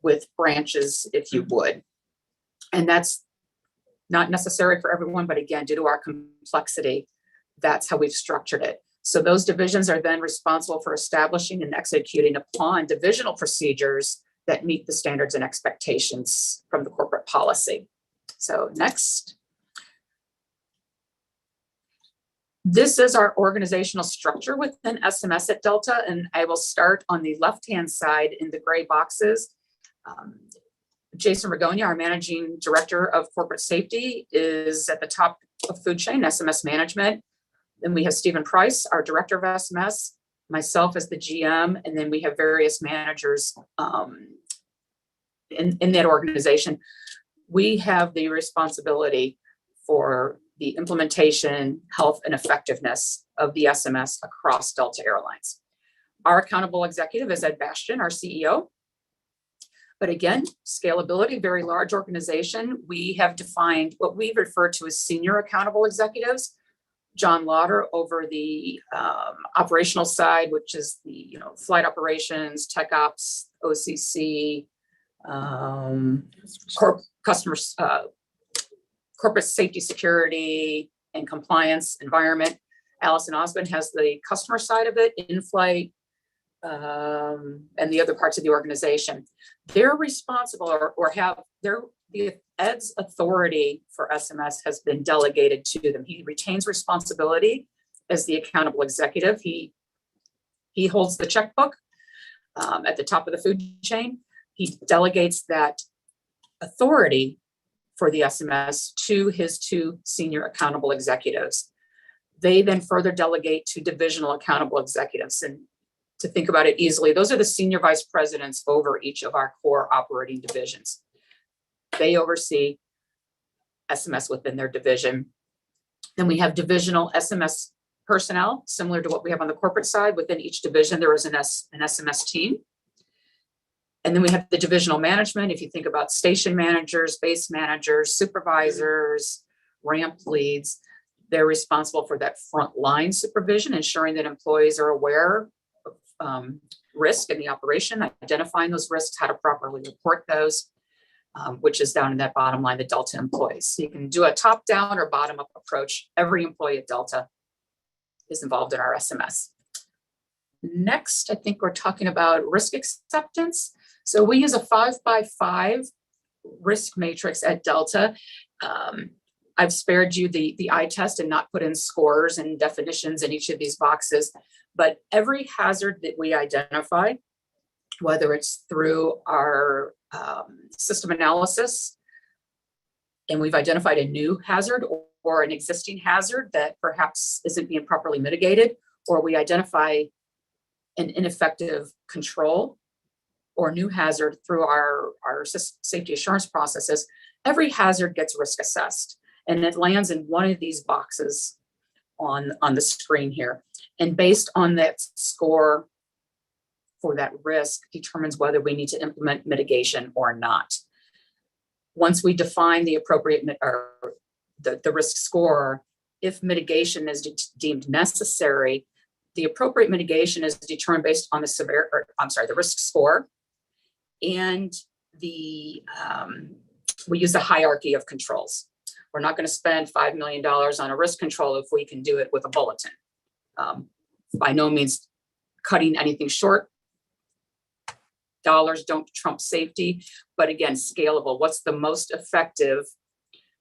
with branches, if you would. And that's not necessary for everyone, but again, due to our complexity, that's how we've structured it. So those divisions are then responsible for establishing and executing upon divisional procedures that meet the standards and expectations from the corporate policy. So next. This is our organizational structure within SMS at Delta, and I will start on the left-hand side in the gray boxes. Jason Ragonia, our Managing Director of Corporate Safety, is at the top of food chain, SMS management. Then we have Stephen Price, our Director of SMS, myself as the GM, and then we have various managers in that organization. We have the responsibility for the implementation, health, and effectiveness of the SMS across Delta Airlines. Our accountable executive is Ed Bastian, our CEO. But again, scalability, very large organization. We have defined what we refer to as senior accountable executives. John Lauder over the operational side, which is the flight operations, tech ops, OCC, corporate safety, security, and compliance environment. Allison Osmond has the customer side of it, in-flight, and the other parts of the organization. They're responsible the Ed's authority for SMS has been delegated to them. He retains responsibility as the accountable executive. He holds the checkbook at the top of the food chain. He delegates that authority for the SMS to his two senior accountable executives. They then further delegate to divisional accountable executives. And to think about it easily, those are the senior vice presidents over each of our core operating divisions. They oversee SMS within their division. Then we have divisional SMS personnel, similar to what we have on the corporate side. Within each division, there is an SMS team. And then we have the divisional management. If you think about station managers, base managers, supervisors, ramp leads, they're responsible for that frontline supervision, ensuring that employees are aware of risk in the operation, identifying those risks, how to properly report those, which is down in that bottom line, the Delta employees. So you can do a top-down or bottom-up approach. Every employee at Delta is involved in our SMS. Next, I think we're talking about risk acceptance. So we use a 5x5 risk matrix at Delta. I've spared you the eye test and not put in scores and definitions in each of these boxes, but every hazard that we identify, whether it's through our system analysis, and we've identified a new hazard or an existing hazard that perhaps isn't being properly mitigated, or we identify an ineffective control or new hazard through our safety assurance processes, every hazard gets risk assessed. And it lands in one of these boxes on the screen here. And based on that score for that risk determines whether we need to implement mitigation or not. Once we define the appropriate or the risk score, if mitigation is deemed necessary, the appropriate mitigation is determined based on the risk score. And we use a hierarchy of controls. We're not going to spend $5 million on a risk control if we can do it with a bulletin. By no means cutting anything short. Dollars don't trump safety, but again, scalable. What's the most effective,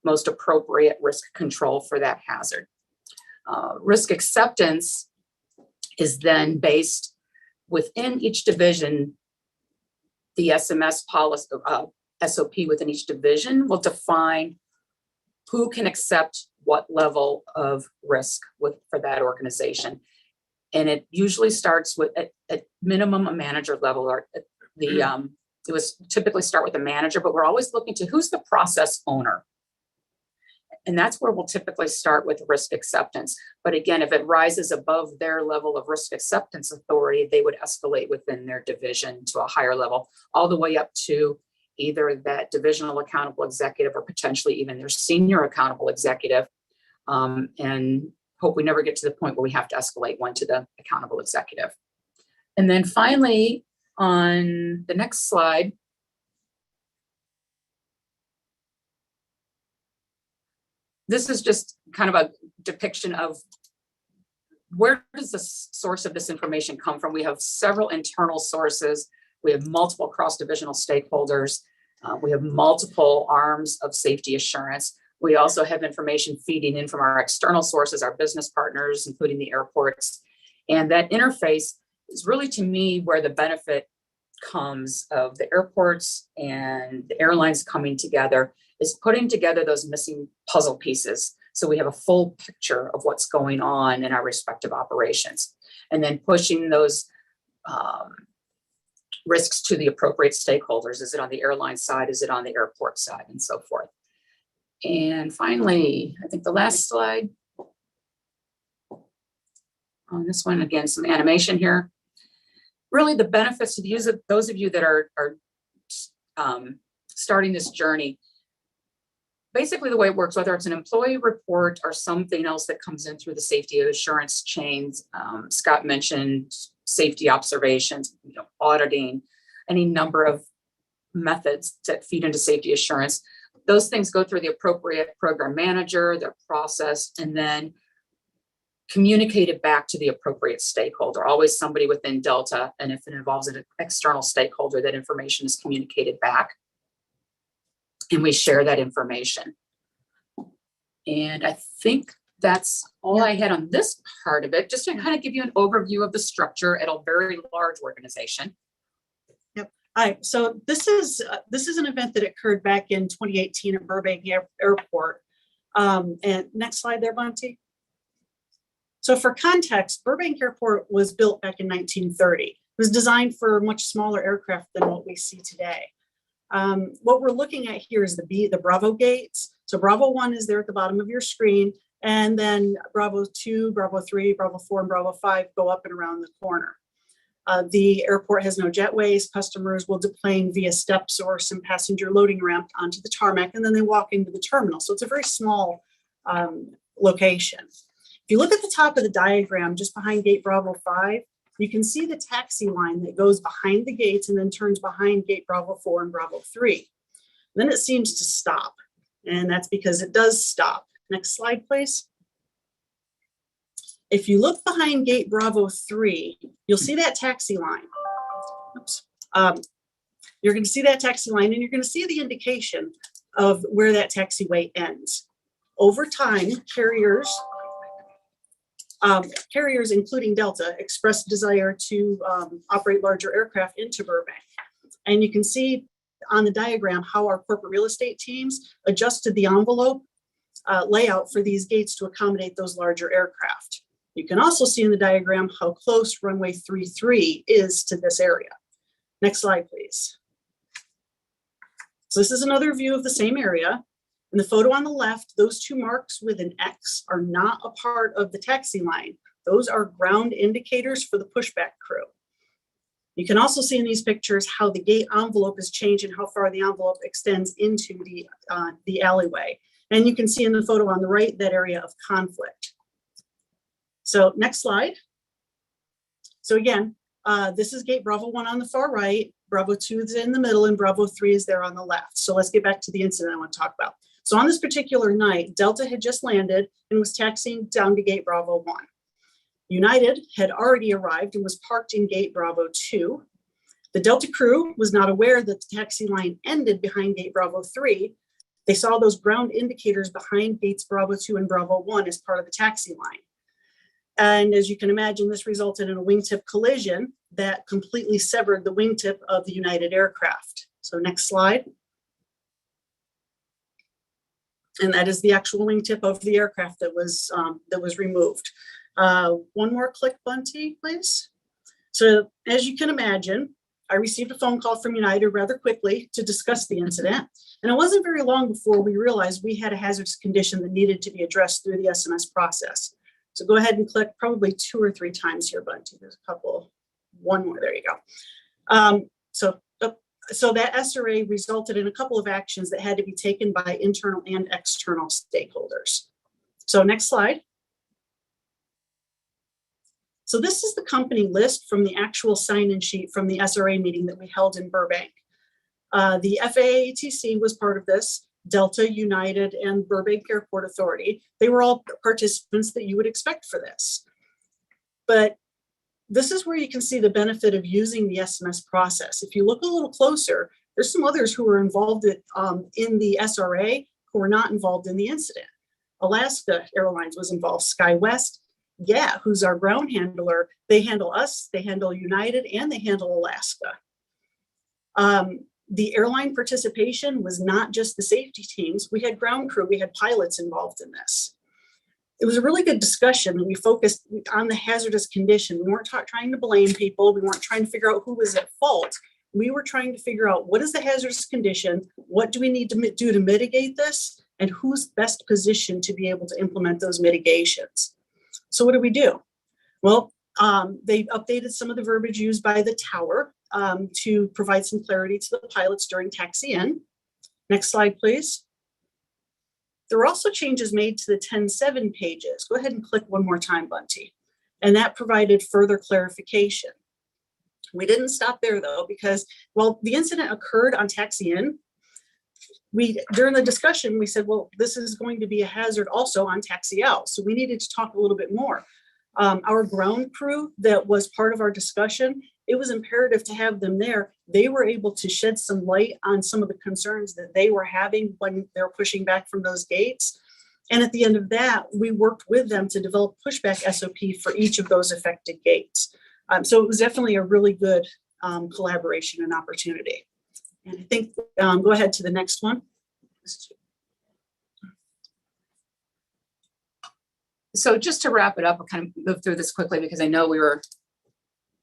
most appropriate risk control for that hazard? Risk acceptance is then based within each division. The SMS policy, SOP within each division will define who can accept what level of risk for that organization. And it usually starts with at minimum a manager level, or it was typically start with a manager, but we're always looking to who's the process owner. And that's where we'll typically start with risk acceptance. But again, if it rises above their level of risk acceptance authority, they would escalate within their division to a higher level, all the way up to either that divisional accountable executive or potentially even their senior accountable executive. And hope we never get to the point where we have to escalate one to the accountable executive. And then finally, on the next slide, this is just kind of a depiction of where does the source of this information come from. We have several internal sources. We have multiple cross-divisional stakeholders. We have multiple arms of safety assurance. We also have information feeding in from our external sources, our business partners, including the airports. And that interface is really, to me, where the benefit comes of the airports and the airlines coming together, is putting together those missing puzzle pieces so we have a full picture of what's going on in our respective operations, and then pushing those risks to the appropriate stakeholders. Is it on the airline side? Is it on the airport side? And so forth. And finally, I think the last slide. On this one, again, some animation here. Really the benefits to the use of those of you that are starting this journey. Basically, the way it works, whether it's an employee report or something else that comes in through the safety assurance chains, Scott mentioned safety observations, auditing, any number of methods that feed into safety assurance. Those things go through the appropriate program manager, their process, and then communicated back to the appropriate stakeholder, always somebody within Delta. And if it involves an external stakeholder, that information is communicated back. And we share that information. And I think that's all I had on this part of it, just to kind of give you an overview of the structure at a very large organization. Yep. All right. So this is an event that occurred back in 2018 at Burbank Airport. And next slide there, Monty. So for context, Burbank Airport was built back in 1930. It was designed for much smaller aircraft than what we see today. What we're looking at here is the Bravo gates. So Bravo 1 is there at the bottom of your screen, and then Bravo 2, Bravo 3, Bravo 4, and Bravo 5 go up and around the corner. The airport has no jetways. Customers will deplane via steps or some passenger loading ramp onto the tarmac, and then they walk into the terminal. So it's a very small location. If you look at the top of the diagram, just behind gate Bravo 5, you can see the taxi line that goes behind the gates and then turns behind gate Bravo 4 and Bravo 3. Then it seems to stop, and that's because it does stop. Next slide, please. If you look behind gate Bravo 3, you'll see that taxi line. Oops. You're going to see that taxi line, and you're going to see the indication of where that taxiway ends. Over time, carriers, including Delta, expressed desire to operate larger aircraft into Burbank. And you can see on the diagram how our corporate real estate teams adjusted the envelope layout for these gates to accommodate those larger aircraft. You can also see in the diagram how close runway 33 is to this area. Next slide, please. So this is another view of the same area. In the photo on the left, those two marks with an X are not a part of the taxi line. Those are ground indicators for the pushback crew. You can also see in these pictures how the gate envelope has changed and how far the envelope extends into the alleyway. And you can see in the photo on the right, that area of conflict. So next slide. So again, this is gate Bravo 1 on the far right, Bravo 2 is in the middle, and Bravo 3 is there on the left. So let's get back to the incident I want to talk about. So on this particular night, Delta had just landed and was taxiing down to gate Bravo 1. United had already arrived and was parked in gate Bravo 2. The Delta crew was not aware that the taxi line ended behind gate Bravo 3. They saw those ground indicators behind gates Bravo 2 and Bravo 1 as part of the taxi line. And as you can imagine, this resulted in a wingtip collision that completely severed the wingtip of the United aircraft. So next slide. And that is the actual wingtip of the aircraft that was removed. One more click, Bunty, please. So as you can imagine, I received a phone call from United rather quickly to discuss the incident. And it wasn't very long before we realized we had a hazardous condition that needed to be addressed through the SMS process. So go ahead and click probably 2 or 3 times here, Bunty. There's a couple, one more, there you go. So that SRA resulted in a couple of actions that had to be taken by internal and external stakeholders. So next slide. So this is the company list from the actual sign-in sheet from the SRA meeting that we held in Burbank. The FAA-ATC was part of this, Delta, United, and Burbank Airport Authority. They were all participants that you would expect for this. But this is where you can see the benefit of using the SMS process. If you look a little closer, there's some others who were involved in the SRA who were not involved in the incident. Alaska Airlines was involved, SkyWest, yeah, who's our ground handler. They handle us, they handle United, and they handle Alaska. The airline participation was not just the safety teams. We had ground crew, we had pilots involved in this. It was a really good discussion. We focused on the hazardous condition. We weren't trying to blame people. We weren't trying to figure out who was at fault. We were trying to figure out what is the hazardous condition, what do we need to do to mitigate this, and who's best positioned to be able to implement those mitigations. So what do we do? Well, they updated some of the verbiage used by the tower to provide some clarity to the pilots during taxi-in. Next slide, please. There were also changes made to the 10.7 pages. Go ahead and click one more time, Bunty. And that provided further clarification. We didn't stop there though, because while the incident occurred on taxi-in, during the discussion, we said, well, this is going to be a hazard also on taxi out. So we needed to talk a little bit more. Our ground crew that was part of our discussion, it was imperative to have them there. They were able to shed some light on some of the concerns that they were having when they were pushing back from those gates. And at the end of that, we worked with them to develop pushback SOP for each of those affected gates. So it was definitely a really good collaboration and opportunity. And I think, go ahead to the next one. So just to wrap it up, I'll kind of move through this quickly because I know we were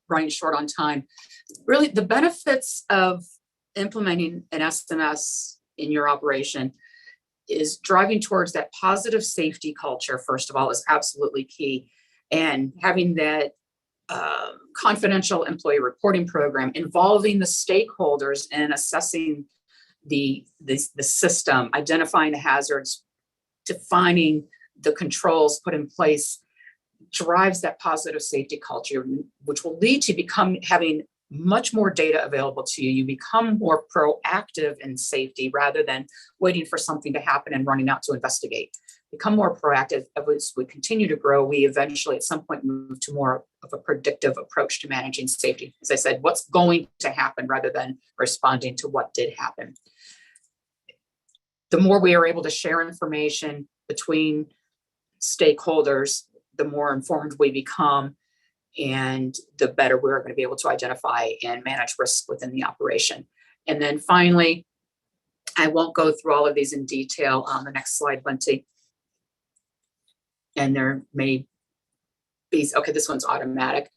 running short on time. Really, the benefits of implementing an SMS in your operation is driving towards that positive safety culture, first of all, is absolutely key. And having that confidential employee reporting program involving the stakeholders and assessing the system, identifying the hazards, defining the controls put in place, drives that positive safety culture, which will lead to having much more data available to you. You become more proactive in safety rather than waiting for something to happen and running out to investigate. Become more proactive. As we continue to grow, we eventually at some point move to more of a predictive approach to managing safety. As I said, what's going to happen rather than responding to what did happen. The more we are able to share information between stakeholders, the more informed we become, and the better we're going to be able to identify and manage risk within the operation. And then finally, I won't go through all of these in detail on the next slide, Bunty. And there may be, okay, this one's automatic.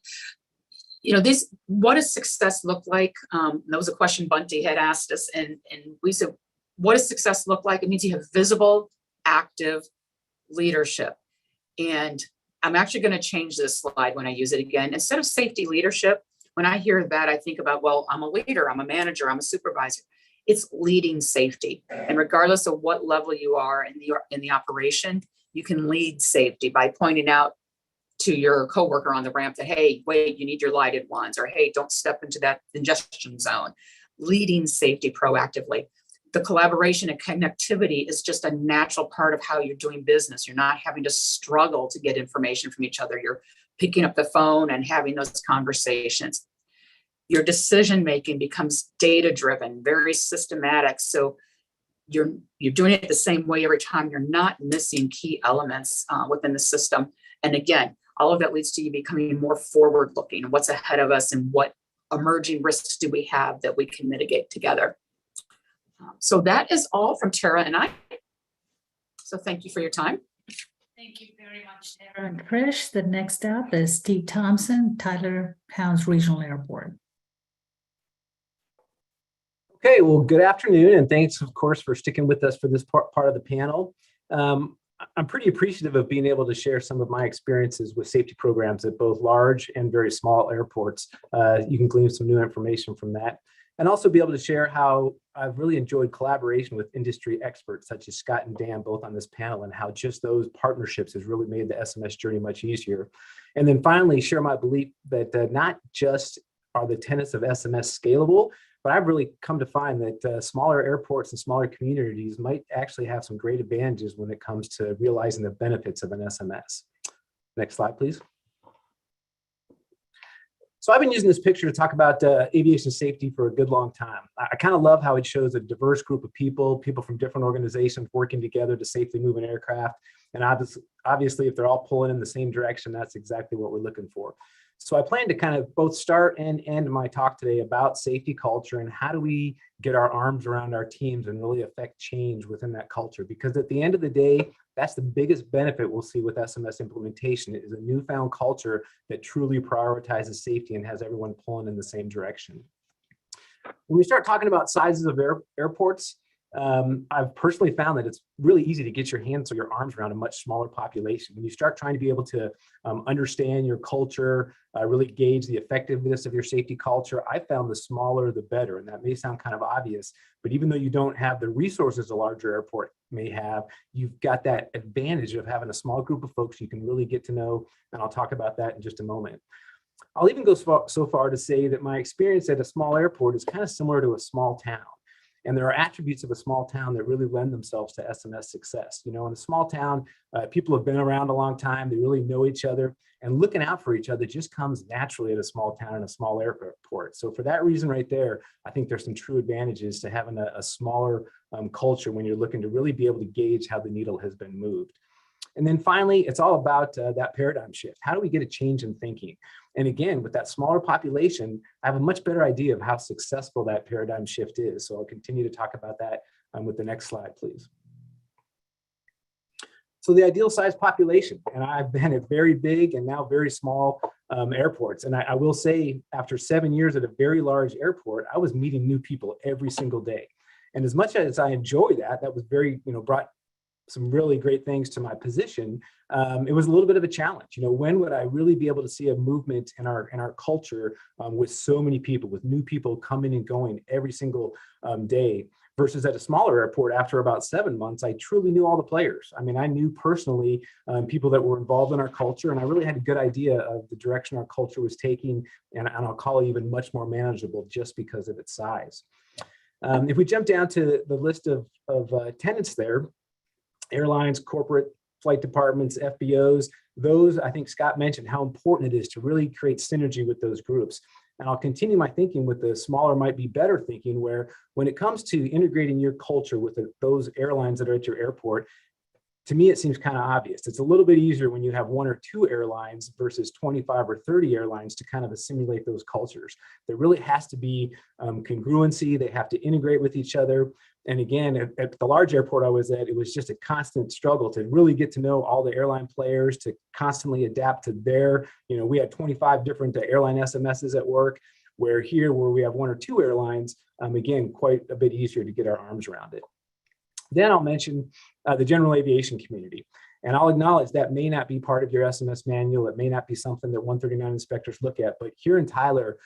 You know, what does success look like? That was a question Bunty had asked us, and we said, what does success look like? It means you have visible, active leadership. And I'm actually going to change this slide when I use it again. Instead of safety leadership, when I hear that, I think about, well, I'm a leader, I'm a manager, I'm a supervisor. It's leading safety. And regardless of what level you are in the operation, you can lead safety by pointing out to your coworker on the ramp that, hey, wait, you need your lighted ones, or hey, don't step into that ingestion zone. Leading safety proactively. The collaboration and connectivity is just a natural part of how you're doing business. You're not having to struggle to get information from each other. You're picking up the phone and having those conversations. Your decision-making becomes data-driven, very systematic. So you're doing it the same way every time. You're not missing key elements within the system. And again, all of that leads to you becoming more forward-looking. What's ahead of us and what emerging risks do we have that we can mitigate together? So that is all from Tara and I. So thank you for your time. Thank you very much, Tara and Trish. The next up is Steve Thompson, Tyler Pounds Regional Airport. Okay, well, good afternoon, and thanks, of course, for sticking with us for this part of the panel. I'm pretty appreciative of being able to share some of my experiences with safety programs at both large and very small airports. You can glean some new information from that, and also be able to share how I've really enjoyed collaboration with industry experts such as Scott and Dan, both on this panel, and how just those partnerships has really made the SMS journey much easier. And then finally, share my belief that not just are the tenets of SMS scalable, but I've really come to find that smaller airports and smaller communities might actually have some great advantages when it comes to realizing the benefits of an SMS. Next slide, please. So I've been using this picture to talk about aviation safety for a good long time. I kind of love how it shows a diverse group of people from different organizations working together to safely move an aircraft. And obviously, if they're all pulling in the same direction, that's exactly what we're looking for. So I plan to kind of both start and end my talk today about safety culture and how do we get our arms around our teams and really affect change within that culture. Because at the end of the day, that's the biggest benefit we'll see with SMS implementation is a newfound culture that truly prioritizes safety and has everyone pulling in the same direction. When we start talking about sizes of airports, I've personally found that it's really easy to get your hands or your arms around a much smaller population. When you start trying to be able to understand your culture, really gauge the effectiveness of your safety culture, I found the smaller the better. And that may sound kind of obvious, but even though you don't have the resources a larger airport may have, you've got that advantage of having a small group of folks you can really get to know. And I'll talk about that in just a moment. I'll even go so far to say that my experience at a small airport is kind of similar to a small town. And there are attributes of a small town that really lend themselves to SMS success. You know, in a small town, people have been around a long time, they really know each other, and looking out for each other just comes naturally at a small town and a small airport. So for that reason right there, I think there's some true advantages to having a smaller culture when you're looking to really be able to gauge how the needle has been moved. And then finally, it's all about that paradigm shift. How do we get a change in thinking? And again, with that smaller population, I have a much better idea of how successful that paradigm shift is. So I'll continue to talk about that with the next slide, please. So the ideal size population, and I've been at very big and now very small airports. And I will say after 7 years at a very large airport, I was meeting new people every single day. And as much as I enjoy that, that was very, brought some really great things to my position. It was a little bit of a challenge. When would I really be able to see a movement in our culture with so many people, with new people coming and going every single day, versus at a smaller airport after about 7 months, I truly knew all the players. I mean, I knew personally people that were involved in our culture, and I really had a good idea of the direction our culture was taking, and I'll call it even much more manageable just because of its size. If we jump down to the list of tenants there, airlines, corporate flight departments, FBOs, those, I think Scott mentioned how important it is to really create synergy with those groups. And I'll continue my thinking with the smaller might be better thinking, where when it comes to integrating your culture with those airlines that are at your airport, to me, it seems kind of obvious. It's a little bit easier when you have 1 or 2 airlines versus 25 or 30 airlines to kind of assimilate those cultures. There really has to be congruency. They have to integrate with each other. And again, at the large airport I was at, it was just a constant struggle to really get to know all the airline players, to constantly adapt to their, we had 25 different airline SMSs at work, where we have 1 or 2 airlines, again, quite a bit easier to get our arms around it. Then I'll mention the general aviation community. And I'll acknowledge that may not be part of your SMS manual. It may not be something that 139 inspectors look at, but here in Tyler,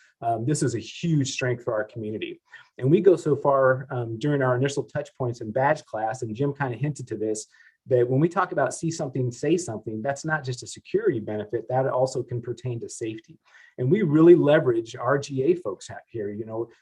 this is a huge strength for our community. And we go so far during our initial touch points in badge class, and Jim kind of hinted to this, that when we talk about see something, say something, that's not just a security benefit, that also can pertain to safety. And we really leverage our GA folks here.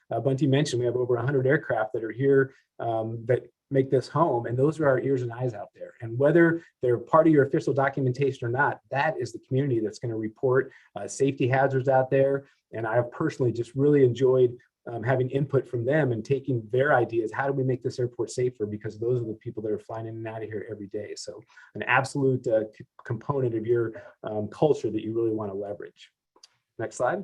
Bunty mentioned we have over 100 aircraft that are here that make this home, and those are our ears and eyes out there. And whether they're part of your official documentation or not, that is the community that's going to report safety hazards out there. And I have personally just really enjoyed having input from them and taking their ideas. How do we make this airport safer? Because those are the people that are flying in and out of here every day. So an absolute component of your culture that you really want to leverage. Next slide.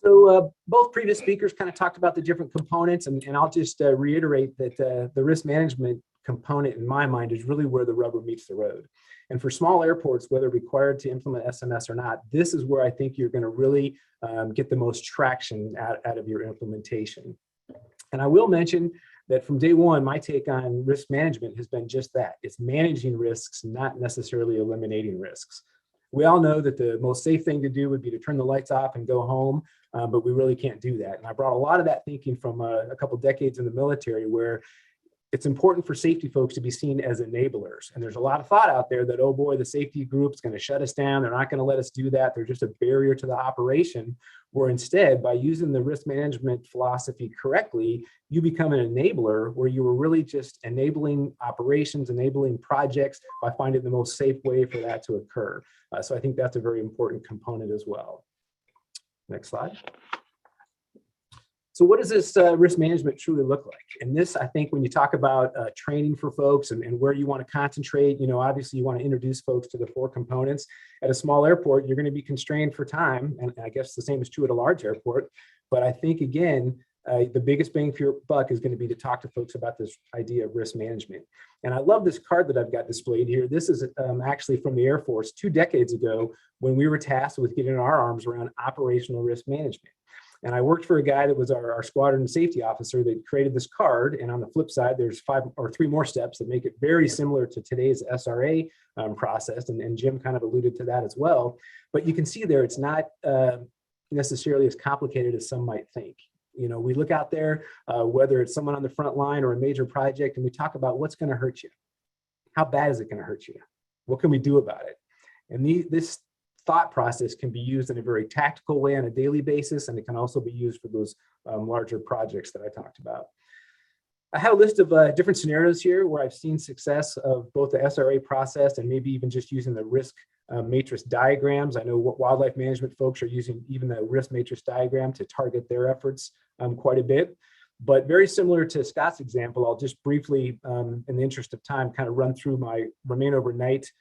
So both previous speakers kind of talked about the different components, and I'll just reiterate that the risk management component in my mind is really where the rubber meets the road. And for small airports, whether required to implement SMS or not, this is where I think you're going to really get the most traction out of your implementation. And I will mention that from day one, my take on risk management has been just that. It's managing risks, not necessarily eliminating risks. We all know that the most safe thing to do would be to turn the lights off and go home, but we really can't do that. And I brought a lot of that thinking from a couple decades in the military, where it's important for safety folks to be seen as enablers. And there's a lot of thought out there that, oh boy, the safety group's going to shut us down. They're not going to let us do that. They're just a barrier to the operation. Where instead, by using the risk management philosophy correctly, you become an enabler, where you were really just enabling operations, enabling projects by finding the most safe way for that to occur. So I think that's a very important component as well. Next slide. So what does this risk management truly look like? And this, I think, when you talk about training for folks and where you want to concentrate, you know, obviously you want to introduce folks to the 4 components. At a small airport, you're going to be constrained for time. And I guess the same is true at a large airport. But I think, again, the biggest bang for your buck is going to be to talk to folks about this idea of risk management. And I love this card that I've got displayed here. This is actually from the Air Force 2 decades ago, when we were tasked with getting our arms around operational risk management. And I worked for a guy that was our squadron safety officer that created this card. And on the flip side, there's 5 or 3 more steps that make it very similar to today's SRA process. And Jim kind of alluded to that as well. But you can see there, it's not necessarily as complicated as some might think. You know, we look out there, whether it's someone on the front line or a major project, and we talk about what's going to hurt you. How bad is it going to hurt you? What can we do about it? And this thought process can be used in a very tactical way on a daily basis, and it can also be used for those larger projects that I talked about. I have a list of different scenarios here where I've seen success of both the SRA process and maybe even just using the risk matrix diagrams. I know what wildlife management folks are using even the risk matrix diagram to target their efforts quite a bit. But very similar to Scott's example, I'll just briefly, in the interest of time, kind of run through my remain overnight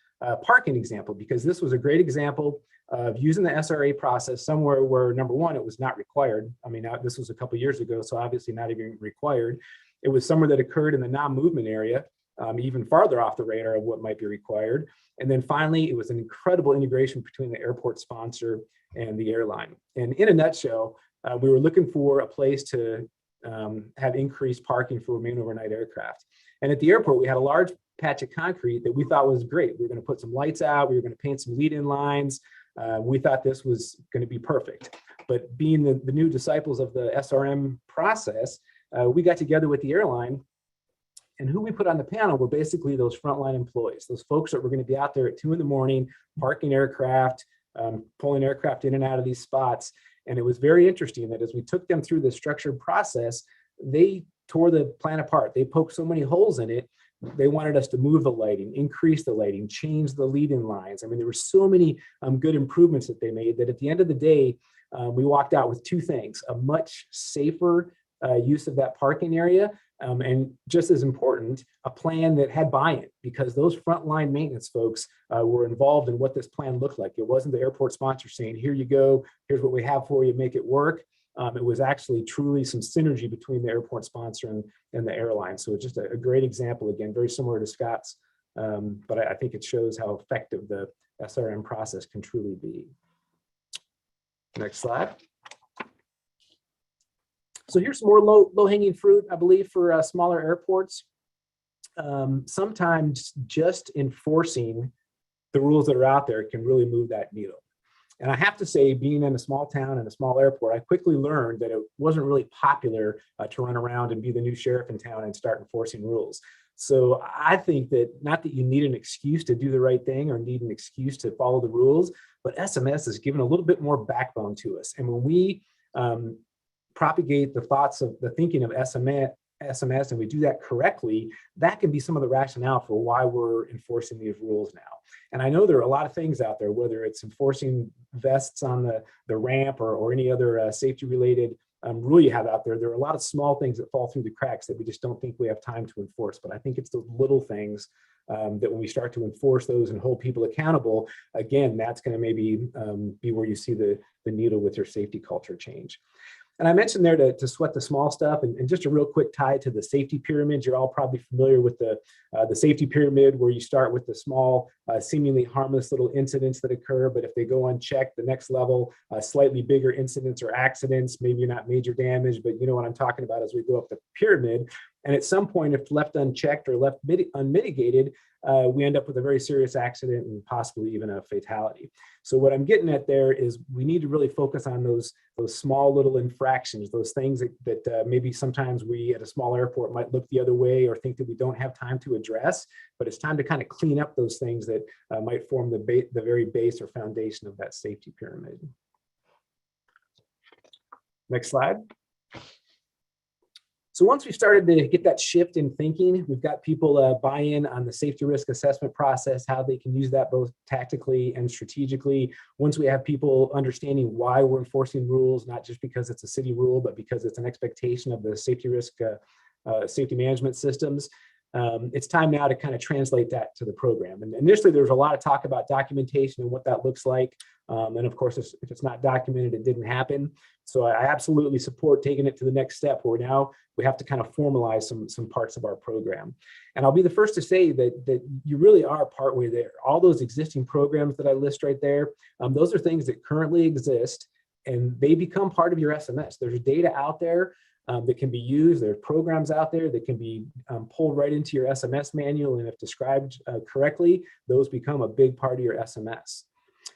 parking example, because this was a great example of using the SRA process somewhere where, number one, it was not required. I mean, this was a couple years ago, so obviously not even required. It was somewhere that occurred in the non-movement area, even farther off the radar of what might be required. And then finally, it was an incredible integration between the airport sponsor and the airline. And in a nutshell, we were looking for a place to have increased parking for remain overnight aircraft. And at the airport, we had a large patch of concrete that we thought was great. We were going to put some lights out. We were going to paint some lead-in lines. We thought this was going to be perfect. But being the new disciples of the SRM process, we got together with the airline, and who we put on the panel were basically those frontline employees, those folks that were going to be out there at 2 in the morning, parking aircraft, pulling aircraft in and out of these spots. And it was very interesting that as we took them through the structured process, they tore the plan apart. They poked so many holes in it. They wanted us to move the lighting, increase the lighting, change the lead-in lines. I mean, there were so many good improvements that they made that at the end of the day, we walked out with 2 things: a much safer use of that parking area, and just as important, a plan that had buy-in, because those frontline maintenance folks were involved in what this plan looked like. It wasn't the airport sponsor saying, here you go, here's what we have for you, make it work. It was actually truly some synergy between the airport sponsor and the airline. So it's just a great example, again, very similar to Scott's, but I think it shows how effective the SRM process can truly be. Next slide. So here's some more low-hanging fruit, I believe, for smaller airports. Sometimes just enforcing the rules that are out there can really move that needle. And I have to say, being in a small town and a small airport, I quickly learned that it wasn't really popular to run around and be the new sheriff in town and start enforcing rules. So I think that not that you need an excuse to do the right thing or need an excuse to follow the rules, but SMS has given a little bit more backbone to us. And when we propagate the thoughts of the thinking of SMS, and we do that correctly, that can be some of the rationale for why we're enforcing these rules now. And I know there are a lot of things out there, whether it's enforcing vests on the ramp or any other safety related rule you have out there. There are a lot of small things that fall through the cracks that we just don't think we have time to enforce. But I think it's those little things that when we start to enforce those and hold people accountable, again, that's going to maybe be where you see the needle with your safety culture change. And I mentioned there to sweat the small stuff, and just a real quick tie to the safety pyramid. You're all probably familiar with the safety pyramid, where you start with the small, seemingly harmless little incidents that occur, but if they go unchecked, the next level, slightly bigger incidents or accidents, maybe not major damage, but you know what I'm talking about as we go up the pyramid. And at some point, if left unchecked or left unmitigated, we end up with a very serious accident and possibly even a fatality. So what I'm getting at there is we need to really focus on those small little infractions, those things that maybe sometimes we at a small airport might look the other way or think that we don't have time to address, but it's time to kind of clean up those things that might form the very base or foundation of that safety pyramid. Next slide. So once we started to get that shift in thinking, we've got people buy in on the safety risk assessment process, how they can use that both tactically and strategically. Once we have people understanding why we're enforcing rules, not just because it's a city rule, but because it's an expectation of the safety risk, safety management systems, it's time now to kind of translate that to the program. And initially, there was a lot of talk about documentation and what that looks like. And of course, if it's not documented, it didn't happen. So I absolutely support taking it to the next step, where now we have to kind of formalize some parts of our program. And I'll be the first to say that you really are partway there. All those existing programs that I list right there, those are things that currently exist, and they become part of your SMS. There's data out there that can be used. There's programs out there that can be pulled right into your SMS manual, and if described correctly, those become a big part of your SMS.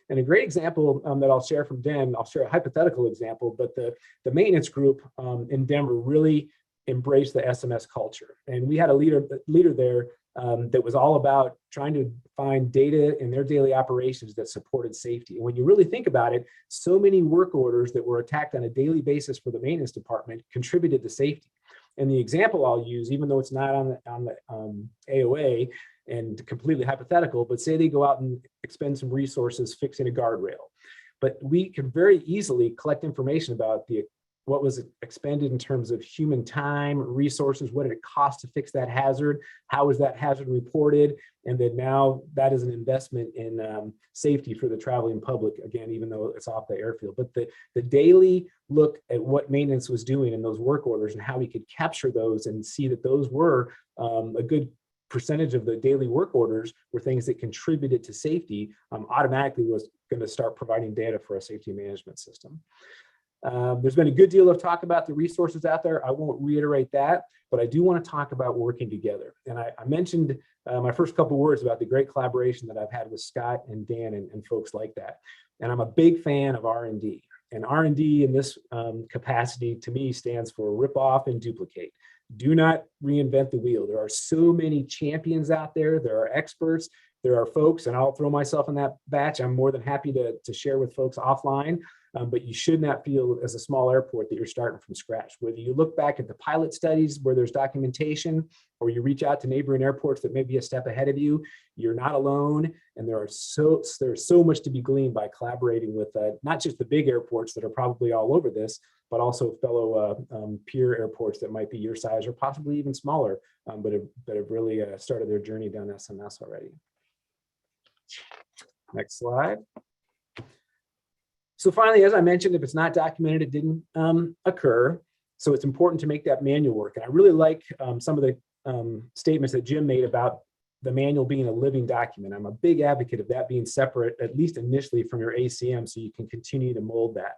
And a great example that I'll share from Den, I'll share a hypothetical example, but the maintenance group in Denver really embraced the SMS culture. And we had a leader there that was all about trying to find data in their daily operations that supported safety. And when you really think about it, so many work orders that were attacked on a daily basis for the maintenance department contributed to safety. And the example I'll use, even though it's not on the AOA and completely hypothetical, but say they go out and expend some resources fixing a guardrail. But we can very easily collect information about what was expended in terms of human time, resources, what did it cost to fix that hazard, how was that hazard reported, and then now that is an investment in safety for the traveling public, again, even though it's off the airfield. But the daily look at what maintenance was doing in those work orders and how we could capture those and see that those were a good percentage of the daily work orders were things that contributed to safety, automatically was going to start providing data for a safety management system. There's been a good deal of talk about the resources out there. I won't reiterate that, but I do want to talk about working together. And I mentioned my first couple words about the great collaboration that I've had with Scott and Dan and folks like that. And I'm a big fan of R&D. And R&D in this capacity, to me, stands for rip off and duplicate. Do not reinvent the wheel. There are so many champions out there. There are experts. There are folks, and I'll throw myself in that batch. I'm more than happy to share with folks offline. But you should not feel as a small airport that you're starting from scratch. Whether you look back at the pilot studies where there's documentation, or you reach out to neighboring airports that may be a step ahead of you, you're not alone. And there's so much to be gleaned by collaborating with not just the big airports that are probably all over this, but also fellow peer airports that might be your size or possibly even smaller, but have really started their journey down SMS already. Next slide. So finally, as I mentioned, if it's not documented, it didn't occur. So it's important to make that manual work. And I really like some of the statements that Jim made about the manual being a living document. I'm a big advocate of that being separate, at least initially, from your ACM, so you can continue to mold that.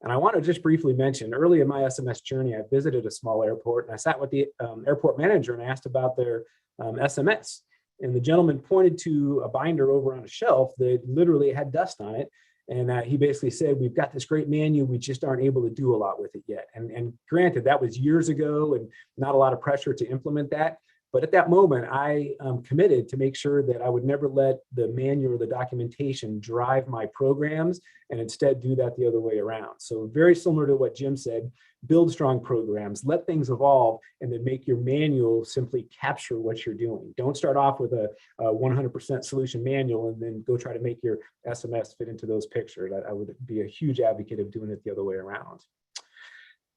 And I want to just briefly mention, early in my SMS journey, I visited a small airport and I sat with the airport manager and I asked about their SMS. And the gentleman pointed to a binder over on a shelf that literally had dust on it. And he basically said, we've got this great manual, we just aren't able to do a lot with it yet. And granted, that was years ago and not a lot of pressure to implement that. But at that moment, I committed to make sure that I would never let the manual or the documentation drive my programs, and instead do that the other way around. So very similar to what Jim said, build strong programs, let things evolve, and then make your manual simply capture what you're doing. Don't start off with a 100% solution manual and then go try to make your SMS fit into those pictures. I would be a huge advocate of doing it the other way around.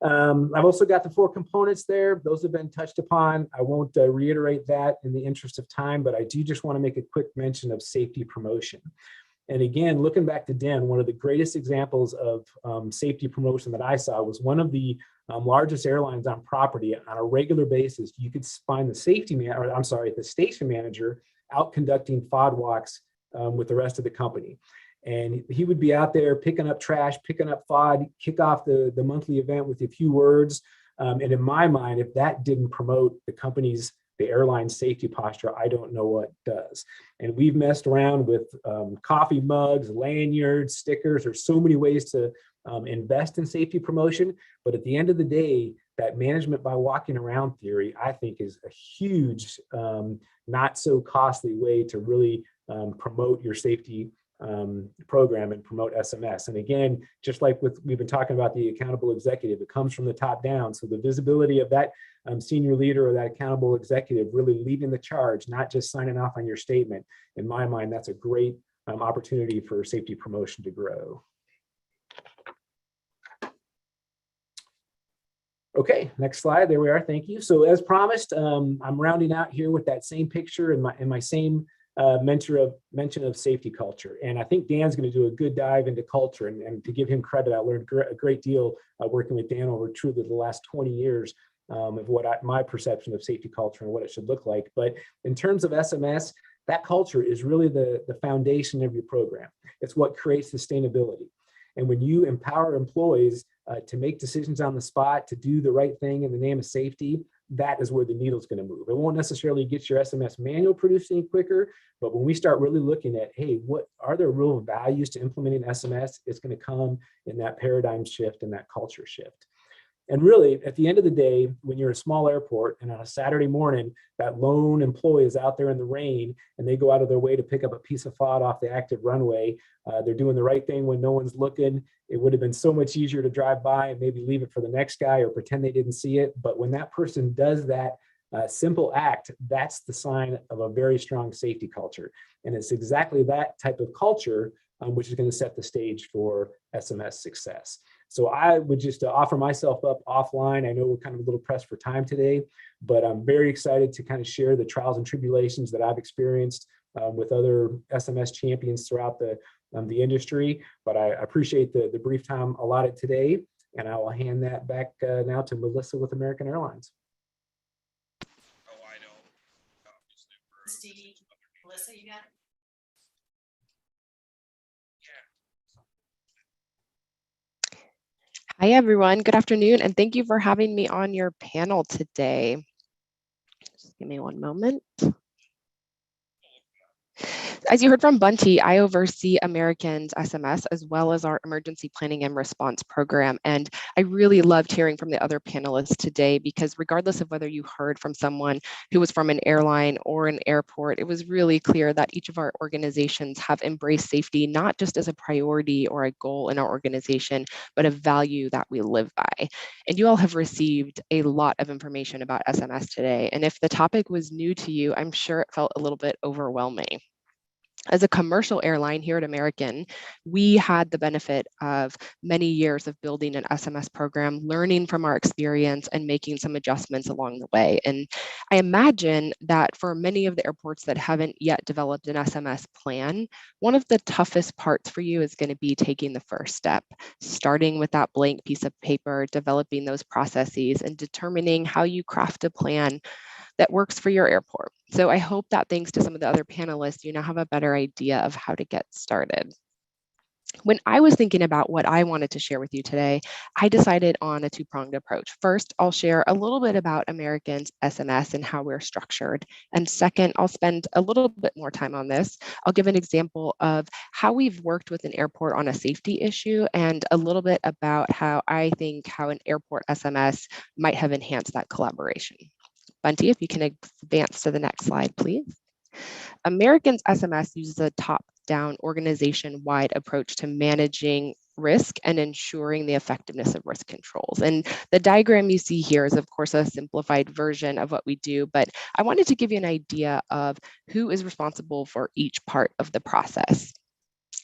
I've also got the 4 components there. Those have been touched upon. I won't reiterate that in the interest of time, but I do just want to make a quick mention of safety promotion. And again, looking back to Den, one of the greatest examples of safety promotion that I saw was one of the largest airlines on property. On a regular basis, you could find the the station manager out conducting FOD walks with the rest of the company. And he would be out there picking up trash, picking up FOD, kick off the monthly event with a few words. And in my mind, if that didn't promote the airline safety posture, I don't know what does. And we've messed around with coffee mugs, lanyards, stickers. There's so many ways to invest in safety promotion. But at the end of the day, that management by walking around theory, I think, is a huge, not so costly way to really promote your safety program and promote SMS. And again, just like we've been talking about the accountable executive, it comes from the top down. So the visibility of that senior leader or that accountable executive really leading the charge, not just signing off on your statement. In my mind, that's a great opportunity for safety promotion to grow. Okay, next slide. There we are. Thank you. So as promised, I'm rounding out here with that same picture and my same mention of safety culture. And I think Dan's going to do a good dive into culture. And to give him credit, I learned a great deal working with Dan over truly the last 20 years of my perception of safety culture and what it should look like. But in terms of SMS, that culture is really the foundation of your program. It's what creates sustainability. And when you empower employees to make decisions on the spot, to do the right thing in the name of safety, that is where the needle's going to move. It won't necessarily get your SMS manual produced any quicker, but when we start really looking at, hey, what are there real values to implementing SMS, it's going to come in that paradigm shift and that culture shift. And really, at the end of the day, when you're a small airport and on a Saturday morning, that lone employee is out there in the rain and they go out of their way to pick up a piece of FOD off the active runway, they're doing the right thing when no one's looking. It would have been so much easier to drive by and maybe leave it for the next guy or pretend they didn't see it. But when that person does that simple act, that's the sign of a very strong safety culture. And it's exactly that type of culture which is going to set the stage for SMS success. So I would just offer myself up offline. I know we're kind of a little pressed for time today, but I'm very excited to kind of share the trials and tribulations that I've experienced with other SMS champions throughout the industry. But I appreciate the brief time allotted today, and I will hand that back now to Melissa with American Airlines. Melissa, you got it? Hi, everyone. Good afternoon, and thank you for having me on your panel today. Just give me one moment. As you heard from Bunty, I oversee American's SMS as well as our emergency planning and response program. And I really loved hearing from the other panelists today because regardless of whether you heard from someone who was from an airline or an airport, it was really clear that each of our organizations have embraced safety, not just as a priority or a goal in our organization, but a value that we live by. And you all have received a lot of information about SMS today. And if the topic was new to you, I'm sure it felt a little bit overwhelming. As a commercial airline here at American, we had the benefit of many years of building an SMS program, learning from our experience and making some adjustments along the way. And I imagine that for many of the airports that haven't yet developed an SMS plan, one of the toughest parts for you is going to be taking the first step, starting with that blank piece of paper, developing those processes and determining how you craft a plan that works for your airport. So I hope that thanks to some of the other panelists, you now have a better idea of how to get started. When I was thinking about what I wanted to share with you today, I decided on a two-pronged approach. First, I'll share a little bit about American's SMS and how we're structured. And second, I'll spend a little bit more time on this. I'll give an example of how we've worked with an airport on a safety issue and a little bit about how I think how an airport SMS might have enhanced that collaboration. Bunty, if you can advance to the next slide, please. American's SMS uses a top-down organization-wide approach to managing risk and ensuring the effectiveness of risk controls. And the diagram you see here is, of course, a simplified version of what we do, but I wanted to give you an idea of who is responsible for each part of the process.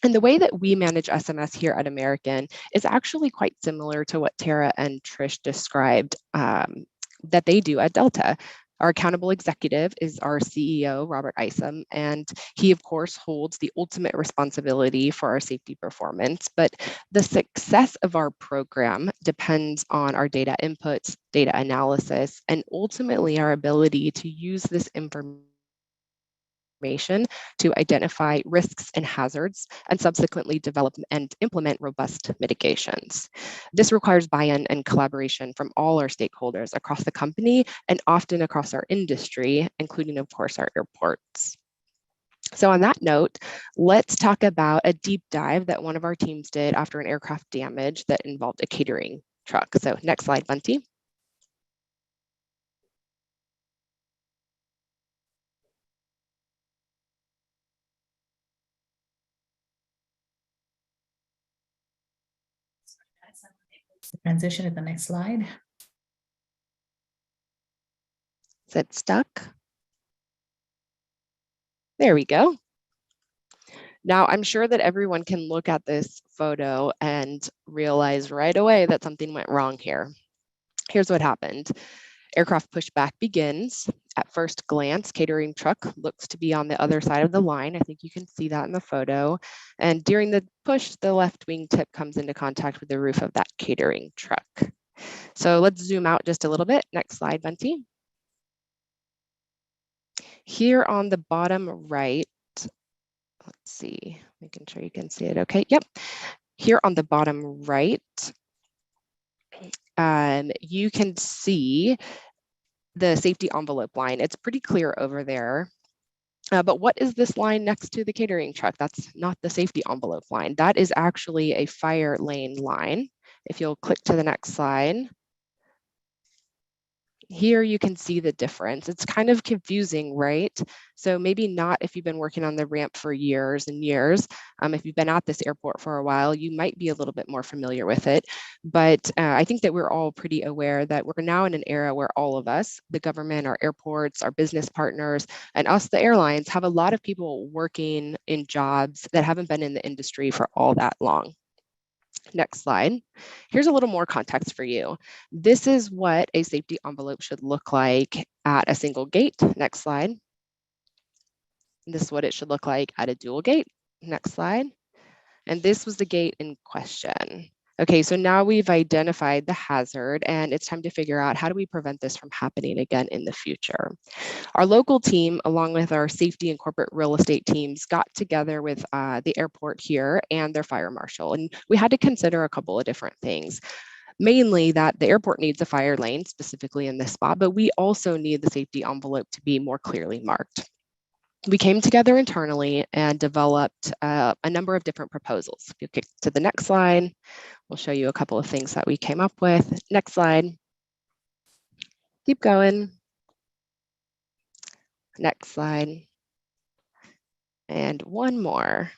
And the way that we manage SMS here at American is actually quite similar to what Tara and Trish described that they do at Delta. Our accountable executive is our CEO, Robert Isom, and he, of course, holds the ultimate responsibility for our safety performance. But the success of our program depends on our data inputs, data analysis, and ultimately our ability to use this information to identify risks and hazards and subsequently develop and implement robust mitigations. This requires buy-in and collaboration from all our stakeholders across the company and often across our industry, including, of course, our airports. So on that note, let's talk about a deep dive that one of our teams did after an aircraft damage that involved a catering truck. So next slide, Bunty. Transition to the next slide. Is it stuck? There we go. Now, I'm sure that everyone can look at this photo and realize right away that something went wrong here. Here's what happened. Aircraft pushback begins. At first glance, catering truck looks to be on the other side of the line. I think you can see that in the photo. And during the push, the left wing tip comes into contact with the roof of that catering truck. So let's zoom out just a little bit. Next slide, Bunty. Here on the bottom right, let's see, making sure you can see it. Okay, yep. Here on the bottom right, you can see the safety envelope line. It's pretty clear over there. But what is this line next to the catering truck? That's not the safety envelope line. That is actually a fire lane line. If you'll click to the next slide. Here you can see the difference. It's kind of confusing, right? So maybe not if you've been working on the ramp for years and years. If you've been at this airport for a while, you might be a little bit more familiar with it. But I think that we're all pretty aware that we're now in an era where all of us, the government, our airports, our business partners, and us, the airlines, have a lot of people working in jobs that haven't been in the industry for all that long. Next slide. Here's a little more context for you. This is what a safety envelope should look like at a single gate. Next slide. This is what it should look like at a dual gate. Next slide. And this was the gate in question. Okay, so now we've identified the hazard and it's time to figure out how do we prevent this from happening again in the future. Our local team, along with our safety and corporate real estate teams, got together with the airport here and their fire marshal. And we had to consider a couple of different things. Mainly that the airport needs a fire lane, specifically in this spot, but we also need the safety envelope to be more clearly marked. We came together internally and developed a number of different proposals. If you click to the next slide, we'll show you a couple of things that we came up with. Next slide. Keep going. Next slide. And one more.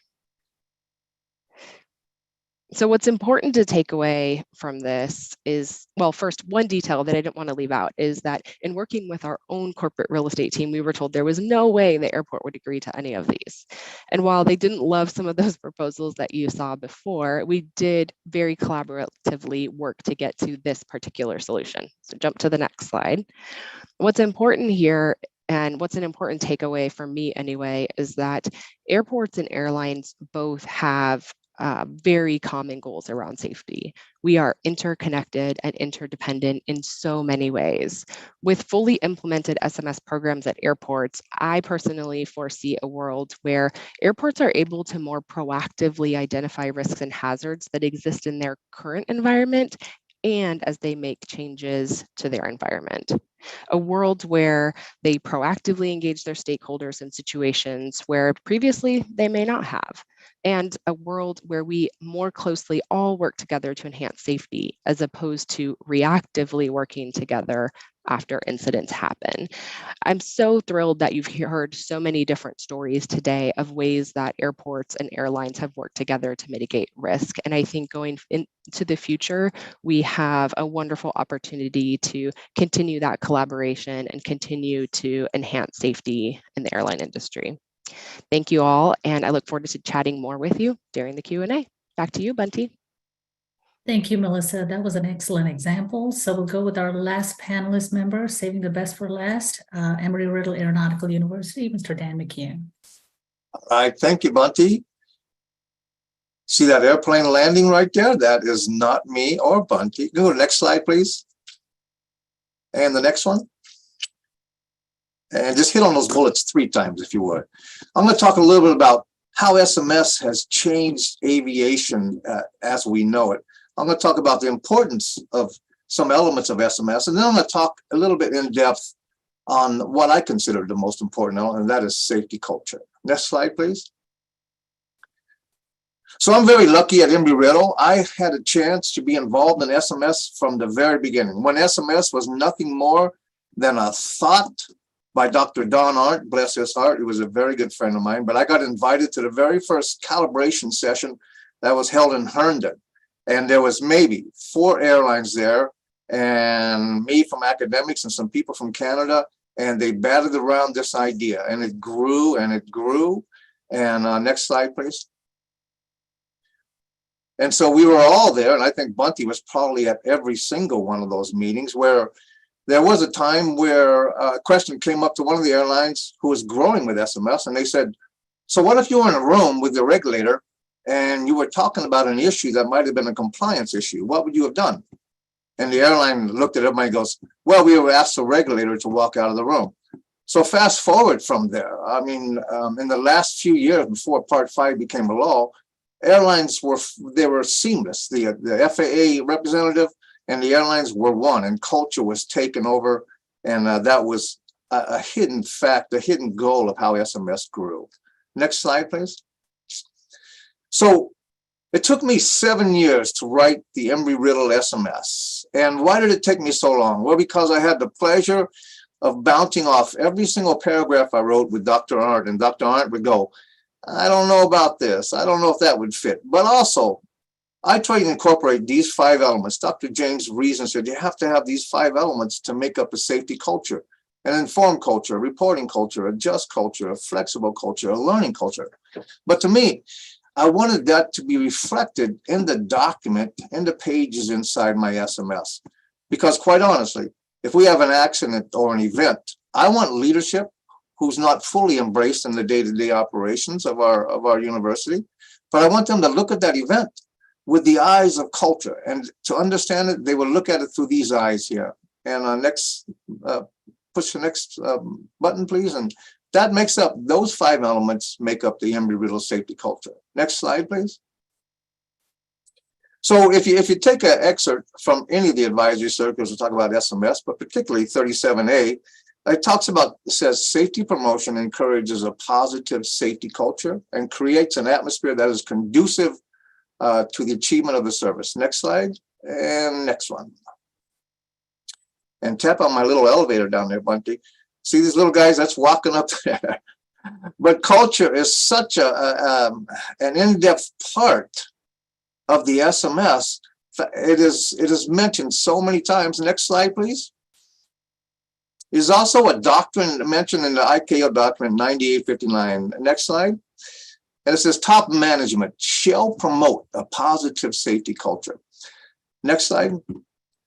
So what's important to take away from this is, well, first, one detail that I didn't want to leave out is that in working with our own corporate real estate team, we were told there was no way the airport would agree to any of these. And while they didn't love some of those proposals that you saw before, we did very collaboratively work to get to this particular solution. So jump to the next slide. What's important here, and what's an important takeaway for me anyway, is that airports and airlines both have very common goals around safety. We are interconnected and interdependent in so many ways. With fully implemented SMS programs at airports, I personally foresee a world where airports are able to more proactively identify risks and hazards that exist in their current environment and as they make changes to their environment. A world where they proactively engage their stakeholders in situations where previously they may not have, and a world where we more closely all work together to enhance safety as opposed to reactively working together after incidents happen. I'm so thrilled that you've heard so many different stories today of ways that airports and airlines have worked together to mitigate risk. And I think going into the future, we have a wonderful opportunity to continue that collaboration and continue to enhance safety in the airline industry. Thank you all, and I look forward to chatting more with you during the Q&A. Back to you, Bunty. Thank you, Melissa. That was an excellent example. So we'll go with our last panelist member, saving the best for last, Embry-Riddle Aeronautical University, Mr. Dan McCune. All right, thank you, Bunty. See that airplane landing right there? That is not me or Bunty. Go to the next slide, please. And the next one. And just hit on those bullets 3 times, if you would. I'm going to talk a little bit about how SMS has changed aviation as we know it. I'm going to talk about the importance of some elements of SMS, and then I'm going to talk a little bit in depth on what I consider the most important element, and that is safety culture. Next slide, please. So I'm very lucky at Embry-Riddle. I had a chance to be involved in SMS from the very beginning, when SMS was nothing more than a thought by Dr. Don Arndt, bless his heart. He was a very good friend of mine, but I got invited to the very first calibration session that was held in Herndon. And there was maybe 4 airlines there, and me from academics and some people from Canada, and they batted around this idea, and it grew and it grew. And next slide, please. And so we were all there, and I think Bunty was probably at every single one of those meetings, where there was a time where a question came up to one of the airlines who was growing with SMS, and they said, so what if you were in a room with the regulator and you were talking about an issue that might have been a compliance issue? What would you have done? And the airline looked at everybody and goes, well, we were asked the regulator to walk out of the room. So fast forward from there, I mean, in the last few years before Part 5 became a law, airlines were seamless. The FAA representative and the airlines were one, and culture was taken over. And that was a hidden fact, a hidden goal of how SMS grew. Next slide, please. So it took me 7 years to write the Embry-Riddle SMS. And why did it take me so long? Well, because I had the pleasure of bouncing off every single paragraph I wrote with Dr. Arndt, and Dr. Arndt would go, I don't know about this. I don't know if that would fit. But also, I try to incorporate these 5 elements. Dr. James Reason said you have to have these 5 elements to make up a safety culture: an informed culture, a reporting culture, a just culture, a flexible culture, a learning culture. But to me, I wanted that to be reflected in the document, in the pages inside my SMS. Because quite honestly, if we have an accident or an event, I want leadership who's not fully embraced in the day-to-day operations of our university, but I want them to look at that event with the eyes of culture, and to understand it, they will look at it through these eyes here. And next, push the next button, please. And that makes up, those 5 elements make up the Embry-Riddle safety culture. Next slide, please. So if you take an excerpt from any of the advisory circulars to talk about SMS, but particularly 37A, it says safety promotion encourages a positive safety culture and creates an atmosphere that is conducive to the achievement of the service. Next slide, and next one. And tap on my little elevator down there, Bunty. See these little guys? That's walking up there. But culture is such an in-depth part of the SMS. It is mentioned so many times. Next slide, please. Is also a doctrine mentioned in the ICAO document 9859. Next slide. And it says top management shall promote a positive safety culture. Next slide.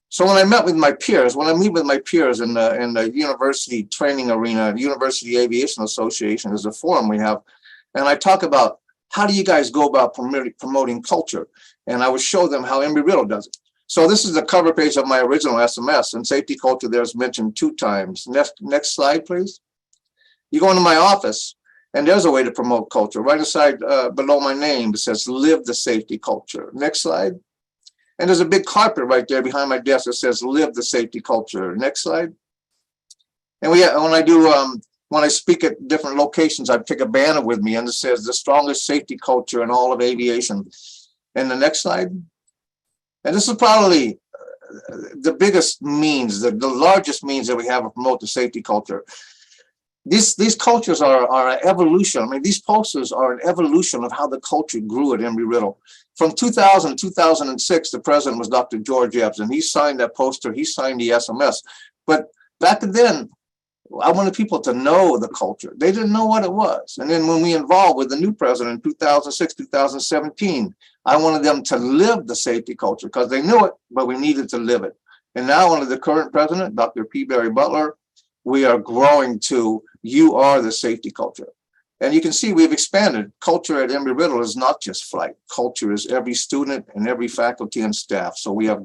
So when I met with my peers, when I meet with my peers in the university training arena, the University Aviation Association is a forum we have, and I talk about how do you guys go about promoting culture, and I would show them how Embry-Riddle does it. So this is the cover page of my original SMS, and safety culture there is mentioned 2 times. Next slide, please. You go into my office, and there's a way to promote culture. Right aside below my name, it says live the safety culture. Next slide. And there's a big carpet right there behind my desk that says live the safety culture. Next slide. And when I speak at different locations, I take a banner with me and it says the strongest safety culture in all of aviation. And the next slide. And this is probably the biggest means, the largest means that we have to promote the safety culture. These cultures are an evolution. I mean, these posters are an evolution of how the culture grew at Embry-Riddle. From 2000 to 2006, the president was Dr. George Ebbs, and he signed that poster. He signed the SMS. But back then, I wanted people to know the culture. They didn't know what it was. And then when we involved with the new president in 2006, 2017, I wanted them to live the safety culture because they knew it, but we needed to live it. And now under the current president, Dr. P. Barry Butler, we are growing to, you are the safety culture. And you can see we've expanded. Culture at Embry-Riddle is not just flight. Culture is every student and every faculty and staff. So we have,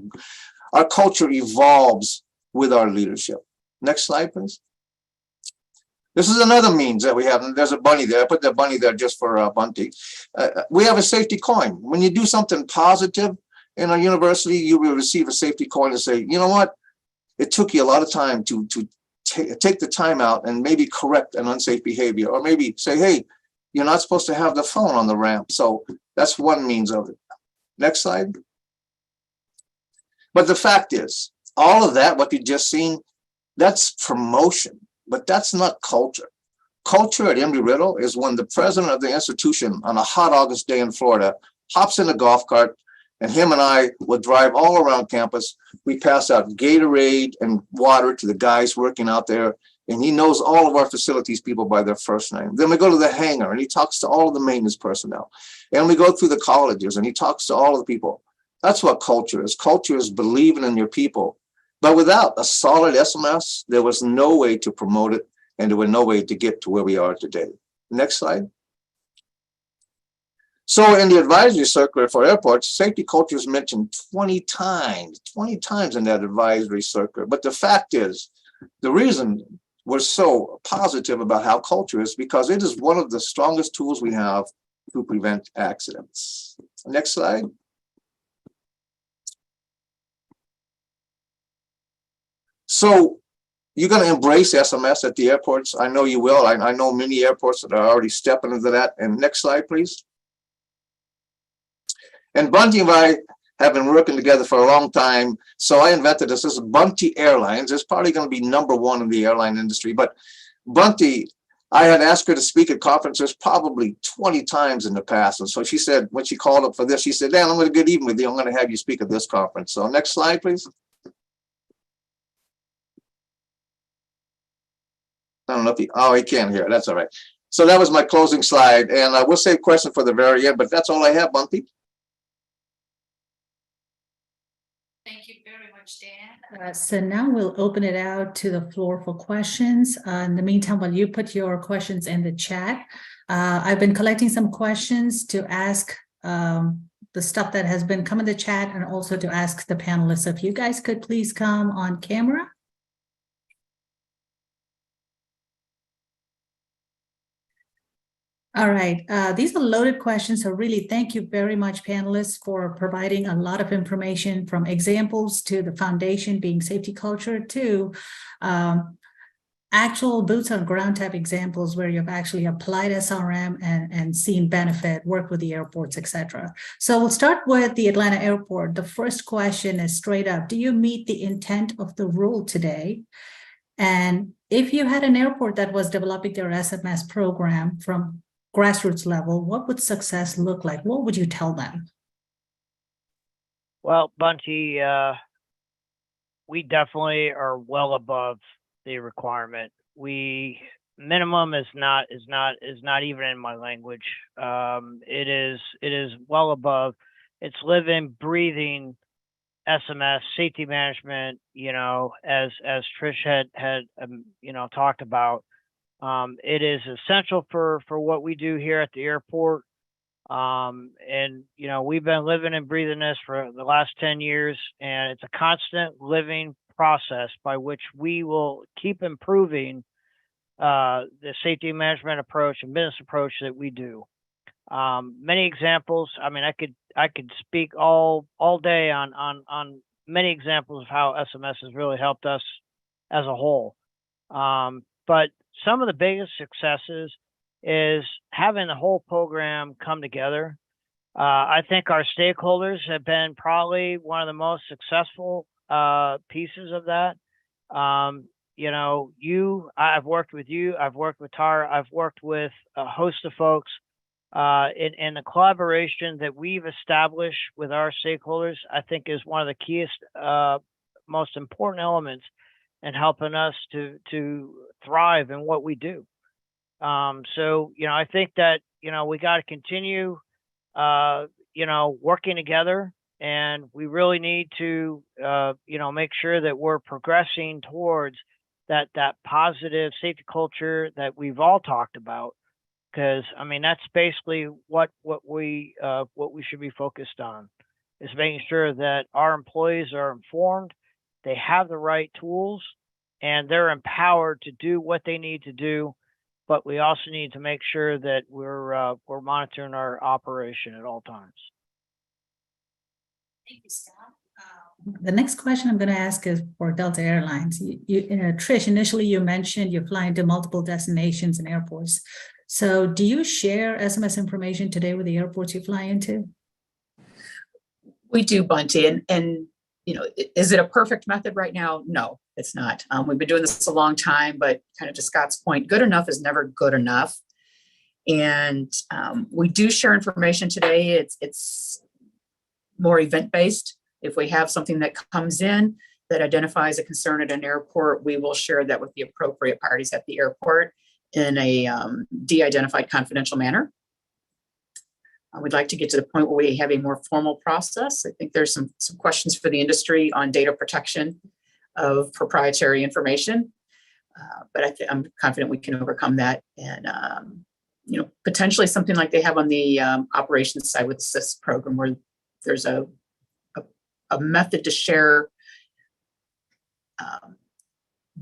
our culture evolves with our leadership. Next slide, please. This is another means that we have, and there's a bunny there. I put that bunny there just for Bunty. We have a safety coin. When you do something positive in our university, you will receive a safety coin and say, you know what? It took you a lot of time to take the time out and maybe correct an unsafe behavior, or maybe say, hey, you're not supposed to have the phone on the ramp. So that's one means of it. Next slide. But the fact is, all of that, what you've just seen, that's promotion. But that's not culture. Culture at Embry-Riddle is when the president of the institution on a hot August day in Florida hops in a golf cart, and him and I will drive all around campus. We pass out Gatorade and water to the guys working out there, and he knows all of our facilities people by their first name. Then we go to the hangar, and he talks to all of the maintenance personnel. And we go through the colleges, and he talks to all of the people. That's what culture is. Culture is believing in your people. But without a solid SMS, there was no way to promote it, and there was no way to get to where we are today. Next slide. So in the advisory circular for airports, safety culture is mentioned 20 times in that advisory circular. But the fact is, the reason we're so positive about how culture is because it is one of the strongest tools we have to prevent accidents. Next slide. So you're going to embrace SMS at the airports. I know you will. I know many airports that are already stepping into that. And next slide, please. And Bunty and I have been working together for a long time. So I invented this. This is Bunty Airlines. It's probably going to be #1 in the airline industry. But Bunty, I had asked her to speak at conferences probably 20 times in the past. And so she said, when she called up for this, she said, Dan, I'm going to get even with you. I'm going to have you speak at this conference. So next slide, please. I don't know if he can't hear. That's all right. So that was my closing slide. And I will save question for the very end, but that's all I have, Bunty. Thank you very much, Dan. So now we'll open it out to the floor for questions. In the meantime, while you put your questions in the chat, I've been collecting some questions to ask the stuff that has been come in the chat and also to ask the panelists. So if you guys could please come on camera. All right, these are loaded questions, so really thank you very much, panelists, for providing a lot of information from examples to the foundation being safety culture to actual boots on ground type examples where you've actually applied SRM and seen benefit, worked with the airports, etc. So we'll start with the Atlanta airport. The first question is straight up, do you meet the intent of the rule today? And if you had an airport that was developing their SMS program from grassroots level, what would success look like? What would you tell them? Well, Bunty, we definitely are well above the requirement. Minimum is not even in my language. It is well above. It's living, breathing SMS safety management. You know, as Trish had talked about. It is essential for what we do here at the airport. And, you know, we've been living and breathing this for the last 10 years, and it's a constant living process by which we will keep improving the safety management approach and business approach that we do. Many examples. I mean, I could speak all day on many examples of how SMS has really helped us as a whole. But some of the biggest successes is having the whole program come together. I think our stakeholders have been probably one of the most successful pieces of that. You know, I've worked with you, I've worked with Tara, I've worked with a host of folks in the collaboration that we've established with our stakeholders, I think is one of the keyest, most important elements and helping us to thrive in what we do. So, I think that, we got to continue, working together, and we really need to, make sure that we're progressing towards that positive safety culture that we've all talked about. Because that's basically what we should be focused on, is making sure that our employees are informed, they have the right tools, and they're empowered to do what they need to do. But we also need to make sure that we're monitoring our operation at all times. Thank you, Scott. The next question I'm going to ask is for Delta Airlines. Trish, initially you mentioned you're flying to multiple destinations and airports. So do you share SMS information today with the airports you fly into? We do, Bunty, and is it a perfect method right now? No, it's not. We've been doing this a long time, but kind of to Scott's point, good enough is never good enough. And we do share information today. It's more event-based. If we have something that comes in that identifies a concern at an airport, we will share that with the appropriate parties at the airport in a de-identified confidential manner. We'd like to get to the point where we have a more formal process. I think there's some questions for the industry on data protection of proprietary information, but I'm confident we can overcome that. And potentially something like they have on the operations side with the SIS program, where there's a method to share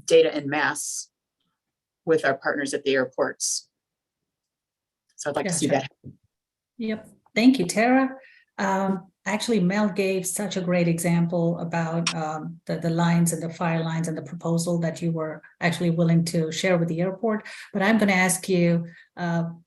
data en masse with our partners at the airports. So I'd like to see that. Yep. Thank you, Tara. Actually, Mel gave such a great example about the lines and the fire lines and the proposal that you were actually willing to share with the airport. But I'm going to ask you, kind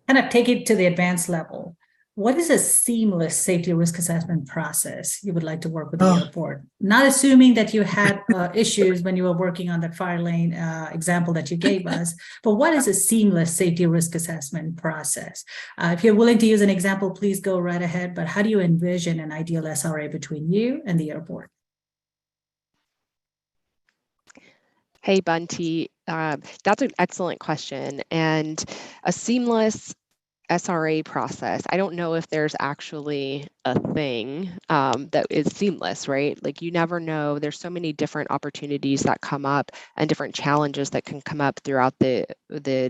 of take it to the advanced level. What is a seamless safety risk assessment process you would like to work with the airport? Not assuming that you had issues when you were working on that fire lane example that you gave us, but what is a seamless safety risk assessment process? If you're willing to use an example, please go right ahead, but how do you envision an ideal SRA between you and the airport? Hey, Bunty, that's an excellent question. And a seamless SRA process, I don't know if there's actually a thing that is seamless, right? Like, you never know. There's so many different opportunities that come up and different challenges that can come up throughout the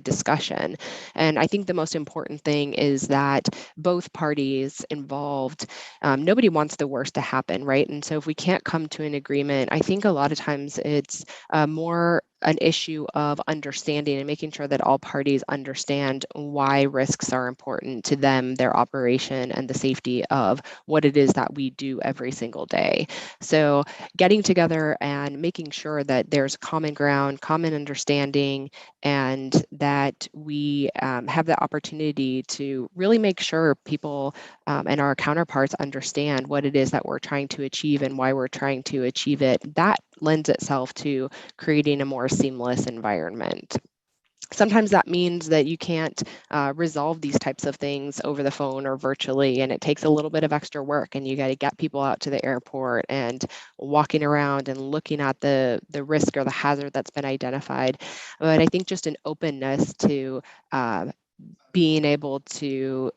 discussion. And I think the most important thing is that both parties involved, nobody wants the worst to happen, right? And so if we can't come to an agreement, I think a lot of times it's more an issue of understanding and making sure that all parties understand why risks are important to them, their operation, and the safety of what it is that we do every single day. So getting together and making sure that there's common ground, common understanding, and that we have the opportunity to really make sure people and our counterparts understand what it is that we're trying to achieve and why we're trying to achieve it, that lends itself to creating a more seamless environment. Sometimes that means that you can't resolve these types of things over the phone or virtually, and it takes a little bit of extra work, and you got to get people out to the airport and walking around and looking at the risk or the hazard that's been identified. But I think just an openness to being able to,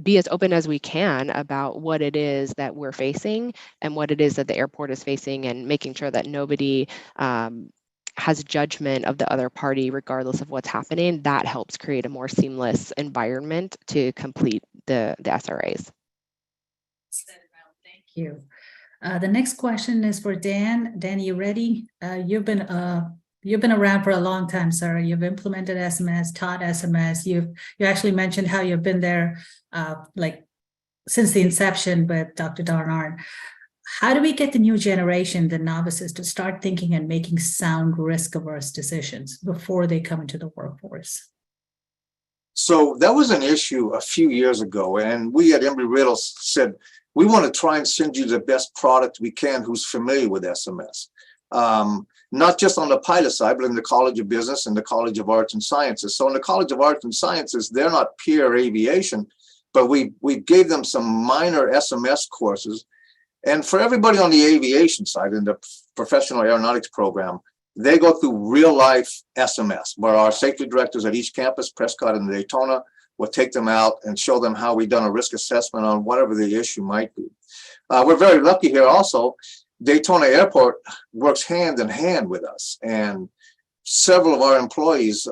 be as open as we can about what it is that we're facing and what it is that the airport is facing, and making sure that nobody has judgment of the other party regardless of what's happening. That helps create a more seamless environment to complete the SRAs. Thank you. The next question is for Dan. Dan, you ready? You've been around for a long time, sir. You've implemented SMS, taught SMS. You actually mentioned how you've been there since the inception with Dr. Darnard. How do we get the new generation, the novices, to start thinking and making sound risk-averse decisions before they come into the workforce? So that was an issue a few years ago, and we at Embry-Riddle said, we want to try and send you the best product we can who's familiar with SMS. Not just on the pilot side, but in the College of Business and the College of Arts and Sciences. So in the College of Arts and Sciences, they're not pure aviation, but we gave them some minor SMS courses And for everybody on the aviation side in the professional aeronautics program, they go through real life SMS, where our safety directors at each campus, Prescott and Daytona, will take them out and show them how we've done a risk assessment on whatever the issue might be. We're very lucky here also. Daytona Airport works hand in hand with us, and several of our employees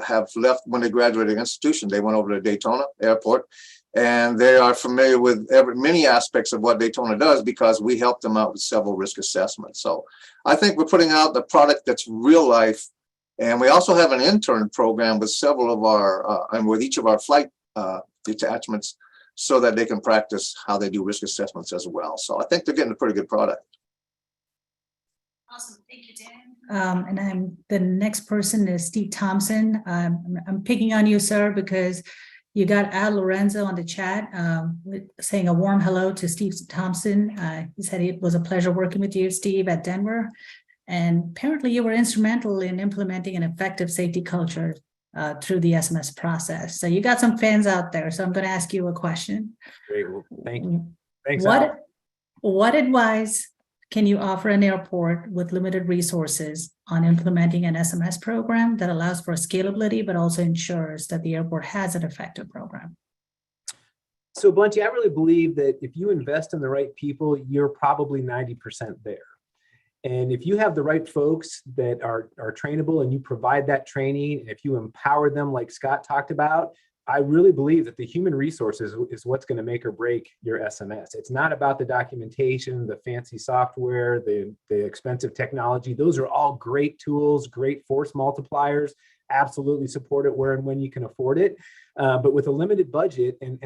have left when they graduated the institution. They went over to Daytona Airport, and they are familiar with many aspects of what Daytona does because we helped them out with several risk assessments. So I think we're putting out the product that's real life. And we also have an intern program with several of our, and with each of our flight detachments, so that they can practice how they do risk assessments as well. So I think they're getting a pretty good product. Awesome, thank you, Dan. And the next person is Steve Thompson. I'm picking on you, sir, because you got Al Lorenzo on the chat saying a warm hello to Steve Thompson. He said it was a pleasure working with you, Steve, at Denver. And apparently you were instrumental in implementing an effective safety culture through the SMS process. So you got some fans out there. So I'm going to ask you a question. Great. Well, thank you. Thanks, Al. What advice can you offer an airport with limited resources on implementing an SMS program that allows for scalability, but also ensures that the airport has an effective program? So Bunty, I really believe that if you invest in the right people, you're probably 90% there. And if you have the right folks that are trainable and you provide that training, and if you empower them like Scott talked about, I really believe that the human resources is what's going to make or break your SMS. It's not about the documentation, the fancy software, the expensive technology. Those are all great tools, great force multipliers. Absolutely support it where and when you can afford it. But with a limited budget, and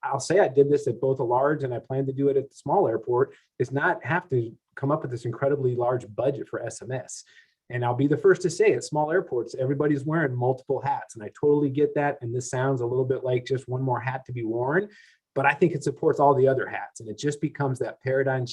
I'll say I did this at both a large and I plan to do it at the small airport, is not have to come up with this incredibly large budget for SMS. And I'll be the first to say at small airports, everybody's wearing multiple hats. And I totally get that. And this sounds a little bit like just one more hat to be worn, but I think it supports all the other hats. And it just becomes that paradigm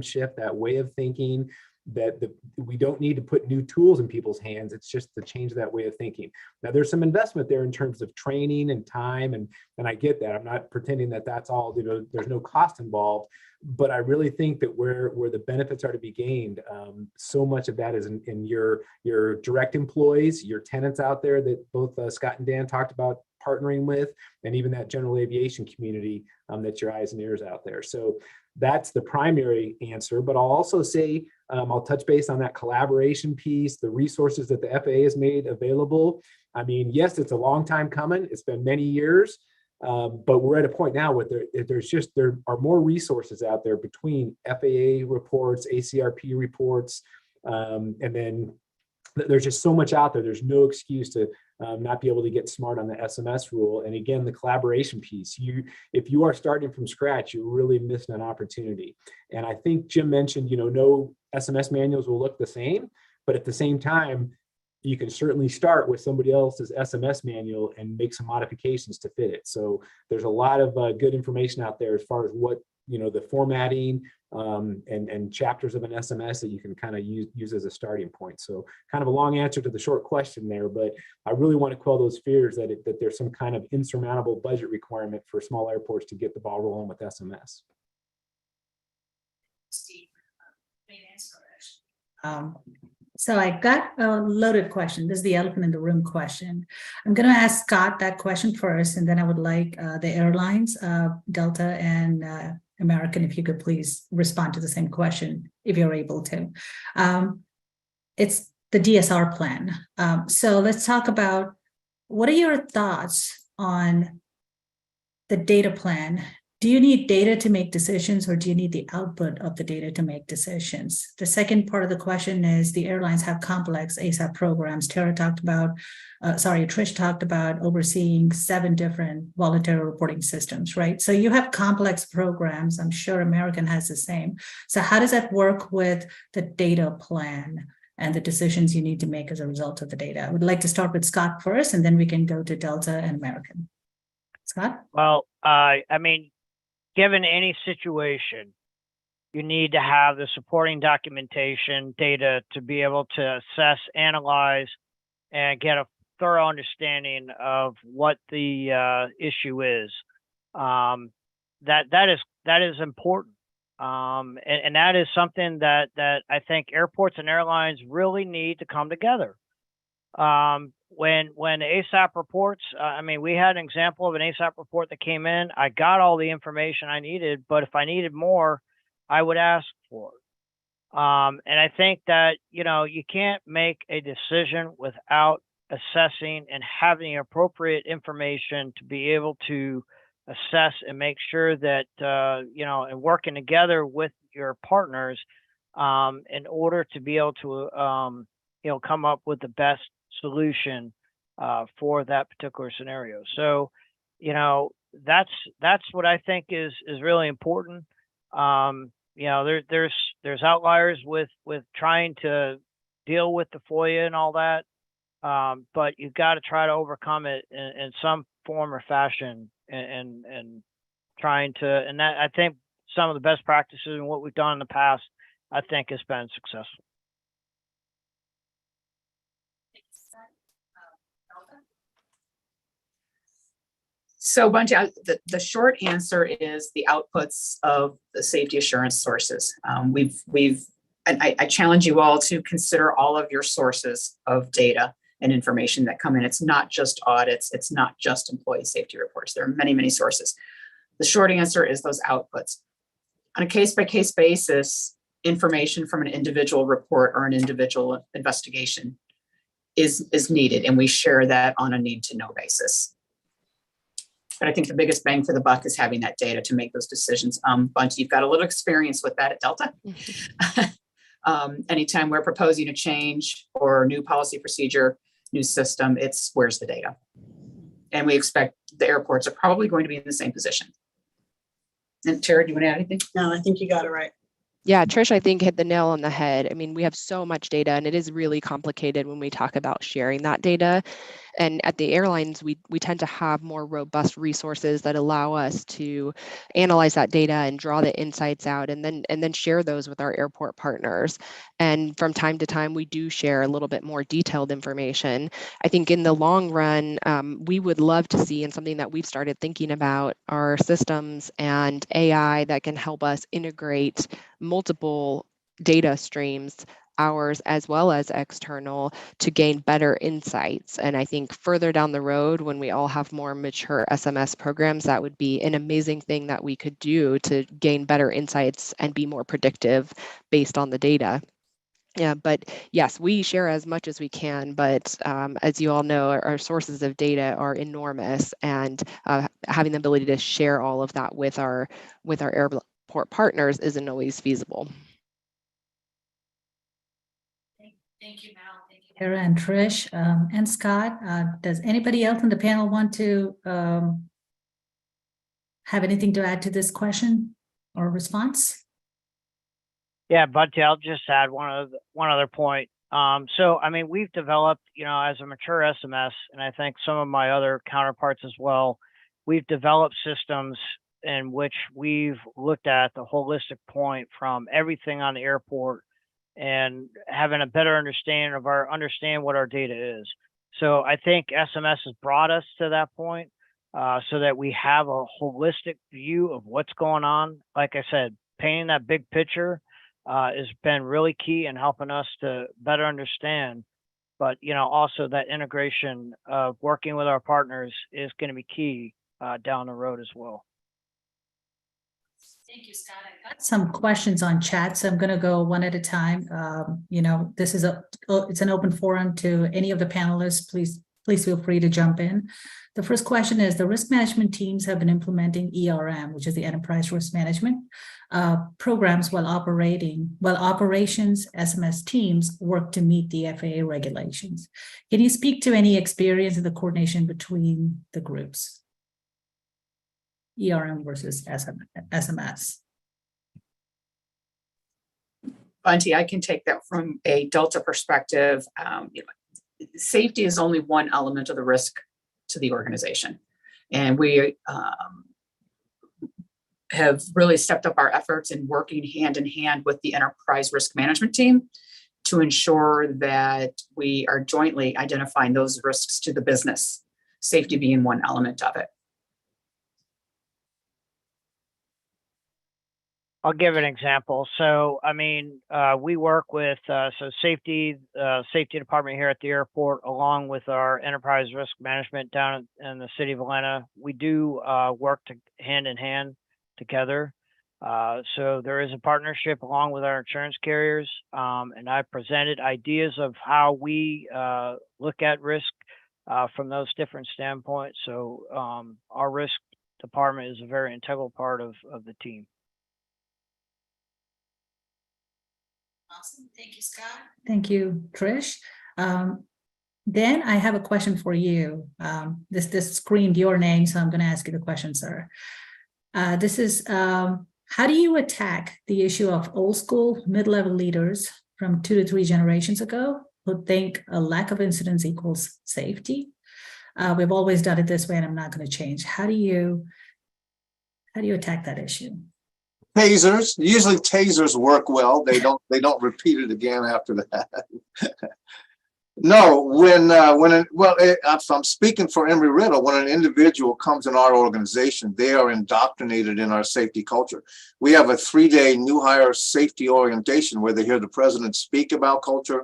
shift, that way of thinking, that we don't need to put new tools in people's hands. It's just to change that way of thinking. Now, there's some investment there in terms of training and time, and I get that. I'm not pretending that that's all, there's no cost involved, but I really think that where the benefits are to be gained, so much of that is in your direct employees, your tenants out there that both Scott and Dan talked about partnering with, and even that general aviation community that's your eyes and ears out there. So that's the primary answer, but I'll also say, I'll touch base on that collaboration piece, the resources that the FAA has made available. I mean, yes, it's a long time coming. It's been many years, but we're at a point now where there are more resources out there between FAA reports, ACRP reports, and then there's just so much out there. There's no excuse to not be able to get smart on the SMS rule. And again, the collaboration piece, if you are starting from scratch, you're really missing an opportunity. And I think Jim mentioned, no SMS manuals will look the same, but at the same time, you can certainly start with somebody else's SMS manual and make some modifications to fit it. So there's a lot of good information out there as far as what, the formatting and chapters of an SMS that you can kind of use as a starting point. So kind of a long answer to the short question there, but I really want to quell those fears that there's some kind of insurmountable budget requirement for small airports to get the ball rolling with SMS. Steve, great answer. So I got a loaded question. This is the elephant in the room question. I'm going to ask Scott that question first, and then I would like the airlines, Delta and American, if you could please respond to the same question, if you're able to. It's the DSR plan. So let's talk about, what are your thoughts on the data plan? Do you need data to make decisions, or do you need the output of the data to make decisions? The second part of the question is, the airlines have complex ASAP programs. Trish talked about overseeing 7 different voluntary reporting systems, right? So you have complex programs. I'm sure American has the same. So how does that work with the data plan and the decisions you need to make as a result of the data? I would like to start with Scott first, and then we can go to Delta and American. Scott? Well, I mean, given any situation, you need to have the supporting documentation data to be able to assess, analyze, and get a thorough understanding of what the issue is. That is important. And that is something that I think airports and airlines really need to come together. When ASAP reports, I mean, we had an example of an ASAP report that came in. I got all the information I needed, but if I needed more, I would ask for it. And I think that, you know, you can't make a decision without assessing and having the appropriate information to be able to assess and make sure that, you know, and working together with your partners in order to be able to, you know, come up with the best solution for that particular scenario. So, you know, that's what I think is really important. You know, there's outliers with trying to deal with the FOIA and all that, but you've got to try to overcome it in some form or fashion, and trying to, and that, I think some of the best practices and what we've done in the past, I think has been successful. So Bunty, the short answer is the outputs of the safety assurance sources. And I challenge you all to consider all of your sources of data and information that come in. It's not just audits. It's not just employee safety reports. There are many, many sources. The short answer is those outputs. On a case-by-case basis, information from an individual report or an individual investigation is needed, and we share that on a need-to-know basis. But I think the biggest bang for the buck is having that data to make those decisions. Bunty, you've got a little experience with that at Delta. Anytime we're proposing a change or new policy procedure, new system, it's where's the data? And we expect the airports are probably going to be in the same position. And Tara, do you want to add anything? No, I think you got it right. Yeah, Trish, I think hit the nail on the head. I mean, we have so much data, and it is really complicated when we talk about sharing that data. And at the airlines, we tend to have more robust resources that allow us to analyze that data and draw the insights out, and then share those with our airport partners. And from time to time, we do share a little bit more detailed information. I think in the long run, we would love to see, and something that we've started thinking about, are systems and AI that can help us integrate multiple data streams, ours as well as external, to gain better insights. And I think further down the road, when we all have more mature SMS programs, that would be an amazing thing that we could do to gain better insights and be more predictive based on the data. Yeah, but yes, we share as much as we can, but as you all know, our sources of data are enormous, and having the ability to share all of that with our airport partners isn't always feasible. Thank you, Mel. Thank you, Tara and Trish and Scott. Does anybody else on the panel want to have anything to add to this question or response? Yeah, Bunty, I'll just add one other point. So, I mean, we've developed, you know, as a mature SMS, and I think some of my other counterparts as well, we've developed systems in which we've looked at the holistic point from everything on the airport and having a better understanding of what our data is. So I think SMS has brought us to that point, so that we have a holistic view of what's going on. Like I said, painting that big picture has been really key in helping us to better understand. But, you know, also that integration of working with our partners is going to be key down the road as well. Thank you, Scott. I got some questions on chat, so I'm going to go one at a time. You know, this is it's an open forum to any of the panelists. Please feel free to jump in. The first question is, the risk management teams have been implementing ERM, which is the Enterprise Risk Management programs, while operations SMS teams work to meet the FAA regulations. Can you speak to any experience in the coordination between the groups? ERM versus SMS. Bunty, I can take that from a Delta perspective. You know, safety is only one element of the risk to the organization. And we have really stepped up our efforts in working hand in hand with the enterprise risk management team to ensure that we are jointly identifying those risks to the business, safety being one element of it. I'll give an example. So, I mean, we work with safety department here at the airport, along with our enterprise risk management down in the city of Atlanta. We do work hand in hand together. So there is a partnership along with our insurance carriers, and I presented ideas of how we look at risk from those different standpoints. So our risk department is a very integral part of the team. Awesome. Thank you, Scott. Thank you, Trish. Dan, I have a question for you. This screamed your name, so I'm going to ask you the question, sir. This is, how do you attack the issue of old school mid-level leaders from 2 to 3 generations ago who think a lack of incidents equals safety? We've always done it this way, and I'm not going to change. How do you attack that issue? Tasers. Usually tasers work well. They don't repeat it again after that. No, if I'm speaking for Embry-Riddle, when an individual comes in our organization, they are indoctrinated in our safety culture. We have a 3-day new hire safety orientation where they hear the president speak about culture.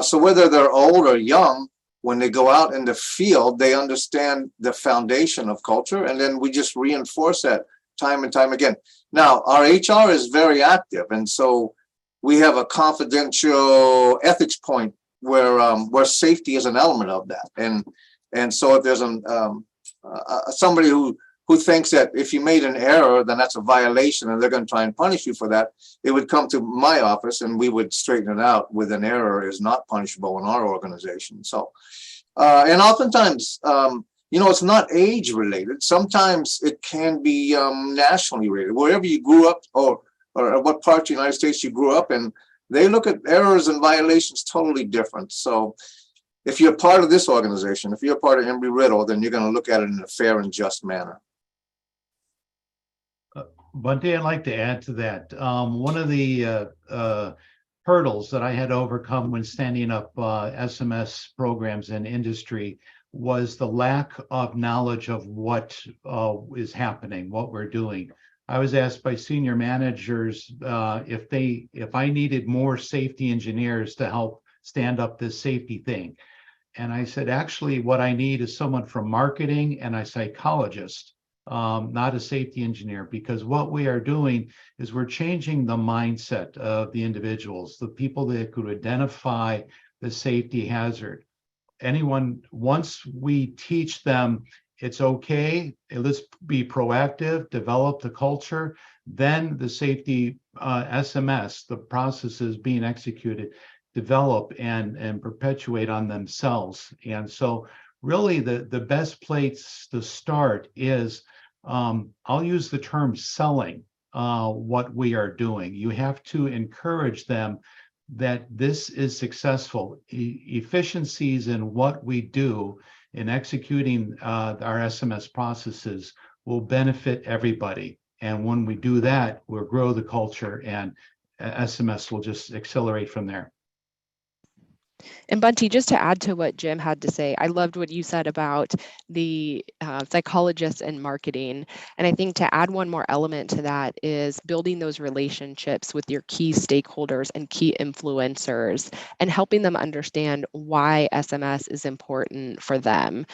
So whether they're old or young, when they go out in the field, they understand the foundation of culture, and then we just reinforce that time and time again. Now, our HR is very active, and so we have a confidential ethics point where safety is an element of that. And so if there's somebody who thinks that if you made an error, then that's a violation and they're going to try and punish you for that, it would come to my office and we would straighten it out with an error is not punishable in our organization. So, and oftentimes, it's not age related. Sometimes it can be nationally related. Wherever you grew up or what part of the United States you grew up in, they look at errors and violations totally different. So if you're part of this organization, if you're part of Embry-Riddle, then you're going to look at it in a fair and just manner. Bunty, I'd like to add to that. One of the hurdles that I had to overcome when standing up SMS programs in industry was the lack of knowledge of what is happening, what we're doing. I was asked by senior managers if I needed more safety engineers to help stand up this safety thing. And I said, actually, what I need is someone from marketing and a psychologist, not a safety engineer, because what we are doing is we're changing the mindset of the individuals, the people that could identify the safety hazard. Once we teach them it's okay, let's be proactive, develop the culture, then the safety SMS, the processes being executed, develop and perpetuate on themselves. And so really the best place to start is, I'll use the term selling what we are doing. You have to encourage them that this is successful. Efficiencies in what we do in executing our SMS processes will benefit everybody. And when we do that, we'll grow the culture and SMS will just accelerate from there. And Bunty, just to add to what Jim had to say, I loved what you said about the psychologists and marketing. And I think to add one more element to that is building those relationships with your key stakeholders and key influencers and helping them understand why SMS is important for them,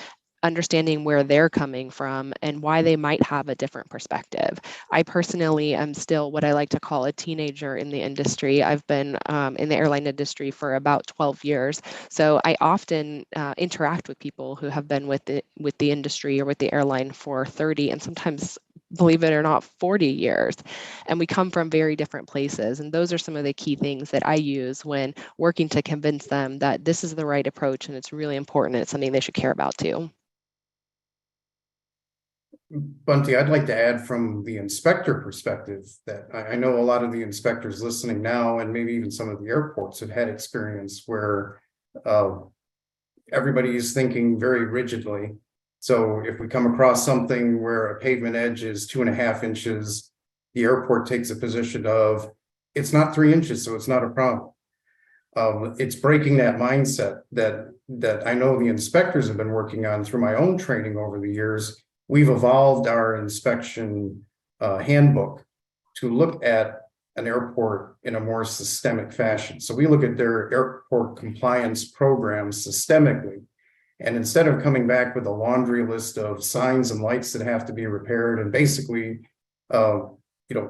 understanding where they're coming from and why they might have a different perspective. I personally am still what I like to call a teenager in the industry. I've been in the airline industry for about 12 years. So I often interact with people who have been with the industry or with the airline for 30 and sometimes, believe it or not, 40 years. And we come from very different places. And those are some of the key things that I use when working to convince them that this is the right approach and it's really important and it's something they should care about too. Bunty, I'd like to add from the inspector perspective that I know a lot of the inspectors listening now, and maybe even some of the airports have had experience where everybody is thinking very rigidly. So if we come across something where a pavement edge is 2.5 inches, the airport takes a position of it's not 3 inches, so it's not a problem. It's breaking that mindset that I know the inspectors have been working on through my own training over the years. We've evolved our inspection handbook to look at an airport in a more systemic fashion. So we look at their airport compliance programs systemically. And instead of coming back with a laundry list of signs and lights that have to be repaired and basically,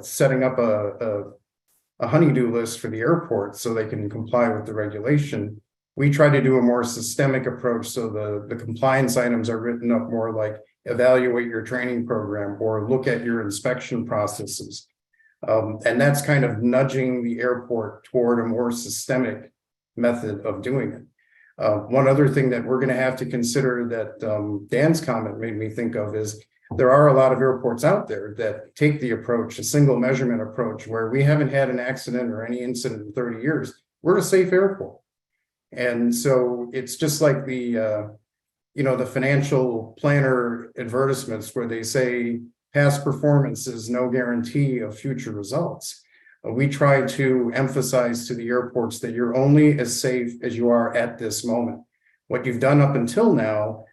setting up a honey-do list for the airport so they can comply with the regulation, we try to do a more systemic approach. So the compliance items are written up more like evaluate your training program or look at your inspection processes. And that's kind of nudging the airport toward a more systemic method of doing it. One other thing that we're going to have to consider that Dan's comment made me think of is there are a lot of airports out there that take the approach, a single measurement approach, where we haven't had an accident or any incident in 30 years. We're a safe airport. And so it's just like the financial planner advertisements where they say past performance is no guarantee of future results. We try to emphasize to the airports that you're only as safe as you are at this moment. What you've done up until now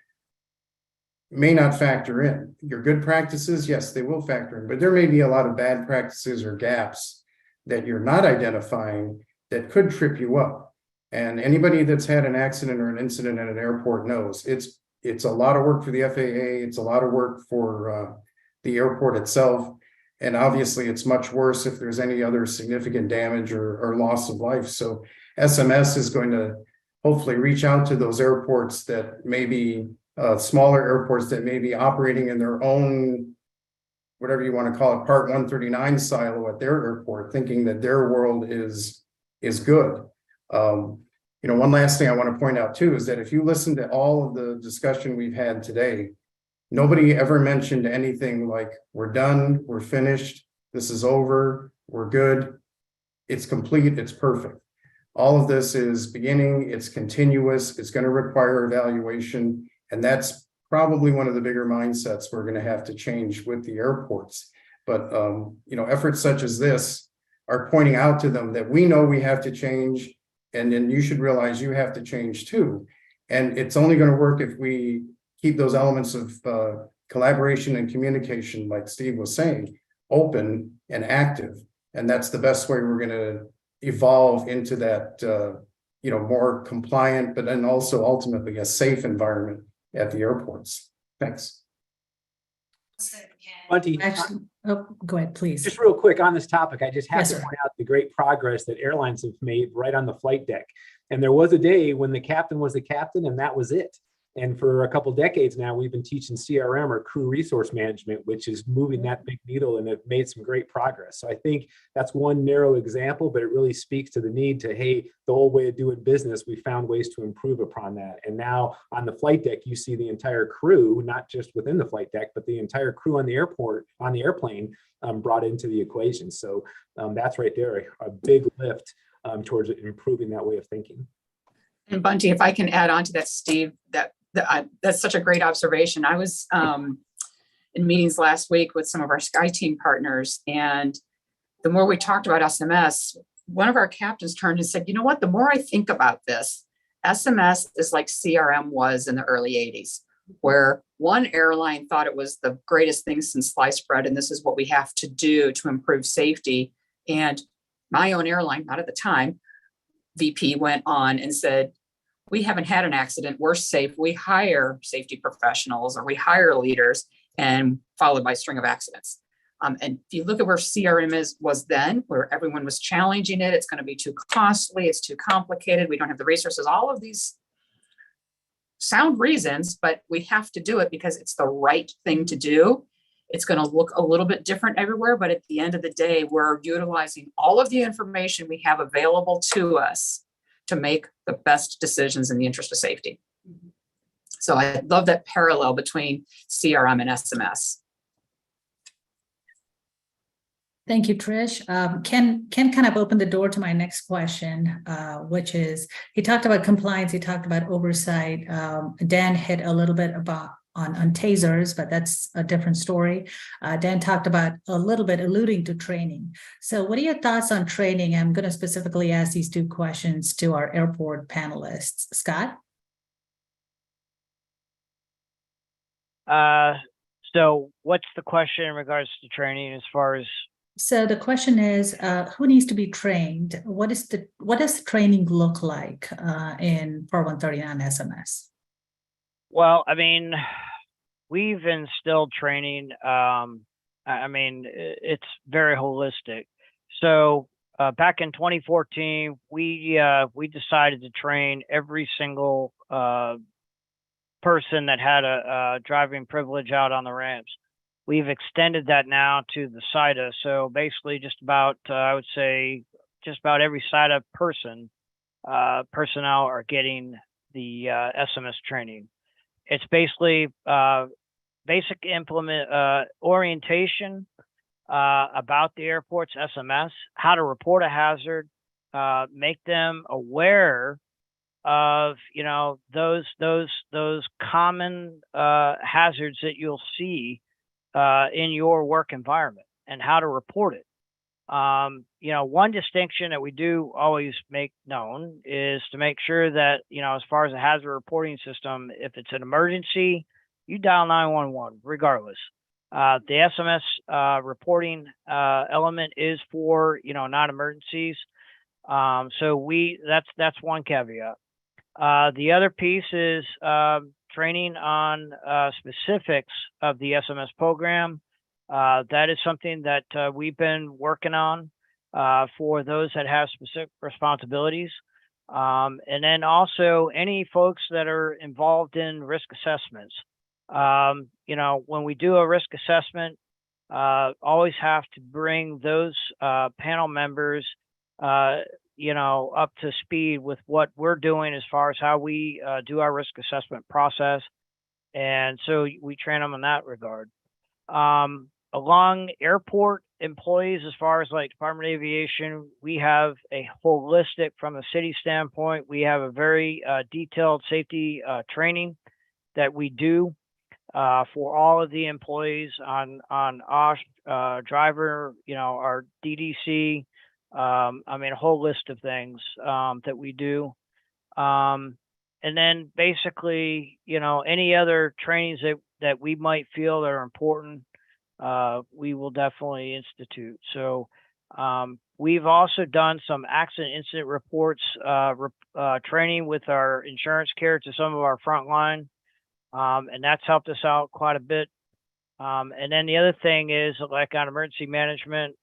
may not factor in. Your good practices, yes, they will factor in, but there may be a lot of bad practices or gaps that you're not identifying that could trip you up. And anybody that's had an accident or an incident at an airport knows it's a lot of work for the FAA. It's a lot of work for the airport itself. And obviously it's much worse if there's any other significant damage or loss of life. So SMS is going to hopefully reach out to those airports that may be smaller airports that may be operating in their own, whatever you want to call it, Part 139 silo at their airport, thinking that their world is good. One last thing I want to point out too is that if you listen to all of the discussion we've had today, nobody ever mentioned anything like we're done, we're finished, this is over, we're good, it's complete, it's perfect. All of this is beginning, it's continuous, it's going to require evaluation, and that's probably one of the bigger mindsets we're going to have to change with the airports. But efforts such as this are pointing out to them that we know we have to change, and then you should realize you have to change too. And it's only going to work if we keep those elements of collaboration and communication, like Steve was saying, open and active. And that's the best way we're going to evolve into that, more compliant, but then also ultimately a safe environment at the airports. Thanks. Bunty, Actually, go ahead, please. just real quick on this topic, I just have Yes, to sir. point out the great progress that airlines have made right on the flight deck. And there was a day when the captain was the captain and that was it. And for a couple decades now, we've been teaching CRM or crew resource management, which is moving that big needle, and have made some great progress. So I think that's one narrow example, but it really speaks to the need to, hey, the old way of doing business, we found ways to improve upon that. And now on the flight deck, you see the entire crew, not just within the flight deck, but the entire crew on the airplane brought into the equation. So that's right there, a big lift towards improving that way of thinking. And Bunty, if I can add on to that, Steve, that's such a great observation. I was in meetings last week with some of our SkyTeam partners, and the more we talked about SMS, one of our captains turned and said, you know what, the more I think about this, SMS is like CRM was in the early 80s, where one airline thought it was the greatest thing since sliced bread, and this is what we have to do to improve safety. And my own airline, not at the time, VP went on and said, we haven't had an accident, we're safe, we hire safety professionals or we hire leaders, and followed by a string of accidents. And if you look at where CRM was then, where everyone was challenging it, it's going to be too costly, it's too complicated, we don't have the resources, all of these sound reasons, but we have to do it because it's the right thing to do. It's going to look a little bit different everywhere, but at the end of the day, we're utilizing all of the information we have available to us to make the best decisions in the interest of safety. So I love that parallel between CRM and SMS. Thank you, Trish. Ken kind of opened the door to my next question, which is, he talked about compliance, he talked about oversight. Dan hit a little bit about on tasers, but that's a different story. Dan talked about a little bit alluding to training. So what are your thoughts on training? I'm going to specifically ask these two questions to our airport panelists. Scott? So what's the question in regards to training as far as So the question is, who needs to be trained? What does the training look like in Part 139 SMS? Well, I mean, we've instilled training. I mean, it's very holistic. So back in 2014, we decided to train every single person that had a driving privilege out on the ramps. We've extended that now to the SIDA. So basically, just about I would say just about every SIDA personnel are getting the SMS training. It's basically basic orientation about the airport's SMS, how to report a hazard, make them aware of those common hazards that you'll see in your work environment and how to report it. One distinction that we do always make known is to make sure that, as far as a hazard reporting system, if it's an emergency, you dial 911 regardless. The SMS reporting element is for, non-emergencies. So that's one caveat. The other piece is training on specifics of the SMS program. That is something that we've been working on for those that have specific responsibilities. And then also any folks that are involved in risk assessments. When we do a risk assessment, always have to bring those panel members up to speed with what we're doing as far as how we do our risk assessment process. And so we train them in that regard. Along airport employees, as far as like Department of Aviation, we have a holistic, from a city standpoint, we have a very detailed safety training that we do for all of the employees on driver, our DDC, a whole list of things that we do. And then basically, any other trainings that we might feel that are important, we will definitely institute. So we've also done some accident incident reports training with our insurance care to some of our frontline, and that's helped us out quite a bit. And then the other thing is, like on emergency management,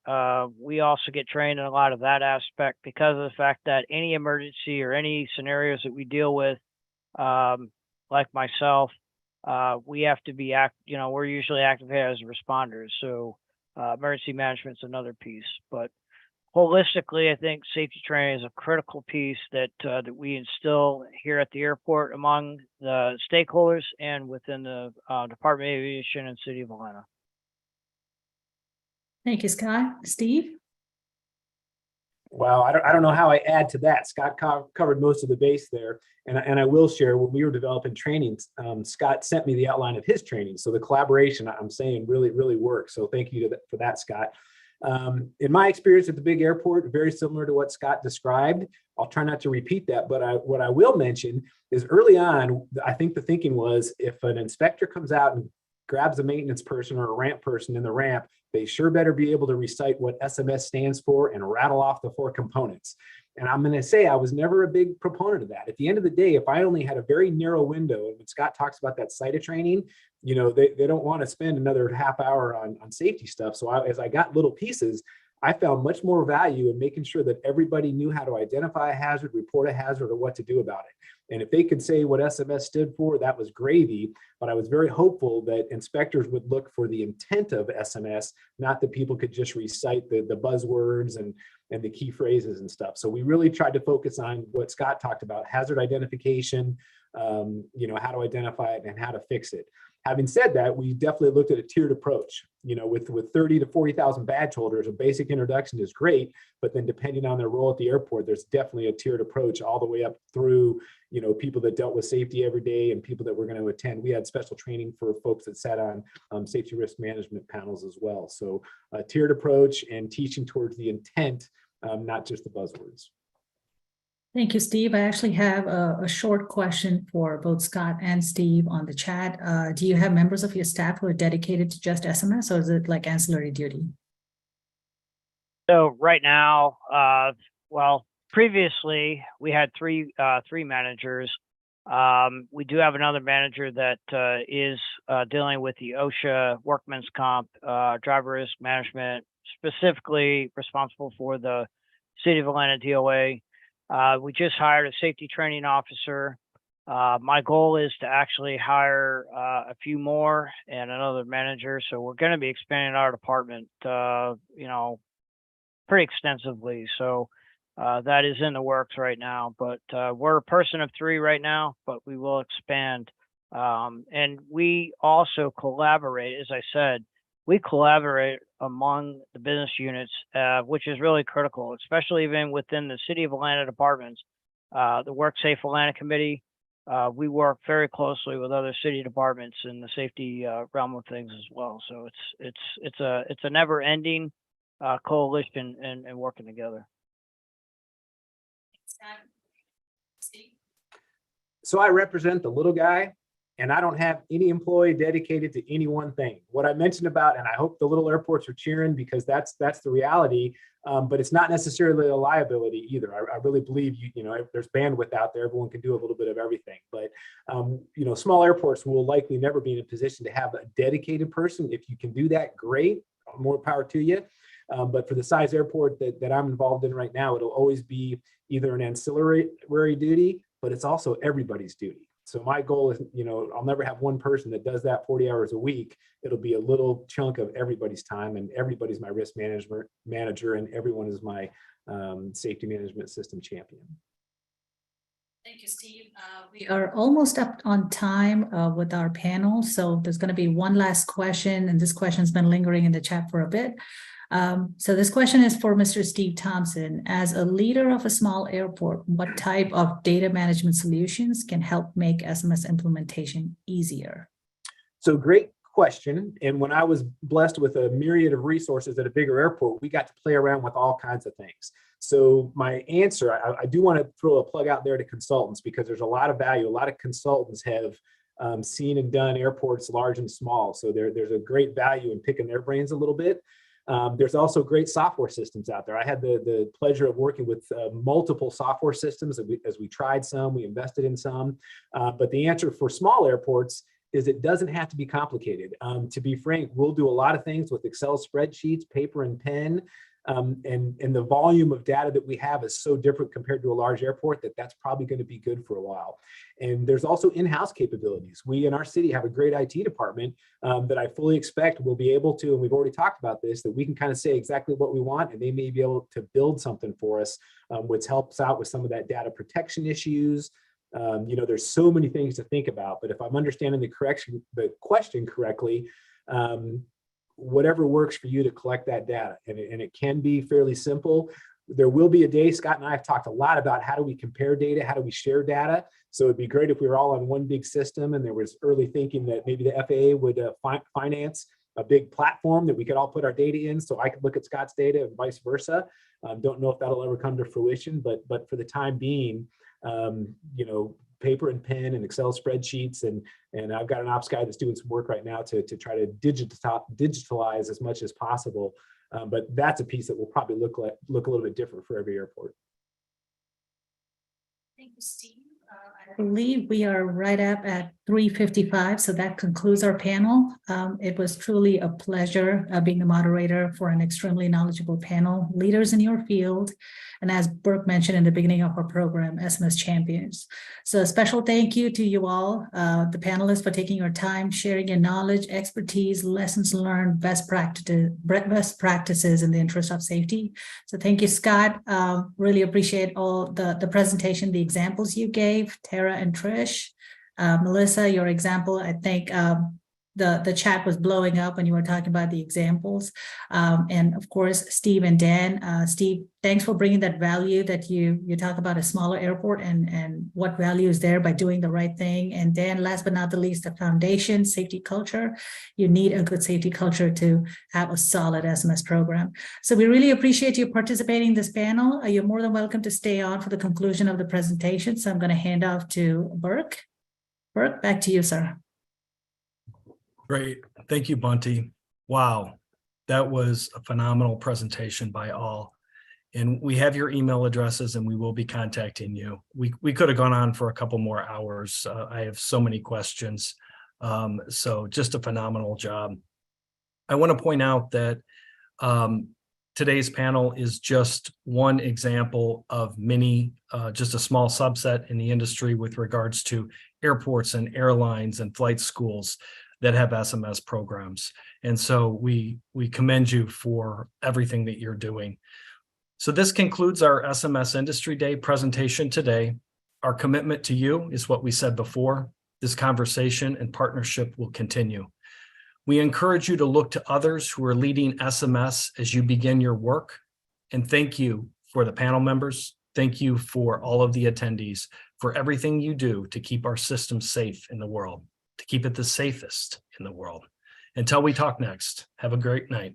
we also get trained in a lot of that aspect because of the fact that any emergency or any scenarios that we deal with, like myself, we have to be we're usually activated as responders. So emergency management is another piece. But holistically, I think safety training is a critical piece that we instill here at the airport among the stakeholders and within the Department of Aviation and City of Atlanta. Thank you, Scott. Steve? Well, I don't know how I add to that. Scott covered most of the base there. And I will share, when we were developing trainings, Scott sent me the outline of his training. So the collaboration, I'm saying, really, really works. So thank you for that, Scott. In my experience at the big airport, very similar to what Scott described. I'll try not to repeat that, but what I will mention is early on, I think the thinking was if an inspector comes out and grabs a maintenance person or a ramp person in the ramp, they sure better be able to recite what SMS stands for and rattle off the 4 components. And I'm going to say I was never a big proponent of that. At the end of the day, if I only had a very narrow window, and when Scott talks about that SIDA training, they don't want to spend another half hour on safety stuff. So as I got little pieces, I found much more value in making sure that everybody knew how to identify a hazard, report a hazard, or what to do about it. And if they could say what SMS stood for, that was gravy. But I was very hopeful that inspectors would look for the intent of SMS, not that people could just recite the buzzwords and the key phrases and stuff. So we really tried to focus on what Scott talked about: hazard identification, how to identify it and how to fix it. Having said that, we definitely looked at a tiered approach. With 30 to 40,000 badge holders, a basic introduction is great, but then depending on their role at the airport, there's definitely a tiered approach all the way up through, people that dealt with safety every day and people that were going to attend. We had special training for folks that sat on safety risk management panels as well. So a tiered approach and teaching towards the intent, not just the buzzwords. Thank you, Steve. I actually have a short question for both Scott and Steve on the chat. Do you have members of your staff who are dedicated to just SMS, or is it like ancillary duty? So right now, well, previously we had three managers. We do have another manager that is dealing with the OSHA workman's comp, driver risk management, specifically responsible for the City of Atlanta DOA. We just hired a safety training officer. My goal is to actually hire a few more and another manager. So we're going to be expanding our department, pretty extensively. So that is in the works right now, but we're a person of three right now, but we will expand. And we also collaborate, as I said, we collaborate among the business units, which is really critical, especially even within the City of Atlanta departments. The Work Safe Atlanta Committee, we work very closely with other city departments in the safety realm of things as well. So it's a never-ending coalition and working together. So I represent the little guy, and I don't have any employee dedicated to any one thing. What I mentioned about, and I hope the little airports are cheering because that's the reality, but it's not necessarily a liability either. I really believe if there's bandwidth out there, everyone can do a little bit of everything. But small airports will likely never be in a position to have a dedicated person. If you can do that, great, more power to you. But for the size airport that I'm involved in right now, it'll always be either an ancillary duty, but it's also everybody's duty. So my goal is, I'll never have one person that does that 40 hours a week. It'll be a little chunk of everybody's time, and everybody's my risk management manager, and everyone is my safety management system champion. Thank you, Steve. We are almost up on time with our panel. So there's going to be one last question, and this question's been lingering in the chat for a bit. So this question is for Mr. Steve Thompson. As a leader of a small airport, what type of data management solutions can help make SMS implementation easier? So great question. And when I was blessed with a myriad of resources at a bigger airport, we got to play around with all kinds of things. So my answer, I do want to throw a plug out there to consultants, because there's a lot of value. A lot of consultants have seen and done airports large and small. So there's a great value in picking their brains a little bit. There's also great software systems out there. I had the pleasure of working with multiple software systems as we tried some, we invested in some. But the answer for small airports is it doesn't have to be complicated. To be frank, we'll do a lot of things with Excel spreadsheets, paper and pen. And the volume of data that we have is so different compared to a large airport that's probably going to be good for a while. And there's also in-house capabilities. We in our city have a great IT department that I fully expect will be able to, and we've already talked about this, that we can kind of say exactly what we want, and they may be able to build something for us, which helps out with some of that data protection issues. There's so many things to think about, but if I'm understanding the question correctly, whatever works for you to collect that data, and it can be fairly simple. There will be a day, Scott and I have talked a lot about how do we compare data, how do we share data. So it'd be great if we were all on one big system, and there was early thinking that maybe the FAA would finance a big platform that we could all put our data in, so I could look at Scott's data and vice versa. Don't know if that'll ever come to fruition, but for the time being, paper and pen and Excel spreadsheets, and I've got an ops guy that's doing some work right now to try to digitalize as much as possible. But that's a piece that will probably look a little bit different for every airport. Thank you, Steve. I believe we are right up at 3:55, so that concludes our panel. It was truly a pleasure being the moderator for an extremely knowledgeable panel, leaders in your field, and as Burke mentioned in the beginning of our program, SMS champions. So a special thank you to you all, the panelists, for taking your time, sharing your knowledge, expertise, lessons learned, best practices in the interest of safety. So thank you, Scott. Really appreciate all the presentation, the examples you gave, Tara and Trish. Melissa, your example, I think the chat was blowing up when you were talking about the examples. And of course, Steve and Dan. Steve, thanks for bringing that value that you talk about a smaller airport and what value is there by doing the right thing. And Dan, last but not the least, the foundation, safety culture. You need a good safety culture to have a solid SMS program. So we really appreciate you participating in this panel. You're more than welcome to stay on for the conclusion of the presentation. So I'm going to hand off to Burke. Burke, back to you, sir. Great. Thank you, Bunty. Wow. That was a phenomenal presentation by all. And we have your email addresses and we will be contacting you. We could have gone on for a couple more hours. I have so many questions. So just a phenomenal job. I want to point out that today's panel is just one example of many, just a small subset in the industry with regards to airports and airlines and flight schools that have SMS programs. And so we commend you for everything that you're doing. So this concludes our SMS Industry Day presentation today. Our commitment to you is what we said before. This conversation and partnership will continue. We encourage you to look to others who are leading SMS as you begin your work. And thank you for the panel members. Thank you for all of the attendees for everything you do to keep our system safe in the world, to keep it the safest in the world. Until we talk next, have a great night.